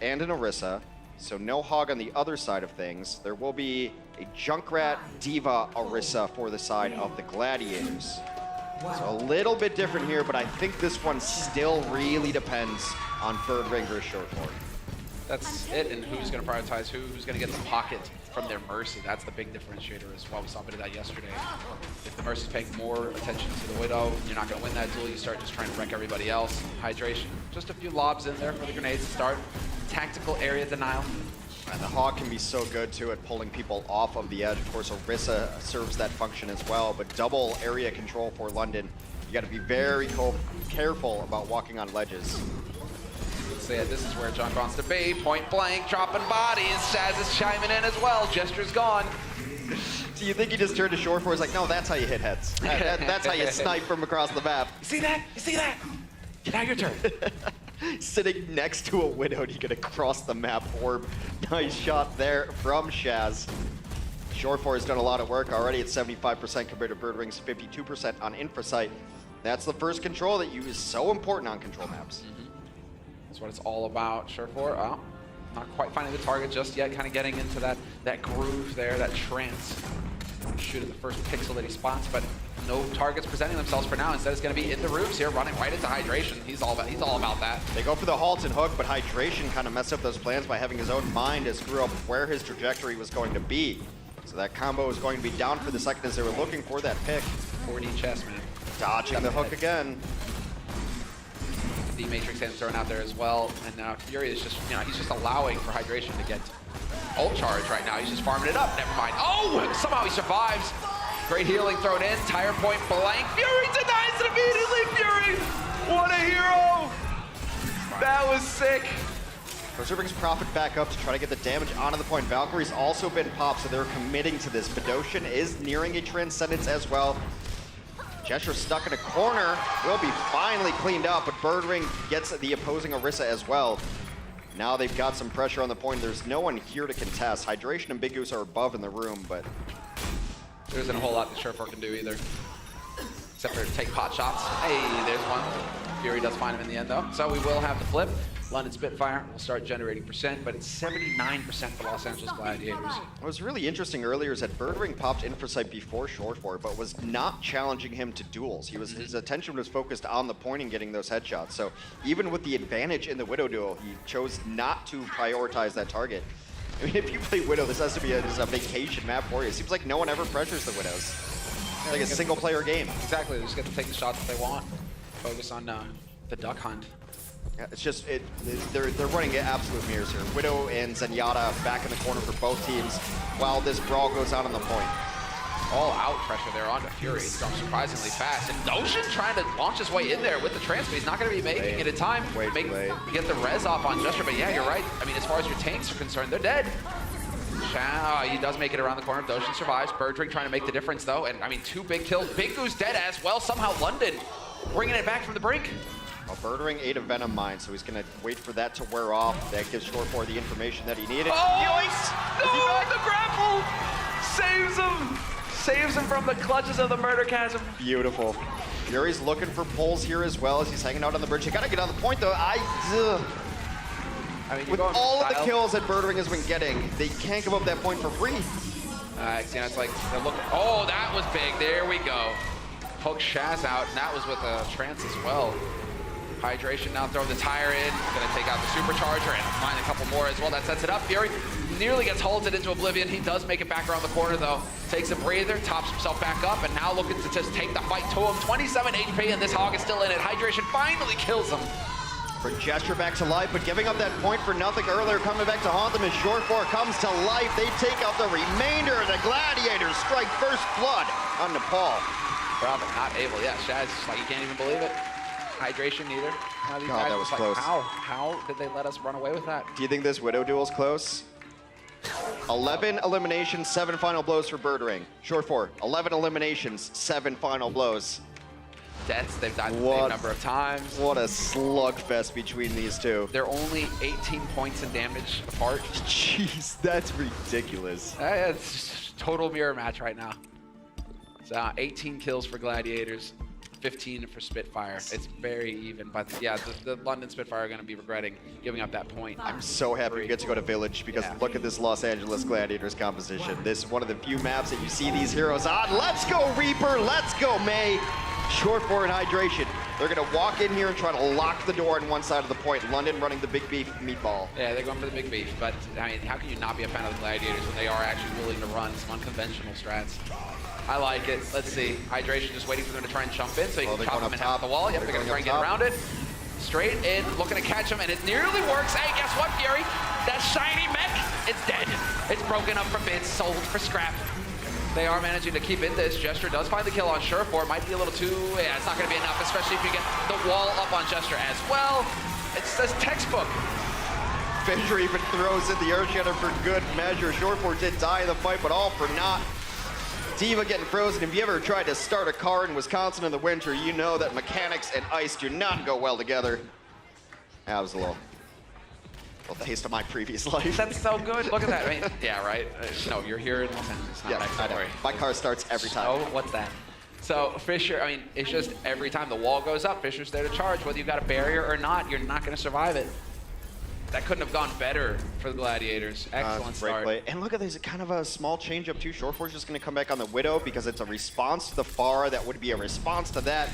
[SPEAKER 6] and an Orisa. So no Hog on the other side of things. There will be a Junkrat Diva Orisa for the side of the Gladiators. So a little bit different here, but I think this one still really depends on third ring versus short forward.
[SPEAKER 5] That's it, and who's going to prioritize who's going to get the pocket from their Mercy. That's the big differentiator as well. We saw a bit of that yesterday. If the Mercy's paying more attention to the Widow, you're not going to win that duel. You start just trying to wreck everybody else. Hydration. Just a few lobs in there for the grenades to start. Tactical area denial.
[SPEAKER 6] And the Hawk can be so good too at pulling people off of the edge. Of course, Orisa serves that function as well, but double area control for London. You got to be very careful about walking on ledges.
[SPEAKER 5] So yeah, this is where John wants to be. Point blank, dropping bodies. Shaz is chiming in as well. Gesture's gone.
[SPEAKER 6] So you think he just turned to shore for? He's like, no, that's how you hit heads. That's how you snipe from across the map.
[SPEAKER 5] You see that? You see that? Now your turn.
[SPEAKER 6] Sitting next to a Widow to get across the map orb. Nice shot there from Shaz. Shore4 has done a lot of work already at 75% compared to Birdwing's 52% on Infrasight. That's the first control that is so important on control maps.
[SPEAKER 5] That's what it's all about. Shore4, not quite finding the target just yet, kind of getting into that groove there, that trance. Shoot at the first pixel that he spots, but no targets presenting themselves for now. Instead, it's going to be in the roofs here, running right into Hydration. He's all about that.
[SPEAKER 6] They go for the halt and hook, but Hydration kind of messed up those plans by having his own mind to screw up where his trajectory was going to be. So that combo is going to be down for the second as they were looking for that pick.
[SPEAKER 5] 4D chess, man.
[SPEAKER 6] Dodging the hook again.
[SPEAKER 5] D-Matrix hand thrown out there as well. And now Fury is just, he's just allowing for Hydration to get ult charge right now. He's just farming it up. Never mind. Oh, somehow he survives. Great healing thrown in. Tire point blank. Fury denies it immediately. Fury, what a hero. That was sick.
[SPEAKER 6] Mercer brings Prophet back up to try to get the damage onto the point. Valkyrie's also been popped, so they're committing to this. Bedosian is nearing a Transcendence as well. Gesture stuck in a corner, will be finally cleaned up, but Birdwing gets the opposing Orisa as well. Now they've got some pressure on the point. There's no one here to contest. Hydration and Big Goose are above in the room, but
[SPEAKER 5] there isn't a whole lot that Shore4 can do either, except for take pot shots. Hey, there's one. Fury does find him in the end, though. So we will have the flip. London Spitfire will start generating percent, but it's 79% for Los Angeles Gladiators.
[SPEAKER 6] What was really interesting earlier is that Birdwing popped Infrasight before Shore4, but was not challenging him to duels. His attention was focused on the point and getting those headshots. So even with the advantage in the Widow duel, he chose not to prioritize that target. I mean, if you play Widow, this has to be a vacation map for you. It seems like no one ever pressures the Widows. It's like a single-player game.
[SPEAKER 5] Exactly, they just get to take the shots that they want. Focus on the duck hunt.
[SPEAKER 6] Yeah, it's just, they're running absolute mirrors here. Widow and Zenyatta back in the corner for both teams while this brawl goes on the point.
[SPEAKER 5] All out pressure there onto Fury. He's gone surprisingly fast. And Ocean trying to launch his way in there with the transfer. He's not going to be making it in time. Get the res off on Gesture, but yeah, you're right. I mean, as far as your tanks are concerned, they're dead. He does make it around the corner. Ocean survives. Birdwing trying to make the difference, though. And, I mean, 2 big kills. Big Goose dead as well. Somehow London bringing it back from the brink.
[SPEAKER 6] Well, Birdwing ate a Venom Mine, so he's going to wait for that to wear off. That gives Shore4 the information that he needed.
[SPEAKER 5] Oh, no, the grapple saves him. Saves him from the clutches of the murder chasm.
[SPEAKER 6] Beautiful. Fury's looking for pulls here as well as he's hanging out on the bridge. You got to get on the point, though. I mean, with all of the kills that Birdwing has been getting, they can't give up that point for free.
[SPEAKER 5] It's like they're looking. Oh, that was big. There we go. Poke Shaz out, and that was with a trance as well. Hydration now throwing the tire in. Gonna take out the supercharger and find a couple more as well. That sets it up. Fury nearly gets halted into oblivion. He does make it back around the corner though. Takes a breather, tops himself back up, and now looking to just take the fight to him. 27 HP, and this Hog is still in it. Hydration finally kills him.
[SPEAKER 6] For Gesture back to life, but giving up that point for nothing earlier, coming back to haunt them as Shore4 comes to life. They take out the remainder of the Gladiators, strike first blood on Nepal.
[SPEAKER 5] Prophet not able. Yeah, Shaz, like you can't even believe it. Hydration neither.
[SPEAKER 6] God, that was close.
[SPEAKER 5] How did they let us run away with that?
[SPEAKER 6] Do you think this Widow duel's close? 11 eliminations, 7 final blows for Birdwing. Shore4, 11 eliminations, 7 final blows.
[SPEAKER 5] Deaths, they've died the same number of times.
[SPEAKER 6] What a slugfest between these two.
[SPEAKER 5] They're only 18 points in damage apart.
[SPEAKER 6] Jeez, that's ridiculous.
[SPEAKER 5] It's just a total mirror match right now. So 18 kills for Gladiators, 15 for Spitfire. It's very even, but yeah, the London Spitfire are going to be regretting giving up that point.
[SPEAKER 6] I'm so happy we get to go to Village because look at this Los Angeles Gladiators composition. This is one of the few maps that you see these heroes on. Let's go Reaper, let's go May. Shore4 and Hydration. They're going to walk in here and try to lock the door on one side of the point. London running the big beef meatball.
[SPEAKER 5] Yeah, they're going for the big beef, but I mean, how can you not be a fan of the Gladiators when they are actually willing to run some unconventional strats? I like it. Let's see. Hydration just waiting for them to try and jump in, so you can chop them in half the wall. Yep, they're going to try and get around it. Straight in, looking to catch him, and it nearly works. Hey, guess what, Fury? That shiny mech It's dead. It's broken up for bits, sold for scrap. They are managing to keep in this. Gesture does find the kill on Surefour. Might be a little too, yeah, it's not gonna be enough, especially if you get the wall up on Gesture as well. It says textbook.
[SPEAKER 6] Fissure even throws in the Earth Shatter for good measure. Surefour did die in the fight, but all for naught. Diva getting frozen. If you ever tried to start a car in Wisconsin in the winter, you know that mechanics and ice do not go well together. That was a little taste of my previous life.
[SPEAKER 5] That's so good. Look at that. I mean, yeah, right? No, you're here in Los Angeles.
[SPEAKER 6] Yeah, I know. My car starts every time.
[SPEAKER 5] Oh, what's that? So Fissure, I mean, it's just every time the wall goes up, Fissure's there to charge. Whether you've got a barrier or not, you're not going to survive it. That couldn't have gone better for the Gladiators. Excellent start.
[SPEAKER 6] Play. And look at this, kind of a small change up too. Surefour's just going to come back on the Widow because it's a response to the Pharah that would be a response to that.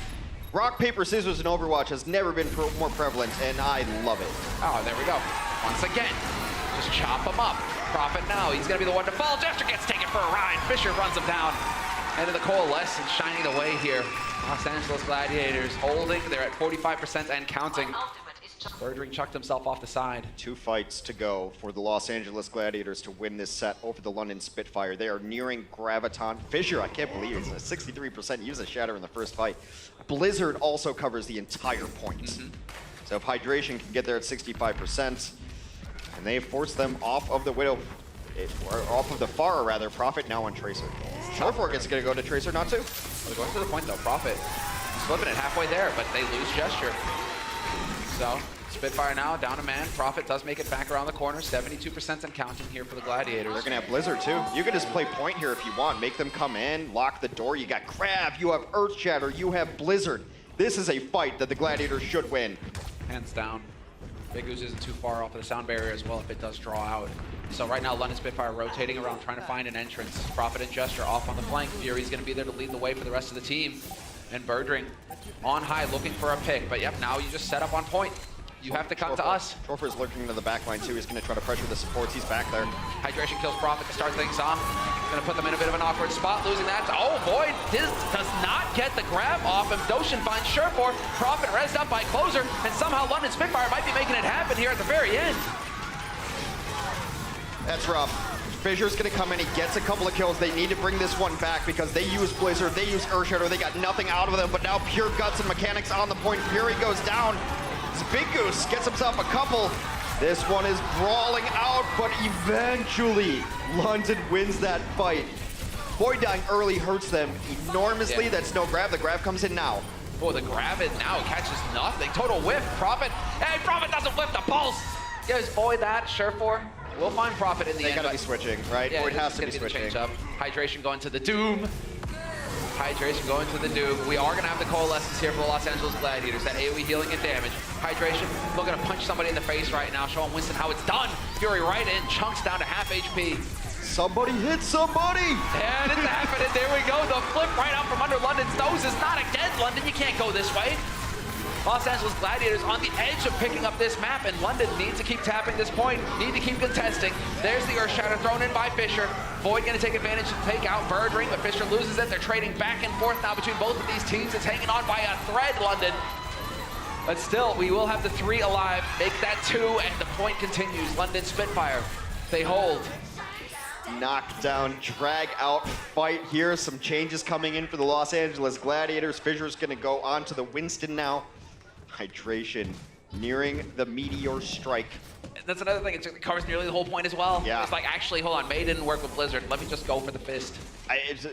[SPEAKER 6] Rock, paper, scissors in Overwatch has never been more prevalent, and I love it.
[SPEAKER 5] Oh, there we go. Once again, just chop him up. Prophet now, he's going to be the one to fall. Gesture gets taken for a ride. Fissure runs him down. Into the Coalescence, shining the way here. Los Angeles Gladiators holding. They're at 45% and counting. Birdring chucked himself off the side.
[SPEAKER 6] 2 fights to go for the Los Angeles Gladiators to win this set over the London Spitfire. They are nearing Graviton. Fissure, I can't believe it's a 63% use of Shatter in the first fight. Blizzard also covers the entire point. So if Hydration can get there at 65%, and they force them off of the Widow, or off of the Pharah rather, Prophet now on Tracer. Surefour gets gonna go to Tracer, not to.
[SPEAKER 5] They're going to the point though, Prophet. He's flipping it halfway there, but they lose Gesture. So, Spitfire now, down a man. Prophet does make it back around the corner. 72% and counting here for the Gladiators.
[SPEAKER 6] They're gonna have Blizzard too. You can just play point here if you want. Make them come in, lock the door. You got Crab, you have Earth Shatter, you have Blizzard. This is a fight that the Gladiators should win.
[SPEAKER 5] Hands down. Big Ooze isn't too far off of the sound barrier as well if it does draw out. So right now, London Spitfire rotating around, trying to find an entrance. Prophet and Gesture off on the flank. Fury's gonna be there to lead the way for the rest of the team. And Birdring on high, looking for a pick. But yep, now you just set up on point. You have to come to us.
[SPEAKER 6] Surefour's lurking into the back line too. He's going to try to pressure the supports. He's back there.
[SPEAKER 5] Hydration kills Prophet to start things off. Going to put them in a bit of an awkward spot, losing that. Oh, Void does not get the grab off him. Doshin finds Surefour. Prophet rezzed up by Closer, and somehow London Spitfire might be making it happen here at the very end.
[SPEAKER 6] That's rough. Fissure's going to come in. He gets a couple of kills. They need to bring this one back because they use Blizzard. They use Earth Shatter. They got nothing out of them, but now pure guts and mechanics on the point. Fury goes down. Big Goose gets himself a couple. This one is brawling out, but eventually London wins that fight. Void dying early hurts them enormously. Yeah. That's no grab. The grab comes in now.
[SPEAKER 5] Oh, the grab it now catches nothing. Total whiff. Prophet. Hey, Prophet doesn't whiff the pulse. Gives Void that. Surefour. We'll find Prophet in the end.
[SPEAKER 6] They gotta be switching, right?
[SPEAKER 5] Yeah,
[SPEAKER 6] Void has to be switching.
[SPEAKER 5] Hydration going to the Doom. Hydration going to the Doom. We are going to have the Coalescence here for the Los Angeles Gladiators. That AoE healing and damage. Hydration looking to punch somebody in the face right now, showing Winston how it's done. Fury right in, chunks down to half HP.
[SPEAKER 6] Somebody hit somebody!
[SPEAKER 5] And it's happening. There we go. The flip right out from under London's nose is not again, London. You can't go this way. Los Angeles Gladiators on the edge of picking up this map, and London needs to keep tapping this point, need to keep contesting. There's the Earth Shatter thrown in by Fissure. Void going to take advantage and take out Birdring, but Fissure loses it. They're trading back and forth now between both of these teams. It's hanging on by a thread, London. But still, we will have the 3 alive, make that 2, and the point continues. London Spitfire, they hold.
[SPEAKER 6] Knockdown, drag out fight here. Some changes coming in for the Los Angeles Gladiators. Fissure's going to go on to the Winston now. Hydration nearing the Meteor Strike.
[SPEAKER 5] That's another thing, it covers nearly the whole point as well.
[SPEAKER 6] Yeah.
[SPEAKER 5] It's like, actually, hold on, May didn't work with Blizzard. Let me just go for the fist.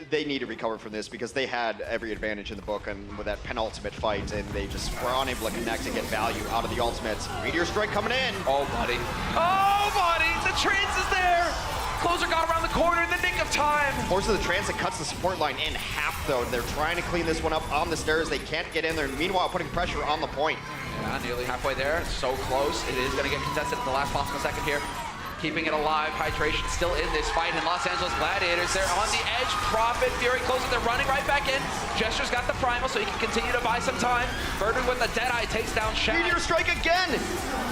[SPEAKER 6] They need to recover from this because they had every advantage in the book and with that penultimate fight, and they just were unable to connect and get value out of the ultimates. Meteor Strike coming in.
[SPEAKER 5] Oh, buddy. Oh, buddy! The trance is there! Closer got around the corner in the nick of time.
[SPEAKER 6] Force of the Transit cuts the support line in half, though. They're trying to clean this one up on the stairs. They can't get in there. Meanwhile, putting pressure on the point.
[SPEAKER 5] Yeah, nearly halfway there. So close. It is going to get contested at the last possible second here. Keeping it alive. Hydration still in this fight. And Los Angeles Gladiators, they're on the edge. Prophet, Fury closes. They're running right back in. Gesture's got the primal, so he can continue to buy some time. Birdring with the Deadeye takes down Shaq.
[SPEAKER 6] Meteor Strike again!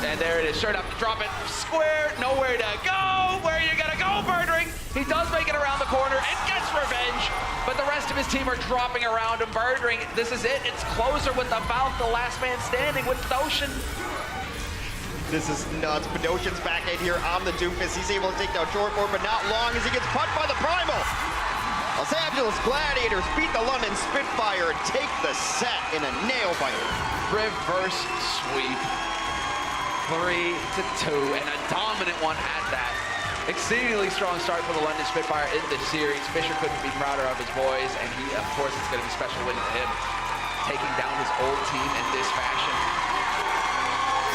[SPEAKER 5] And there it is. Sure enough, drop it square. Nowhere to go. Where are you going to go, Birdring? He does make it around the corner and gets revenge. But the rest of his team are dropping around him. Birdring, this is it. It's Closer with the mouth, the last man standing with Doshin.
[SPEAKER 6] This is nuts. Bedosian's back in here on the doofus. He's able to take down Shortboard, but not long as he gets punched by the Primal. Los Angeles Gladiators beat the London Spitfire and take the set in a nail-biter.
[SPEAKER 5] Reverse sweep. 3-2, and a dominant one at that. Exceedingly strong start for the London Spitfire in this series. Fisher couldn't be prouder of his boys, and he, of course, it's going to be special win to him, taking down his old team in this fashion.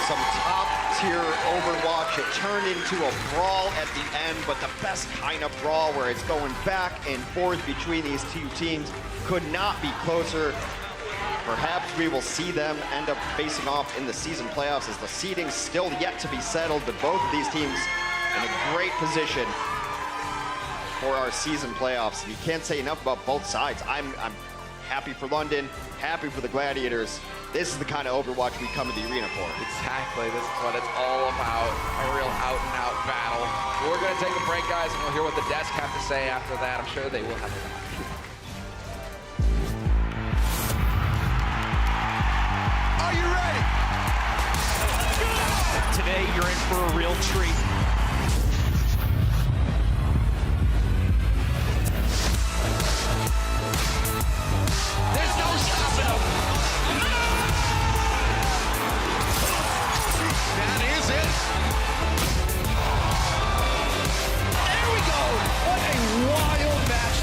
[SPEAKER 6] Some top-tier Overwatch. It turned into a brawl at the end, but the best kind of brawl where it's going back and forth between these two teams. Could not be closer. Perhaps we will see them end up facing off in the season playoffs as the seeding's still yet to be settled, but both of these teams in a great position for our season playoffs. You can't say enough about both sides. I'm happy for London, happy for the Gladiators. This is the kind of Overwatch we come to the arena for.
[SPEAKER 5] Exactly, this is what it's all about, a real out-and-out battle. We're going to take a break, guys, and we'll hear what the desk have to say after that. I'm sure they will have a lot.
[SPEAKER 1] Are you ready?
[SPEAKER 8] Today, you're in for a real treat.
[SPEAKER 9] There's no stopping them. That is it. There we go. What a wild match.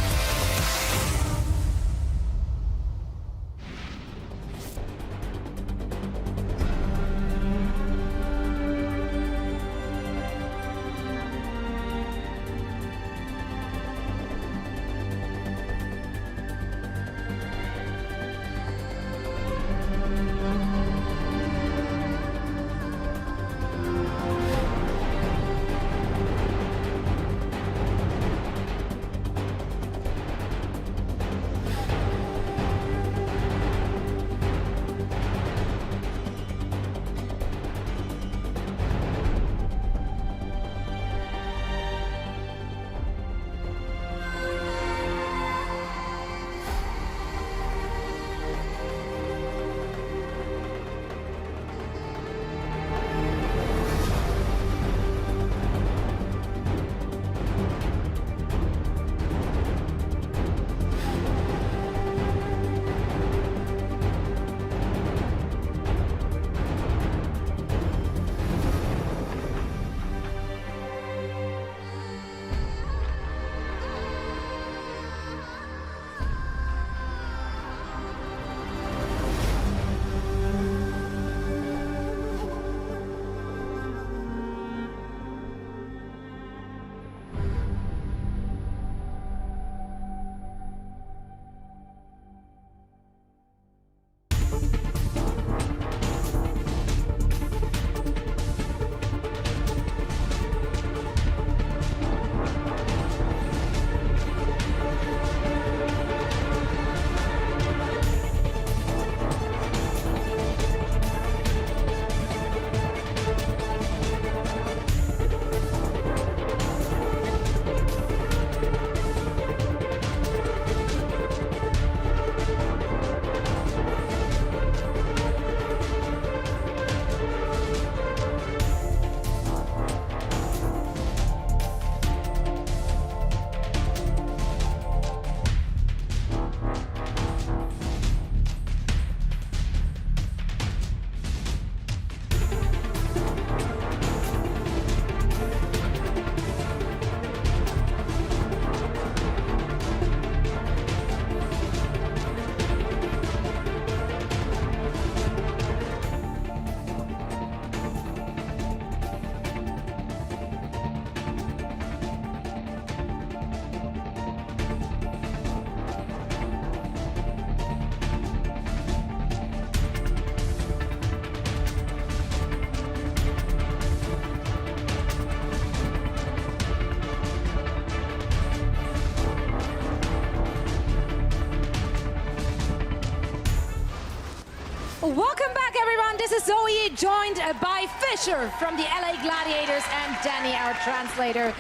[SPEAKER 10] Welcome back, everyone. This is Zoe, joined by Fisher from the LA Gladiators and Danny, our translator.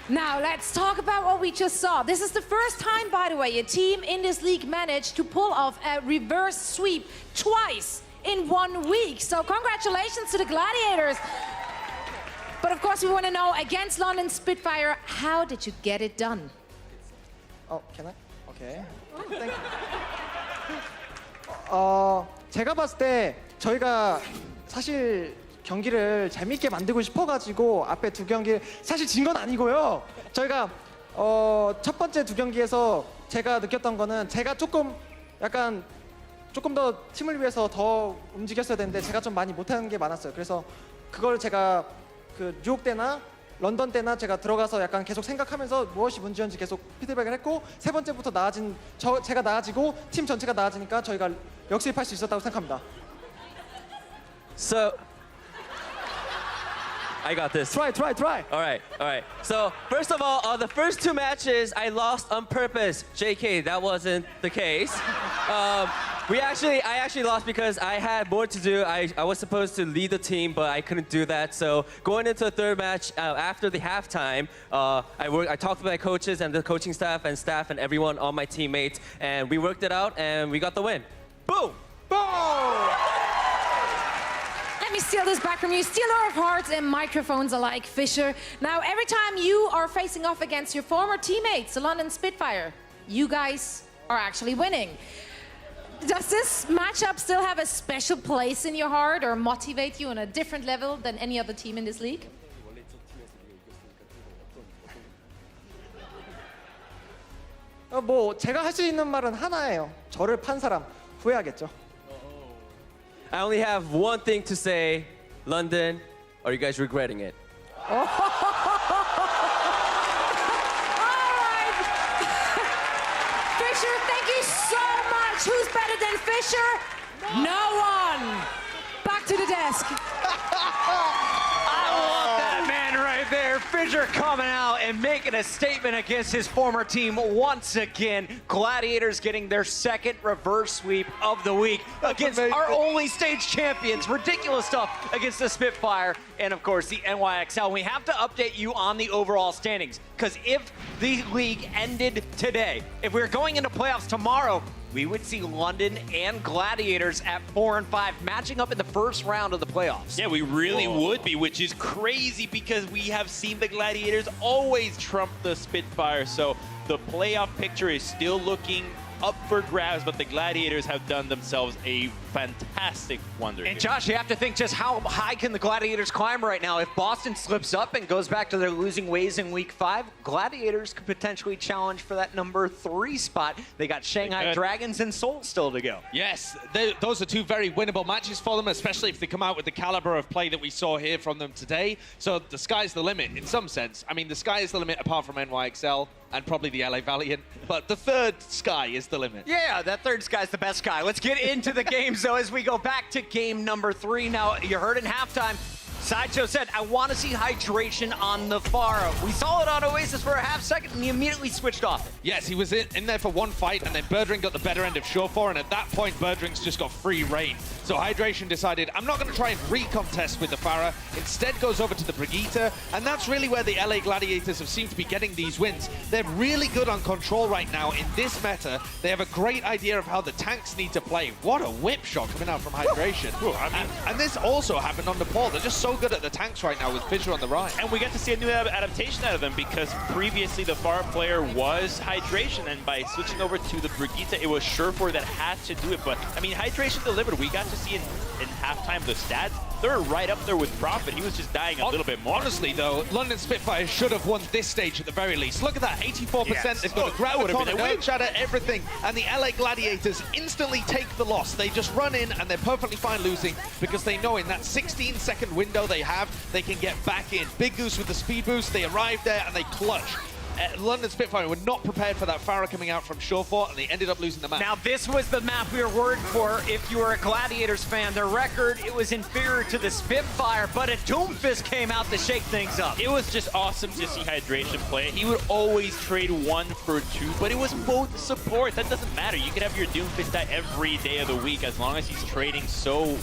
[SPEAKER 10] Now, let's talk about what we just saw. This is the first time, by the way, a team in this league managed to pull off a reverse sweep twice in 1 week. So congratulations to the Gladiators. But of course, we want to know, against London Spitfire, how did you get it done?
[SPEAKER 13] Oh, can I? Okay. Thank you. 제가 봤을 때 저희가 사실 경기를 재밌게 만들고 싶어가지고 앞에 두 경기 사실 진 건 아니고요. 저희가 첫 번째 두 경기에서 제가 느꼈던 거는 제가 조금 더 팀을 위해서 더 움직였어야 되는데 제가 좀 많이 못하는 게 많았어요. 그래서 그걸 제가 그 뉴욕 때나 런던 때나 제가 들어가서 약간 계속 생각하면서 무엇이 문제였는지 계속 피드백을 했고 세 번째부터 제가 나아지고 팀 전체가 나아지니까 저희가 역습할 수 있었다고 생각합니다.
[SPEAKER 14] So I got this.
[SPEAKER 13] Try.
[SPEAKER 14] All right. So first of all, the first two matches I lost on purpose. JK, that wasn't the case. I actually lost because I had more to do. I was supposed to lead the team, but I couldn't do that. So going into the third match, after the halftime, I talked with my coaches and the coaching staff and everyone, all my teammates, and we worked it out and we got the win. Boom!
[SPEAKER 13] Boom!
[SPEAKER 10] Let me steal this back from you. Stealer of hearts and microphones alike, Fisher. Now, every time you are facing off against your former teammates, the London Spitfire, you guys are actually winning. Does this matchup still have a special place in your heart or motivate you on a different level than any other team in this league?
[SPEAKER 13] 뭐 제가 할 수 있는 말은 하나예요. 저를 판 사람 후회하겠죠.
[SPEAKER 14] I only have one thing to say. London, are you guys regretting it?
[SPEAKER 10] All right. Fisher, thank you so much. Who's better than Fisher? No one. Back to the desk.
[SPEAKER 2] I love that man right there. Fisher coming out and making a statement against his former team once again. Gladiators getting their second reverse sweep of the week against our only stage champions. Ridiculous stuff against the Spitfire and, of course, the NYXL. We have to update you on the overall standings because if the league ended today, if we were going into playoffs tomorrow, we would see London and Gladiators at 4 and 5 matching up in the first round of the playoffs.
[SPEAKER 4] Yeah, we really would be, which is crazy because we have seen the Gladiators always trump the Spitfire. So the playoff picture is still looking up for grabs, but the Gladiators have done themselves a fantastic wonder.
[SPEAKER 2] And Josh, you have to think just how high can the Gladiators climb right now? If Boston slips up and goes back to their losing ways in week 5, Gladiators could potentially challenge for that number 3 spot. They got Shanghai Dragons and Seoul still to go.
[SPEAKER 3] Yes, those are two very winnable matches for them, especially if they come out with the caliber of play that we saw here from them today. So the sky's the limit in some sense. I mean, the sky is the limit apart from NYXL and probably the LA Valiant, but the third sky is the limit.
[SPEAKER 2] Yeah, that third sky's the best sky. Let's get into the games, though, as we go back to game number 3. Now, you heard in halftime, Sideshow said, I want to see hydration on the Pharah. We saw it on Oasis for a half second, and he immediately switched off it.
[SPEAKER 3] Yes, he was in there for one fight, and then Birdring got the better end of Surefour, and at that point, Birdring's just got free reign. So Hydration decided, I'm not going to try and recontest with the Pharah, instead goes over to the Brigitte, and that's really where the LA Gladiators have seemed to be getting these wins. They're really good on control right now in this meta. They have a great idea of how the tanks need to play. What a whip shot coming out from Hydration. And this also happened on Nepal. They're just so good at the tanks right now with Fisher on the right.
[SPEAKER 4] And we get to see a new adaptation out of them because previously the Pharah player was Hydration, and by switching over to the Brigitte, it was Surefour that had to do it. But, I mean, Hydration delivered. We got to see in halftime the stats. They're right up there with Profit. He was just dying a little bit more.
[SPEAKER 3] Honestly, though, London Spitfire should have won this stage at the very least. Look at that, 84%. Yes. They've got a grab would have been a win shatter, everything. And the LA Gladiators instantly take the loss. They just run in and they're perfectly fine losing because they know in that 16-second window they have, they can get back in. Big Goose with the speed boost. They arrive there and they clutch. London Spitfire were not prepared for that Pharah coming out from Surefour, and they ended up losing the map.
[SPEAKER 2] Now, this was the map we were worried for. If you were a Gladiators fan, their record, it was inferior to the Spitfire, but a Doomfist came out to shake things up.
[SPEAKER 4] It was just awesome to see Hydration play. He would always trade 1 for 2, but it was both support. That doesn't matter. You could have your Doomfist die every day of the week as long as he's trading so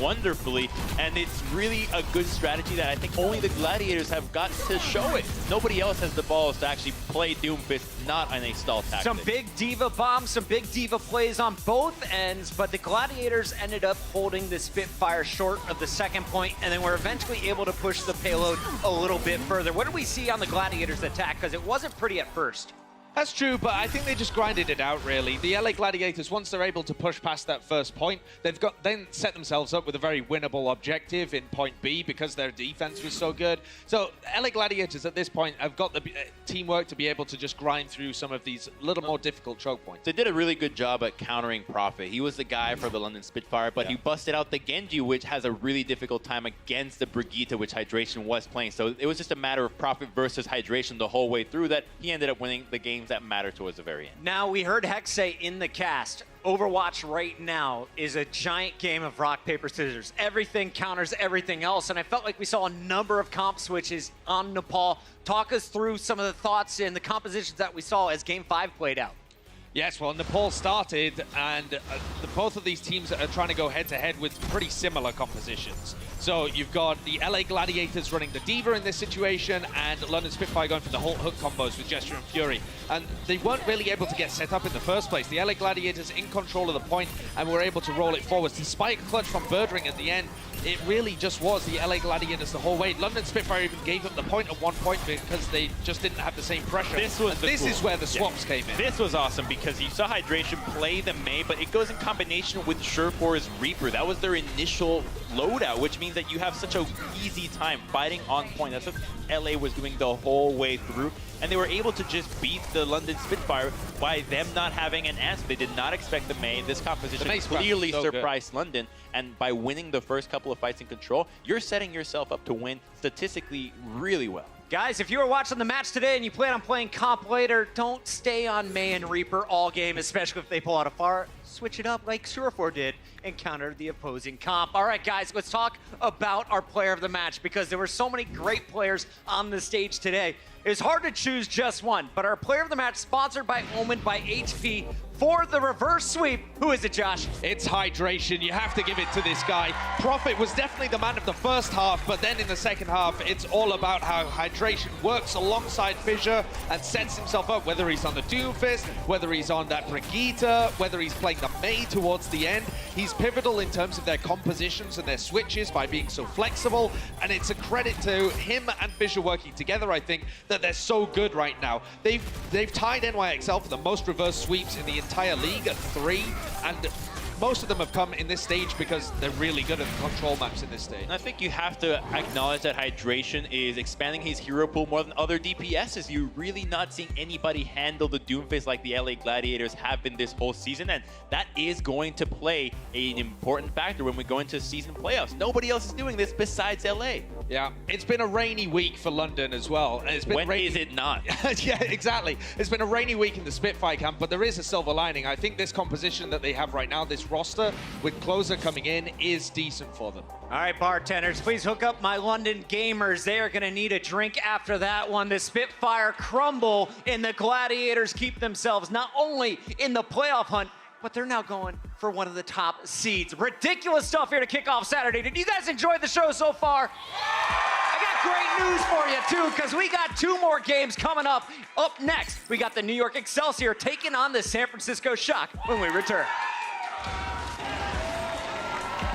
[SPEAKER 4] wonderfully, and it's really a good strategy that I think only the Gladiators have got to show it. Nobody else has the balls to actually play Doomfist not on a stall tactic.
[SPEAKER 2] Some big diva bombs, some big diva plays on both ends, but the Gladiators ended up holding the Spitfire short of the second point, and then were eventually able to push the payload a little bit further. What did we see on the Gladiators' attack? Because it wasn't pretty at first.
[SPEAKER 3] That's true, but I think they just grinded it out, really. The LA Gladiators, once they're able to push past that first point, they've got then set themselves up with a very winnable objective in point B because their defense was so good. So LA Gladiators at this point have got the teamwork to be able to just grind through some of these little more difficult choke points.
[SPEAKER 4] They did a really good job at countering Prophet. He was the guy for the London Spitfire, but he busted out the Genji, which has a really difficult time against the Brigitte, which Hydration was playing. So it was just a matter of Prophet versus Hydration the whole way through that he ended up winning the game that matter towards the very end.
[SPEAKER 2] Now, we heard Hex say in the cast, Overwatch right now is a giant game of rock, paper, scissors. Everything counters everything else, and I felt like we saw a number of comp switches on Nepal. Talk us through some of the thoughts and the compositions that we saw as Game 5 played out.
[SPEAKER 3] Yes, well, Nepal started, and both of these teams are trying to go head-to-head with pretty similar compositions. So you've got the LA Gladiators running the Diva in this situation, and London Spitfire going for the whole hook combos with Gesture and Fury. And they weren't really able to get set up in the first place. The LA Gladiators in control of the point, and were able to roll it forwards. Despite a clutch from Birdring at the end, it really just was the LA Gladiators the whole way. London Spitfire even gave up the point at one point because they just didn't have the same pressure.
[SPEAKER 4] This
[SPEAKER 3] is where the swaps came in.
[SPEAKER 4] This was awesome because you saw Hydration play the Mei, but it goes in combination with Surefour's Reaper. That was their initial loadout, which means that you have such an easy time fighting on point. That's what LA was doing the whole way through. And they were able to just beat the London Spitfire by them not having an answer. They did not expect the Mei. This composition clearly surprised London. And by winning the first couple of fights in control, you're setting yourself up to win statistically really well.
[SPEAKER 2] Guys, if you were watching the match today and you plan on playing comp later, don't stay on Mei and Reaper all game, especially if they pull out a far. Switch it up like Surefour did and counter the opposing comp. All right, guys, let's talk about our player of the match because there were so many great players on the stage today. It's hard to choose just one, but our player of the match, sponsored by Omen by HP, for the reverse sweep. Who is it, Josh?
[SPEAKER 3] It's Hydration. You have to give it to this guy. Prophet was definitely the man of the first half, but then in the second half, it's all about how Hydration works alongside Fissure and sets himself up, whether he's on the Doomfist, whether he's on that Brigitte, whether he's playing the Mei towards the end. He's pivotal in terms of their compositions and their switches by being so flexible, and it's a credit to him and Fissure working together, I think, that they're so good right now. They've tied NYXL for the most reverse sweeps in the entire league at 3, and most of them have come in this stage because they're really good at the control maps in this stage.
[SPEAKER 4] And I think you have to acknowledge that Hydration is expanding his hero pool more than other DPSs. You're really not seeing anybody handle the Doomfist like the LA Gladiators have been this whole season, and that is going to play an important factor when we go into season playoffs. Nobody else is doing this besides LA.
[SPEAKER 3] Yeah, it's been a rainy week for London as well. And it's been
[SPEAKER 4] when is it not?
[SPEAKER 3] Yeah, exactly. It's been a rainy week in the Spitfire camp, but there is a silver lining. I think this composition that they have right now, this roster with Closer coming in, is decent for them.
[SPEAKER 2] All right, bartenders, please hook up my London gamers. They are going to need a drink after that one. The Spitfire crumble and the Gladiators keep themselves not only in the playoff hunt, but they're now going for one of the top seeds. Ridiculous stuff here to kick off Saturday. Did you guys enjoy the show so far? I got great news for you, too, because we got 2 more games coming up. Up next, we got the New York Excelsior taking on the San Francisco Shock when we return.